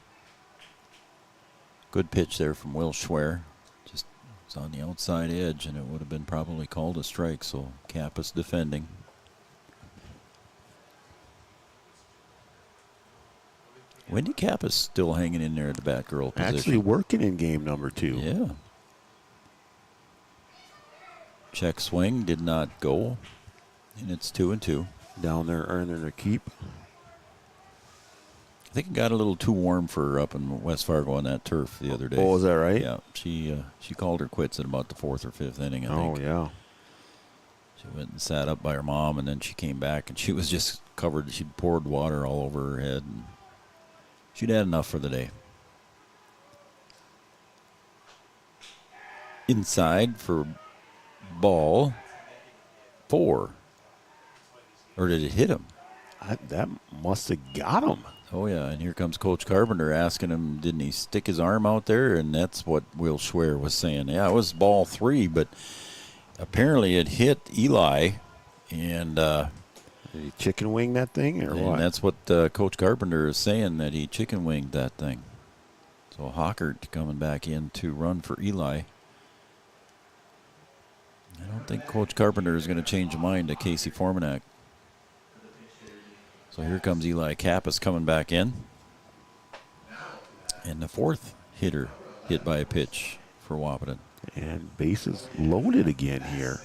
Good pitch there from Will Schwer. Just was on the outside edge, and it would have been probably called a strike, so Kappas defending. Wendy Kappas still hanging in there at the Batgirl position. Actually working in game number 2. Yeah. Check swing did not go, and it's 2 and 2. Down there earning her keep. I think it got a little too warm for her up in West Fargo on that turf the other day. Oh, is that right? Yeah, she called her quits at about the 4th or 5th inning, I think. Oh, yeah. She went and sat up by her mom, and then she came back, and she was just covered. She'd poured water all over her head. And she'd had enough for the day. Inside for ball 4. Or did it hit him? That must have got him. Oh, yeah, and here comes Coach Carpenter asking him, didn't he stick his arm out there? And that's what Will Schwer was saying. Yeah, it was ball 3, but apparently it hit Eli, and did he chicken wing that thing, or what? And that's what Coach Carpenter is saying, that he chicken winged that thing. So Hockert coming back in to run for Eli. I don't think Coach Carpenter is going to change his mind to Casey Formanak. So here comes Eli Kappas coming back in. And the 4th hitter hit by a pitch for Wahpeton. And bases loaded again here.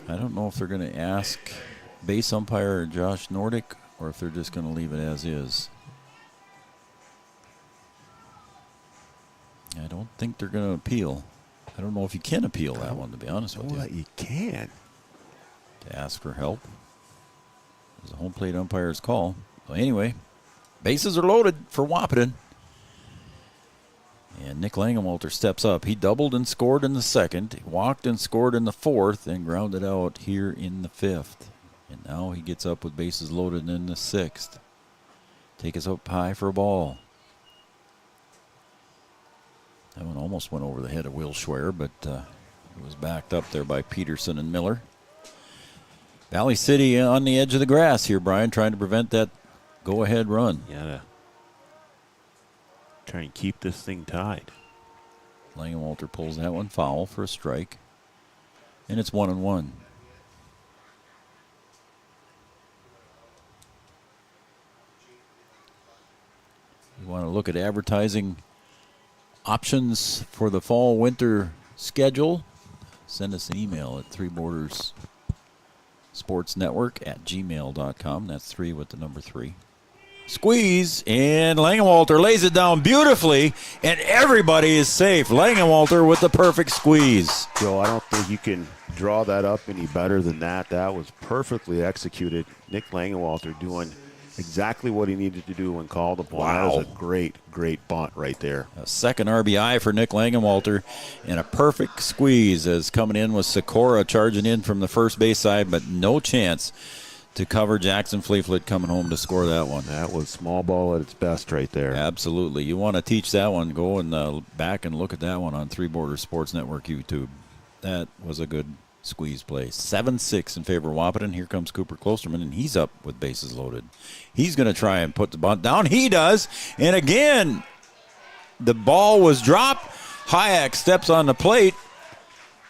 I don't know if they're going to ask base umpire Josh Nordick or if they're just going to leave it as is. I don't think they're going to appeal. I don't know if you can appeal that one, to be honest with you. That you can. To ask for help. It's a home plate umpire's call. So anyway, bases are loaded for Wahpeton. And Nick Langenwalter steps up. He doubled and scored in the 2nd, walked and scored in the 4th, and grounded out here in the 5th. And now he gets up with bases loaded in the 6th. Take us up high for a ball. That one almost went over the head of Will Schwer, but it was backed up there by Peterson and Miller. Valley City on the edge of the grass here, Brian, trying to prevent that go-ahead run. Yeah, try and keep this thing tied. Langenwalter pulls that one foul for a strike. And it's 1 and 1. You want to look at advertising options for the fall-winter schedule? Send us an email at 3borderssportsnetwork@gmail.com. That's 3 with the number 3. Squeeze, and Langenwalter lays it down beautifully, and everybody is safe. Langenwalter with the perfect squeeze. Joe, I don't think you can draw that up any better than that. That was perfectly executed. Nick Langenwalter doing exactly what he needed to do when called upon. Wow. That was a great, great bunt right there. A second RBI for Nick Langenwalter, and a perfect squeeze as coming in was Sikora charging in from the first base side, but no chance to cover Jackson Fleetfoot coming home to score that one. That was small ball at its best right there. Absolutely. You want to teach that one, go and back and look at that one on 3 Borders Sports Network YouTube. That was a good Squeeze play. 7-6 in favor of Wahpeton. Here comes Cooper Klosterman, and he's up with bases loaded. He's going to try and put the bunt down. He does. And again, the ball was dropped. Hayek steps on the plate.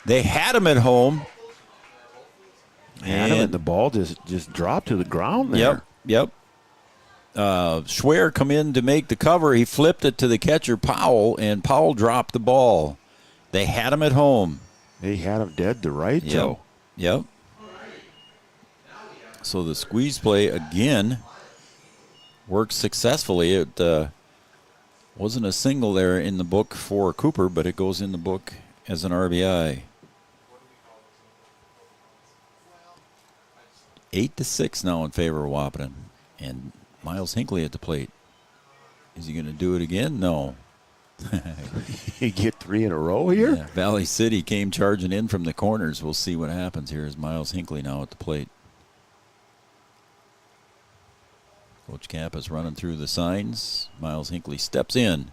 They had him at home. And the ball just dropped to the ground there. Yep. Schwer come in to make the cover. He flipped it to the catcher, Powell, and Powell dropped the ball. They had him at home. They had him dead to right, Joe. Yep. So the squeeze play again works successfully. It wasn't a single there in the book for Cooper, but it goes in the book as an RBI. 8-6 now in favor of Wahpeton. And Miles Hinckley at the plate. Is he going to do it again? No. You get 3 in a row here? Yeah, Valley City came charging in from the corners. We'll see what happens here as Miles Hinckley now at the plate. Coach Camp is running through the signs. Miles Hinckley steps in.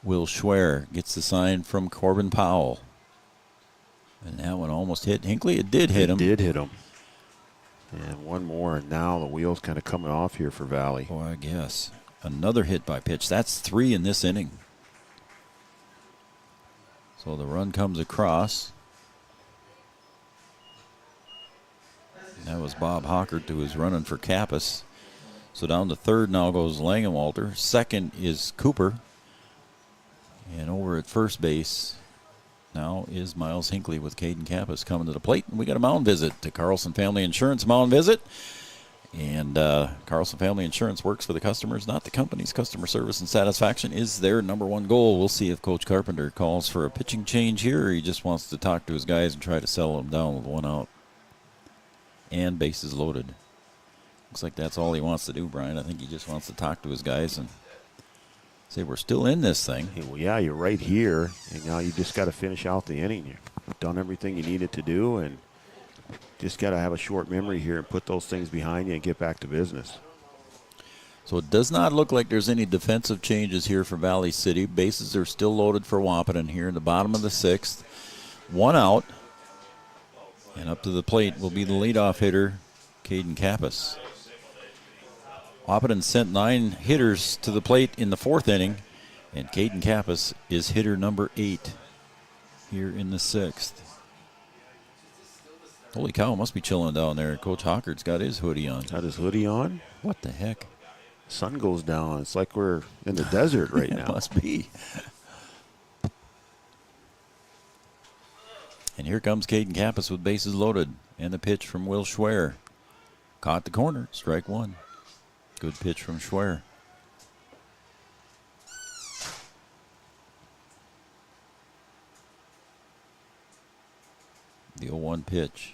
Will Schwer gets the sign from Corbin Powell. And that one almost hit Hinckley. It did hit him. It did hit him. And one more, and now the wheel's kind of coming off here for Valley. Oh, I guess. Another hit by pitch. That's 3 in this inning. So the run comes across. That was Bob Hockert who was running for Kappas. So down to third now goes Langenwalter. Second is Cooper. And over at first base now is Miles Hinckley with Caden Kappas coming to the plate. And we got a mound visit to Carlson Family Insurance mound visit. And Carlson Family Insurance works for the customers, not the companies. Customer service and satisfaction is their number one goal. We'll see if Coach Carpenter calls for a pitching change here, or he just wants to talk to his guys and try to settle them down with 1 out. And bases loaded. Looks like that's all he wants to do, Brian. I think he just wants to talk to his guys and say we're still in this thing. Hey, well, yeah, you're right here, and now you just got to finish out the inning. You've done everything you needed to do, and just got to have a short memory here and put those things behind you and get back to business. So it does not look like there's any defensive changes here for Valley City. Bases are still loaded for Wahpeton here in the bottom of the 6th. 1 out. And up to the plate will be the leadoff hitter, Caden Kappas. Wahpeton sent 9 hitters to the plate in the 4th inning, and Caden Kappas is hitter number 8 here in the 6th. Holy cow, must be chilling down there. Coach Hockert's got his hoodie on. Got his hoodie on? What the heck? Sun goes down. It's like we're in the desert right now. Must be. And here comes Caden Kappas with bases loaded. And the pitch from Will Schwer. Caught the corner. Strike 1. Good pitch from Schwer. The 0-1 pitch.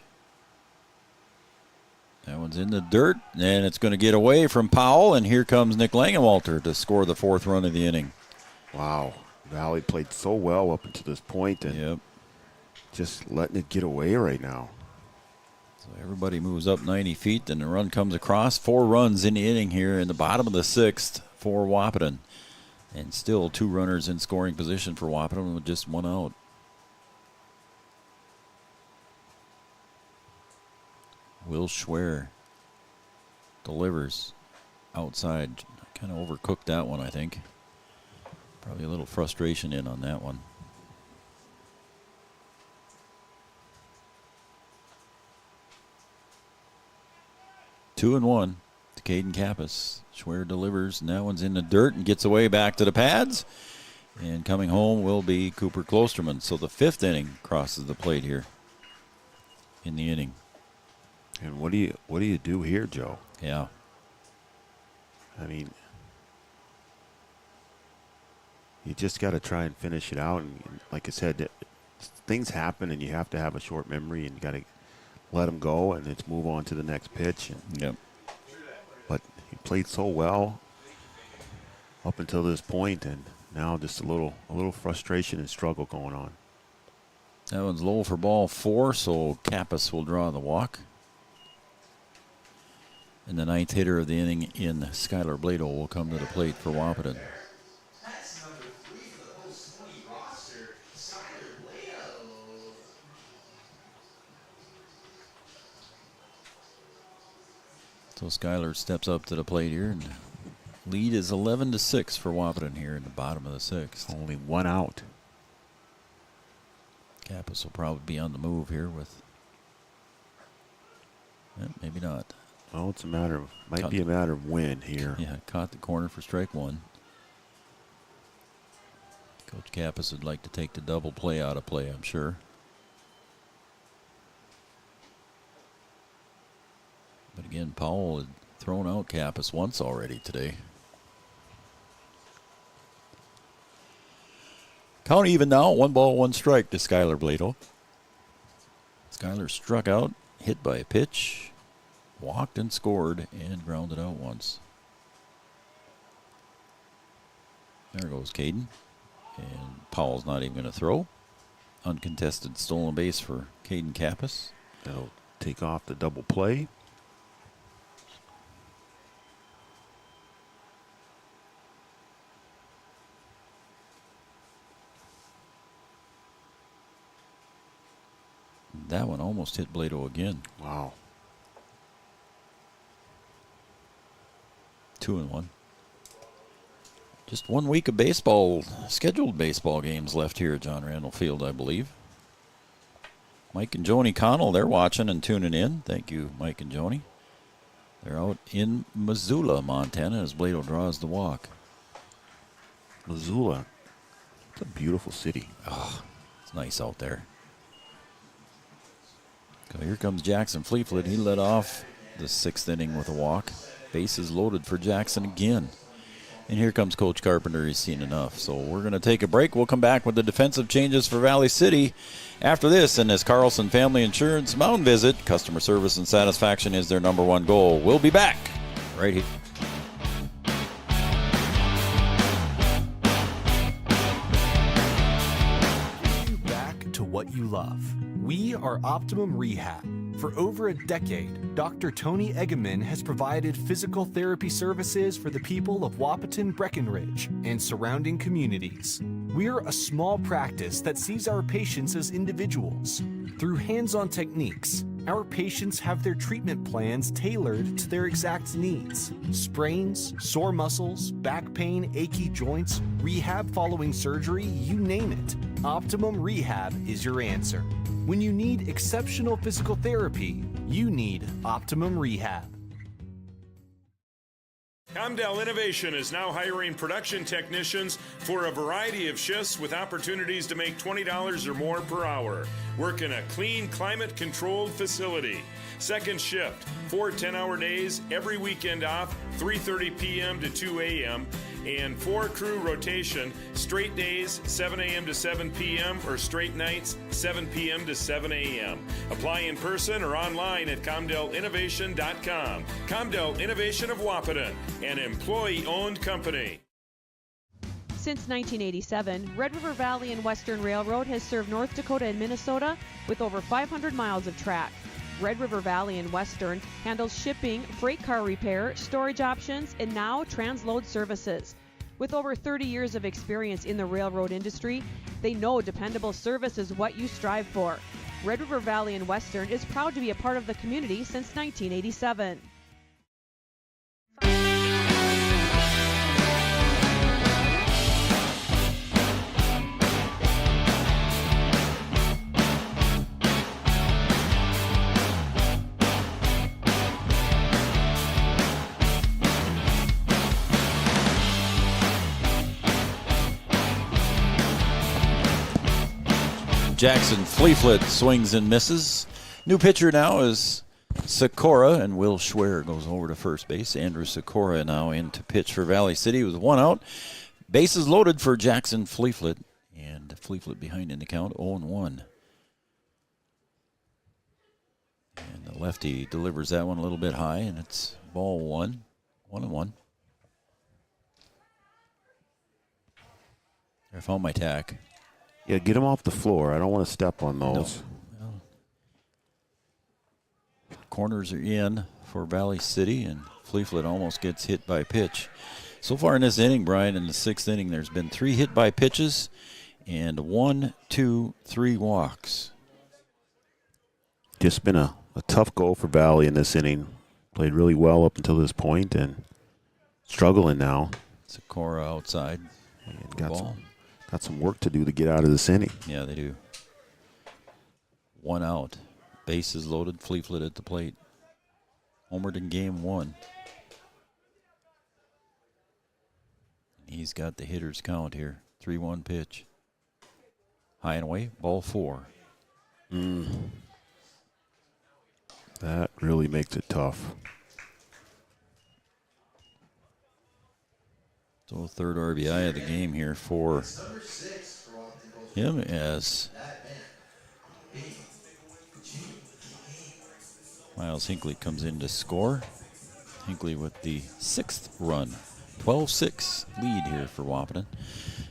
That one's in the dirt, and it's going to get away from Powell, and here comes Nick Langenwalter to score the 4th run of the inning. Wow. Valley played so well up until this point, and just letting it get away right now. So everybody moves up 90 feet, and the run comes across. 4 runs in the inning here in the bottom of the 6th for Wahpeton. And still 2 runners in scoring position for Wahpeton with just 1 out. Will Schwer delivers outside. Kind of overcooked that one, I think. Probably a little frustration in on that one. Two and 1 to Caden Kappas. Schwer delivers, and that one's in the dirt and gets away back to the pads. And coming home will be Cooper Klosterman. So the 5th inning crosses the plate here in the inning. And what do you do here, Joe? Yeah. I mean, you just got to try and finish it out. And like I said, things happen, and you have to have a short memory, and you got to let them go, and let's move on to the next pitch. Yep. But he played so well up until this point, and now just a little frustration and struggle going on. That one's low for ball 4, so Kappas will draw the walk. And the 9th hitter of the inning in Skylar Blado will come to the plate for Wahpeton. That's number 3 for the post 20 roster, Skylar Blado. So Schuyler steps up to the plate here, and lead is 11-6 for Wahpeton here in the bottom of the 6th. Only one out. Kappas will probably be on the move here with. Maybe not. Oh, it's a matter of be a matter of when here. Yeah, caught the corner for strike one. Coach Kappas would like to take the double play out of play, I'm sure. But again, Powell had thrown out Kappas once already today. Count even now, 1 ball, 1 strike to Schuyler Blado. Schuyler struck out, hit by a pitch, walked and scored, and grounded out once. There goes Caden. And Powell's not even going to throw. Uncontested stolen base for Caden Kappas. They'll take off the double play. That one almost hit Blado again. Wow. 2-1. Just 1 week of baseball, scheduled baseball games left here at John Randall Field, I believe. Mike and Joni Connell, they're watching and tuning in. Thank you, Mike and Joni. They're out in Missoula, Montana, as Blado draws the walk. Missoula. It's a beautiful city. Oh, it's nice out there. So here comes Jackson Fleetfoot. He led off the 6th inning with a walk. Bases loaded for Jackson again. And here comes Coach Carpenter. He's seen enough. So we're going to take a break. We'll come back with the defensive changes for Valley City after this. And as Carlson Family Insurance Mound Visit, customer service and satisfaction is their #1 goal. We'll be back right here. Back to what you love. We are Optimum Rehab. For over a decade, Dr. Tony Egeman has provided physical therapy services for the people of Wahpeton, Breckenridge, and surrounding communities. We're a small practice that sees our patients as individuals. Through hands-on techniques, our patients have their treatment plans tailored to their exact needs. Sprains, sore muscles, back pain, achy joints, rehab following surgery, you name it. Optimum Rehab is your answer. When you need exceptional physical therapy, you need Optimum Rehab. Comdell Innovation is now hiring production technicians for a variety of shifts with opportunities to make $20 or more per hour. Work in a clean, climate-controlled facility. Second shift, 4 10-hour days, every weekend off, 3:30 p.m. to 2 a.m., and 4-crew rotation, straight days, 7 a.m. to 7 p.m., or straight nights, 7 p.m. to 7 a.m. Apply in person or online at ComdellInnovation.com. Comdell Innovation of Wahpeton, an employee-owned company. Since 1987, Red River Valley and Western Railroad has served North Dakota and Minnesota with over 500 miles of track. Red River Valley and Western handles shipping, freight car repair, storage options, and now transload services. With over 30 years of experience in the railroad industry, they know dependable service is what you strive for. Red River Valley and Western is proud to be a part of the community since 1987. Jackson Fleetfoot swings and misses. New pitcher now is Sikora, and Will Schwer goes over to first base. Andrew Sikora now in to pitch for Valley City with 1 out. Bases loaded for Jackson Fleetfoot, and Fleetfoot behind in the count, 0-1. And the lefty delivers that one a little bit high, and it's ball 1, 1-1. I found my tack. Yeah, get them off the floor. I don't want to step on those. No. Well, corners are in for Valley City, and Fleetfoot almost gets hit by pitch. So far in this inning, Brian, in the 6th inning, there's been 3 hit by pitches and 1, 2, 3 walks. Just been a tough goal for Valley in this inning. played really well up until this point and struggling now. Sikora outside. And got some work to do to get out of this inning. Yeah, they do. 1 out. Bases loaded. Fleetfoot at the plate. Homered in game 1. He's got the hitter's count here. 3-1 pitch. High and away. Ball 4. That really makes it tough. So third RBI of the game here for him as Miles Hinckley comes in to score. Hinckley with the 6th run. 12-6 lead here for Wahpeton.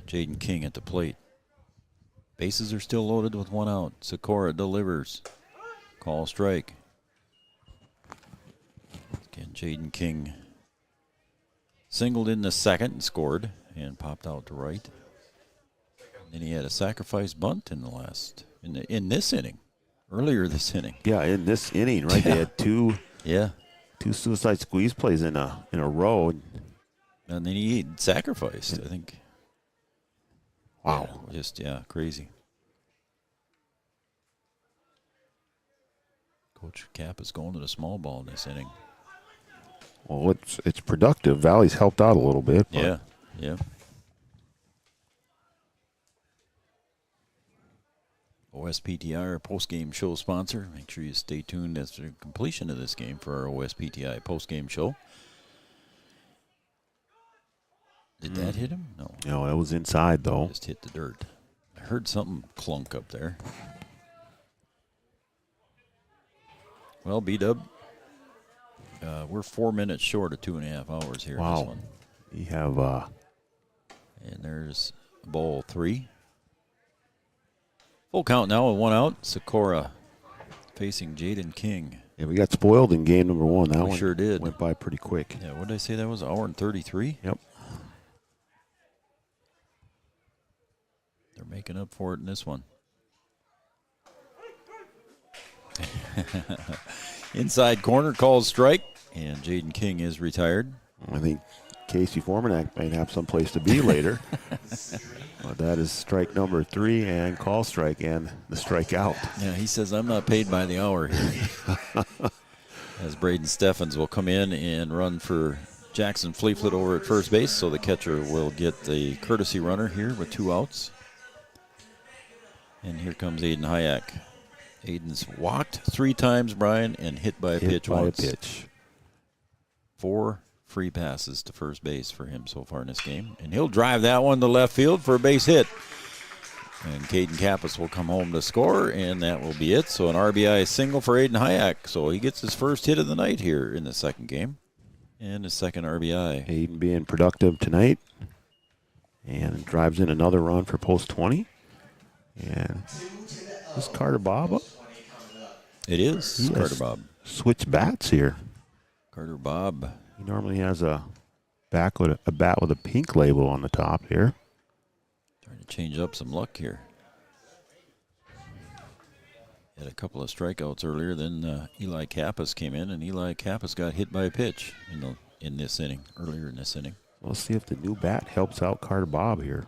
Jaden King at the plate. Bases are still loaded with 1 out. Sikora delivers. Call strike. Again, Jaden King singled in the 2nd and scored and popped out to right. Then he had a sacrifice bunt in in this inning. Earlier this inning. Yeah, in this inning, right? They had two suicide squeeze plays in a row. And then he sacrificed, I think. Wow. Yeah, just, crazy. Coach Cap is going to the small ball in this inning. Well, it's productive. Valley's helped out a little bit. Yeah. OSPTI, our post-game show sponsor. Make sure you stay tuned as to the completion of this game for our OSPTI post-game show. Did that hit him? No. No, that was inside, though. Just hit the dirt. I heard something clunk up there. Well, B-Dub, we're 4 minutes short of 2.5 hours here. Wow. In this one. We have... And there's ball 3. Full count now with 1 out. Sikora facing Jaden King. Yeah, we got spoiled in game number 1. That one sure did. Went by pretty quick. Yeah, what did I say? That was an hour and 33? Yep. They're making up for it in this one. Inside corner calls strike, and Jaden King is retired. I think Casey Formanek might have some place to be later. But that is strike number 3 and call strike and the strikeout. Yeah, he says, I'm not paid by the hour here. As Braden Steffens will come in and run for Jackson Fleetfoot over at first base, so the catcher will get the courtesy runner here with 2 outs. And here comes Aiden Hayek. Aiden's walked 3 times, Brian, and hit by a pitch once. 4 free passes to first base for him so far in this game. And he'll drive that one to left field for a base hit. And Caden Kappas will come home to score, and that will be it. So an RBI single for Aiden Hayek. So he gets his first hit of the night here in the second game. And his second RBI. Aiden being productive tonight. And drives in another run for post 20. And is Carter Bob up? It is Carter Bob. Switch bats here. Carter Bob. He normally has a bat with a pink label on the top here. Trying to change up some luck here. Had a couple of strikeouts earlier. Then Eli Kappas came in, and Eli Kappas got hit by a pitch in this inning, earlier in this inning. Let's see if the new bat helps out Carter Bob here.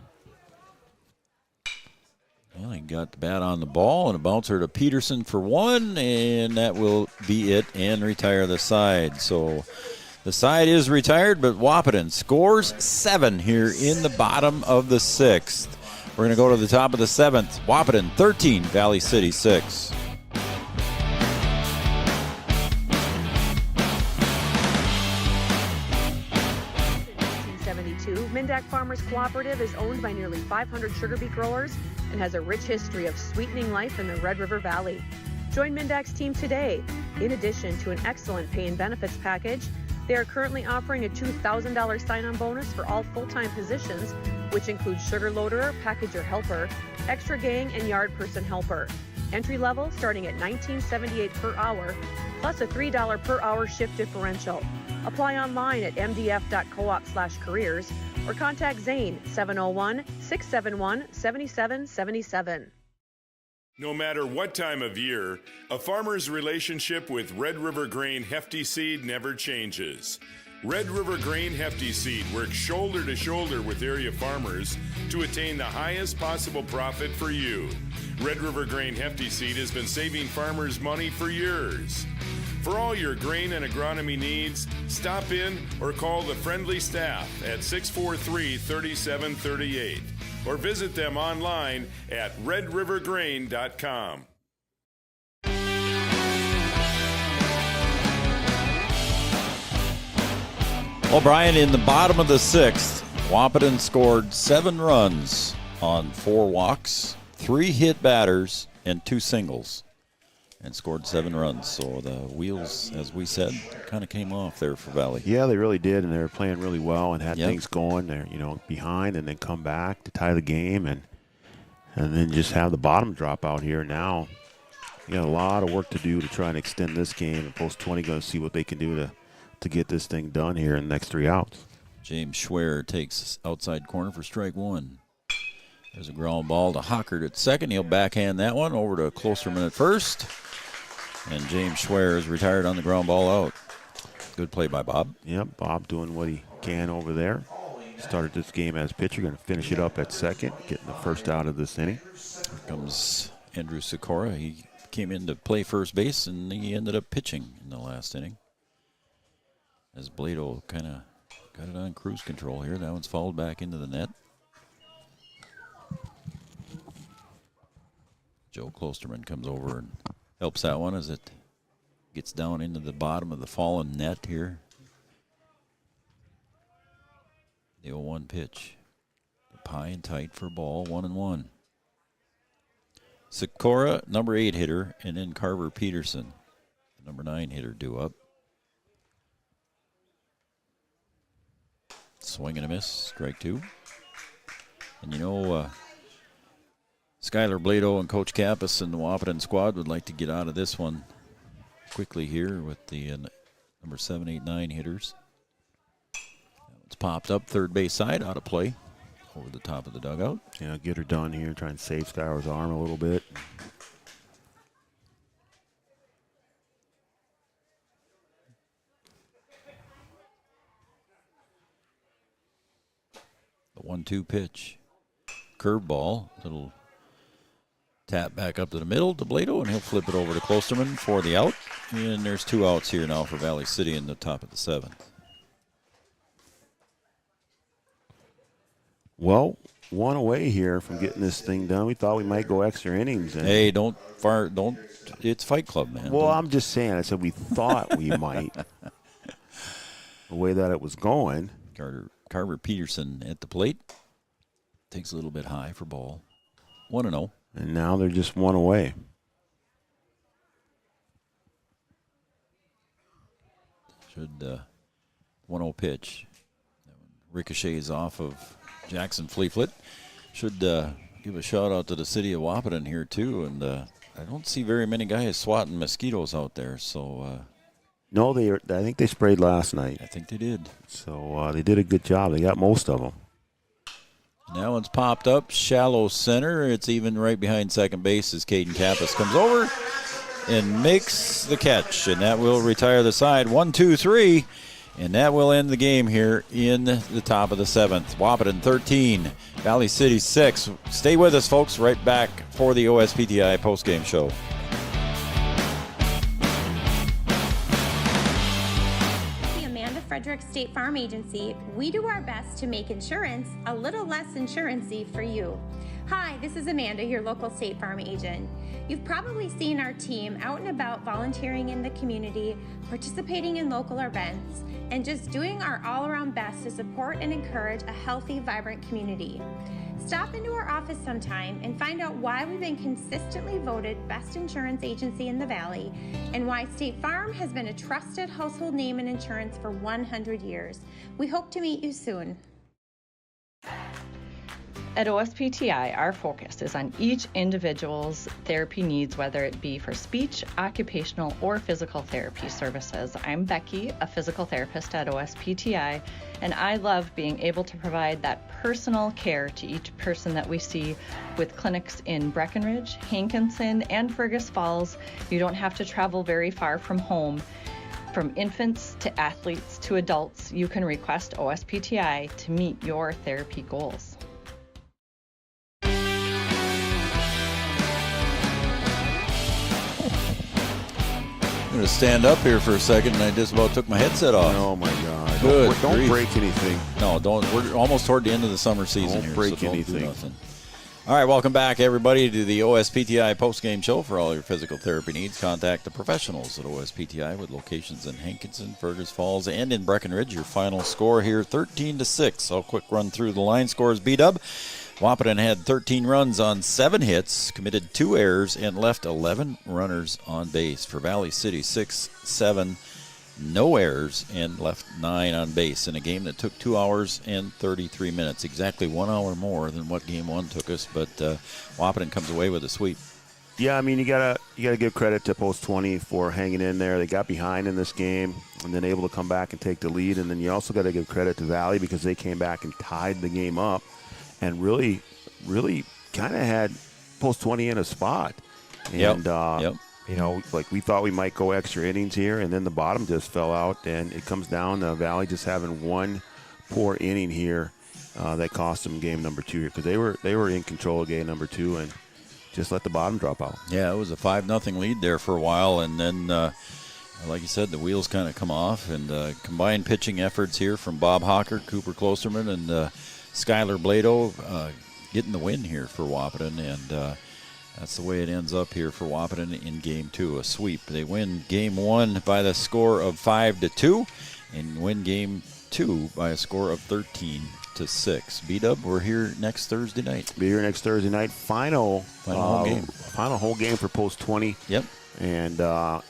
Well, he got the bat on the ball and a bouncer to Peterson for 1, and that will be it and retire the side. So the side is retired, but Wahpeton scores 7 here in the bottom of the 6th. We're going to go to the top of the 7th. Wahpeton 13, Valley City 6. Mindak Farmers Cooperative is owned by nearly 500 sugar beet growers and has a rich history of sweetening life in the Red River Valley. Join Mindak's team today. In addition to an excellent pay and benefits package, they are currently offering a $2,000 sign-on bonus for all full-time positions, which includes sugar loader, packager helper, extra gang, and yard person helper. Entry level starting at $19.78 per hour, plus a $3 per hour shift differential. Apply online at mdf.coop/careers or contact Zane 701-671-7777. No matter what time of year, a farmer's relationship with Red River Grain Hefty Seed never changes. Red River Grain Hefty Seed works shoulder to shoulder with area farmers to attain the highest possible profit for you. Red River Grain Hefty Seed has been saving farmers money for years. For all your grain and agronomy needs, stop in or call the friendly staff at 643-3738 or visit them online at redrivergrain.com. Well, Brian, in the bottom of the 6th, Wahpeton scored 7 runs on 4 walks, 3 hit batters, and 2 singles, and scored 7 runs. So the wheels, as we said, kind of came off there for Valley. Yeah, they really did, and they were playing really well and had things going. They're behind and then come back to tie the game, and then just have the bottom drop out here now. You got a lot of work to do to try and extend this game, and Post 20 going to see what they can do to get this thing done here in the next 3 outs. James Schwer takes outside corner for strike 1. There's a ground ball to Hockert at second. He'll backhand that one over to Klosterman at first. And James Schwer is retired on the ground ball out. Good play by Bob. Yep, Bob doing what he can over there. Started this game as pitcher, going to finish it up at second, getting the first out of this inning. Here comes Andrew Sikora. He came in to play first base, and he ended up pitching in the last inning. As Blado kind of got it on cruise control here. That one's fouled back into the net. Joe Klosterman comes over and helps that one as it gets down into the bottom of the fallen net here. The 0-1 pitch. High and tight for ball, 1-1. Sikora, number 8 hitter, and then Carver Peterson, the number 9 hitter, due up. Swing and a miss, strike 2. And Skylar Blado and Coach Kappas and the Wahpeton squad would like to get out of this one quickly here with the number 7, 8, 9 hitters. It's popped up third base side, out of play, over the top of the dugout. Yeah, get her done here, try and save Skylar's arm a little bit. The 1-2 pitch. Curveball. Little tap back up to the middle to Blado, and he'll flip it over to Klosterman for the out. And there's 2 outs here now for Valley City in the top of the 7th. Well, 1 away here from getting this thing done. We thought we might go extra innings. And hey, don't. It's Fight Club, man. Well, I'm just saying. I said we thought we might. The way that it was going. Carver Peterson at the plate. Takes a little bit high for ball. 1-0. And now they're just 1 away. Should 1-0 pitch. Ricochets off of Jackson Fleetfoot. Should give a shout out to the city of Wahpeton here too. And I don't see very many guys swatting mosquitoes out there. So no, I think they sprayed last night. I think they did. So they did a good job. They got most of them. That one's popped up, shallow center. It's even right behind second base as Caden Kappas comes over and makes the catch. And that will retire the side. 1-2-3. And that will end the game here in the top of the 7th. Wahpeton 13, Valley City 6. Stay with us, folks. Right back for the OSPTI postgame show. Frederick State Farm Agency, we do our best to make insurance a little less insurancy for you. Hi, this is Amanda, your local State Farm agent. You've probably seen our team out and about volunteering in the community, participating in local events, and just doing our all-around best to support and encourage a healthy, vibrant community. Stop into our office sometime and find out why we've been consistently voted best insurance agency in the Valley and why State Farm has been a trusted household name in insurance for 100 years. We hope to meet you soon. At OSPTI, our focus is on each individual's therapy needs, whether it be for speech, occupational, or physical therapy services. I'm Becky, a physical therapist at OSPTI, and I love being able to provide that personal care to each person that we see with clinics in Breckenridge, Hankinson, and Fergus Falls. You don't have to travel very far from home. From infants to athletes to adults, you can request OSPTI to meet your therapy goals. I'm going to stand up here for a second, and I just about took my headset off. Oh, my God. Good Don't grief. break anything. No, don't. We're almost toward the end of the summer season Don't here. break so don't anything. Do nothing. All right, welcome back, everybody, to the OSPTI postgame show. For all your physical therapy needs, contact the professionals at OSPTI with locations in Hankinson, Fergus Falls, and in Breckenridge. Your final score here, 13-6. I'll quick run through the line scores. B-Dub, Wahpeton had 13 runs on 7 hits, committed 2 errors, and left 11 runners on base. For Valley City, 6-7. No errors, and left 9 on base in a game that took 2 hours and 33 minutes. Exactly 1 hour more than what Game 1 took us, but Wahpeton comes away with a sweep. Yeah, I mean, you gotta give credit to Post 20 for hanging in there. They got behind in this game and then able to come back and take the lead. And then you also got to give credit to Valley because they came back and tied the game up and really kind of had Post 20 in a spot. And, Yep. You know, like we thought we might go extra innings here, and then the bottom just fell out, and it comes down to Valley just having one poor inning here that cost them game number 2 here because they were in control of game number 2 and just let the bottom drop out. Yeah, it was a 5-0 lead there for a while, and then, like you said, the wheels kind of come off, and combined pitching efforts here from Bob Hawker, Cooper Klosterman, and Skylar Blado getting the win here for Wahpeton, and that's the way it ends up here for Wahpeton in Game 2, a sweep. They win Game 1 by the score of 5-2 and win Game 2 by a score of 13-6. B-Dub, we're here next Thursday night. Be here next Thursday night. Final whole game. Final whole game for Post 20. Yep. And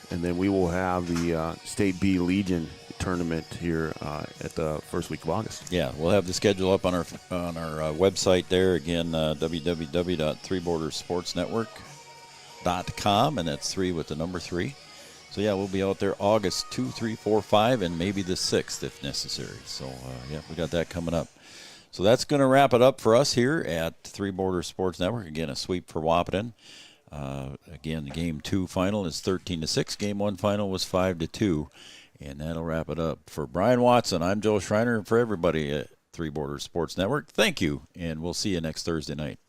then we will have the State B Legion tournament here at the first week of August. Yeah, we'll have the schedule up on our website there. Again, www.3bordersportsnetwork.com, and that's 3 with the number 3. So, yeah, we'll be out there August 2, 3, 4, 5, and maybe the 6th if necessary. So, yeah, we got that coming up. So that's going to wrap it up for us here at 3 Border Sports Network. Again, a sweep for Wahpeton. Again, the Game 2 final is 13-6. Game 1 final was 5-2. And that'll wrap it up. For Brian Watson, I'm Joe Schreiner, and for everybody at 3 Border Sports Network, thank you, and we'll see you next Thursday night.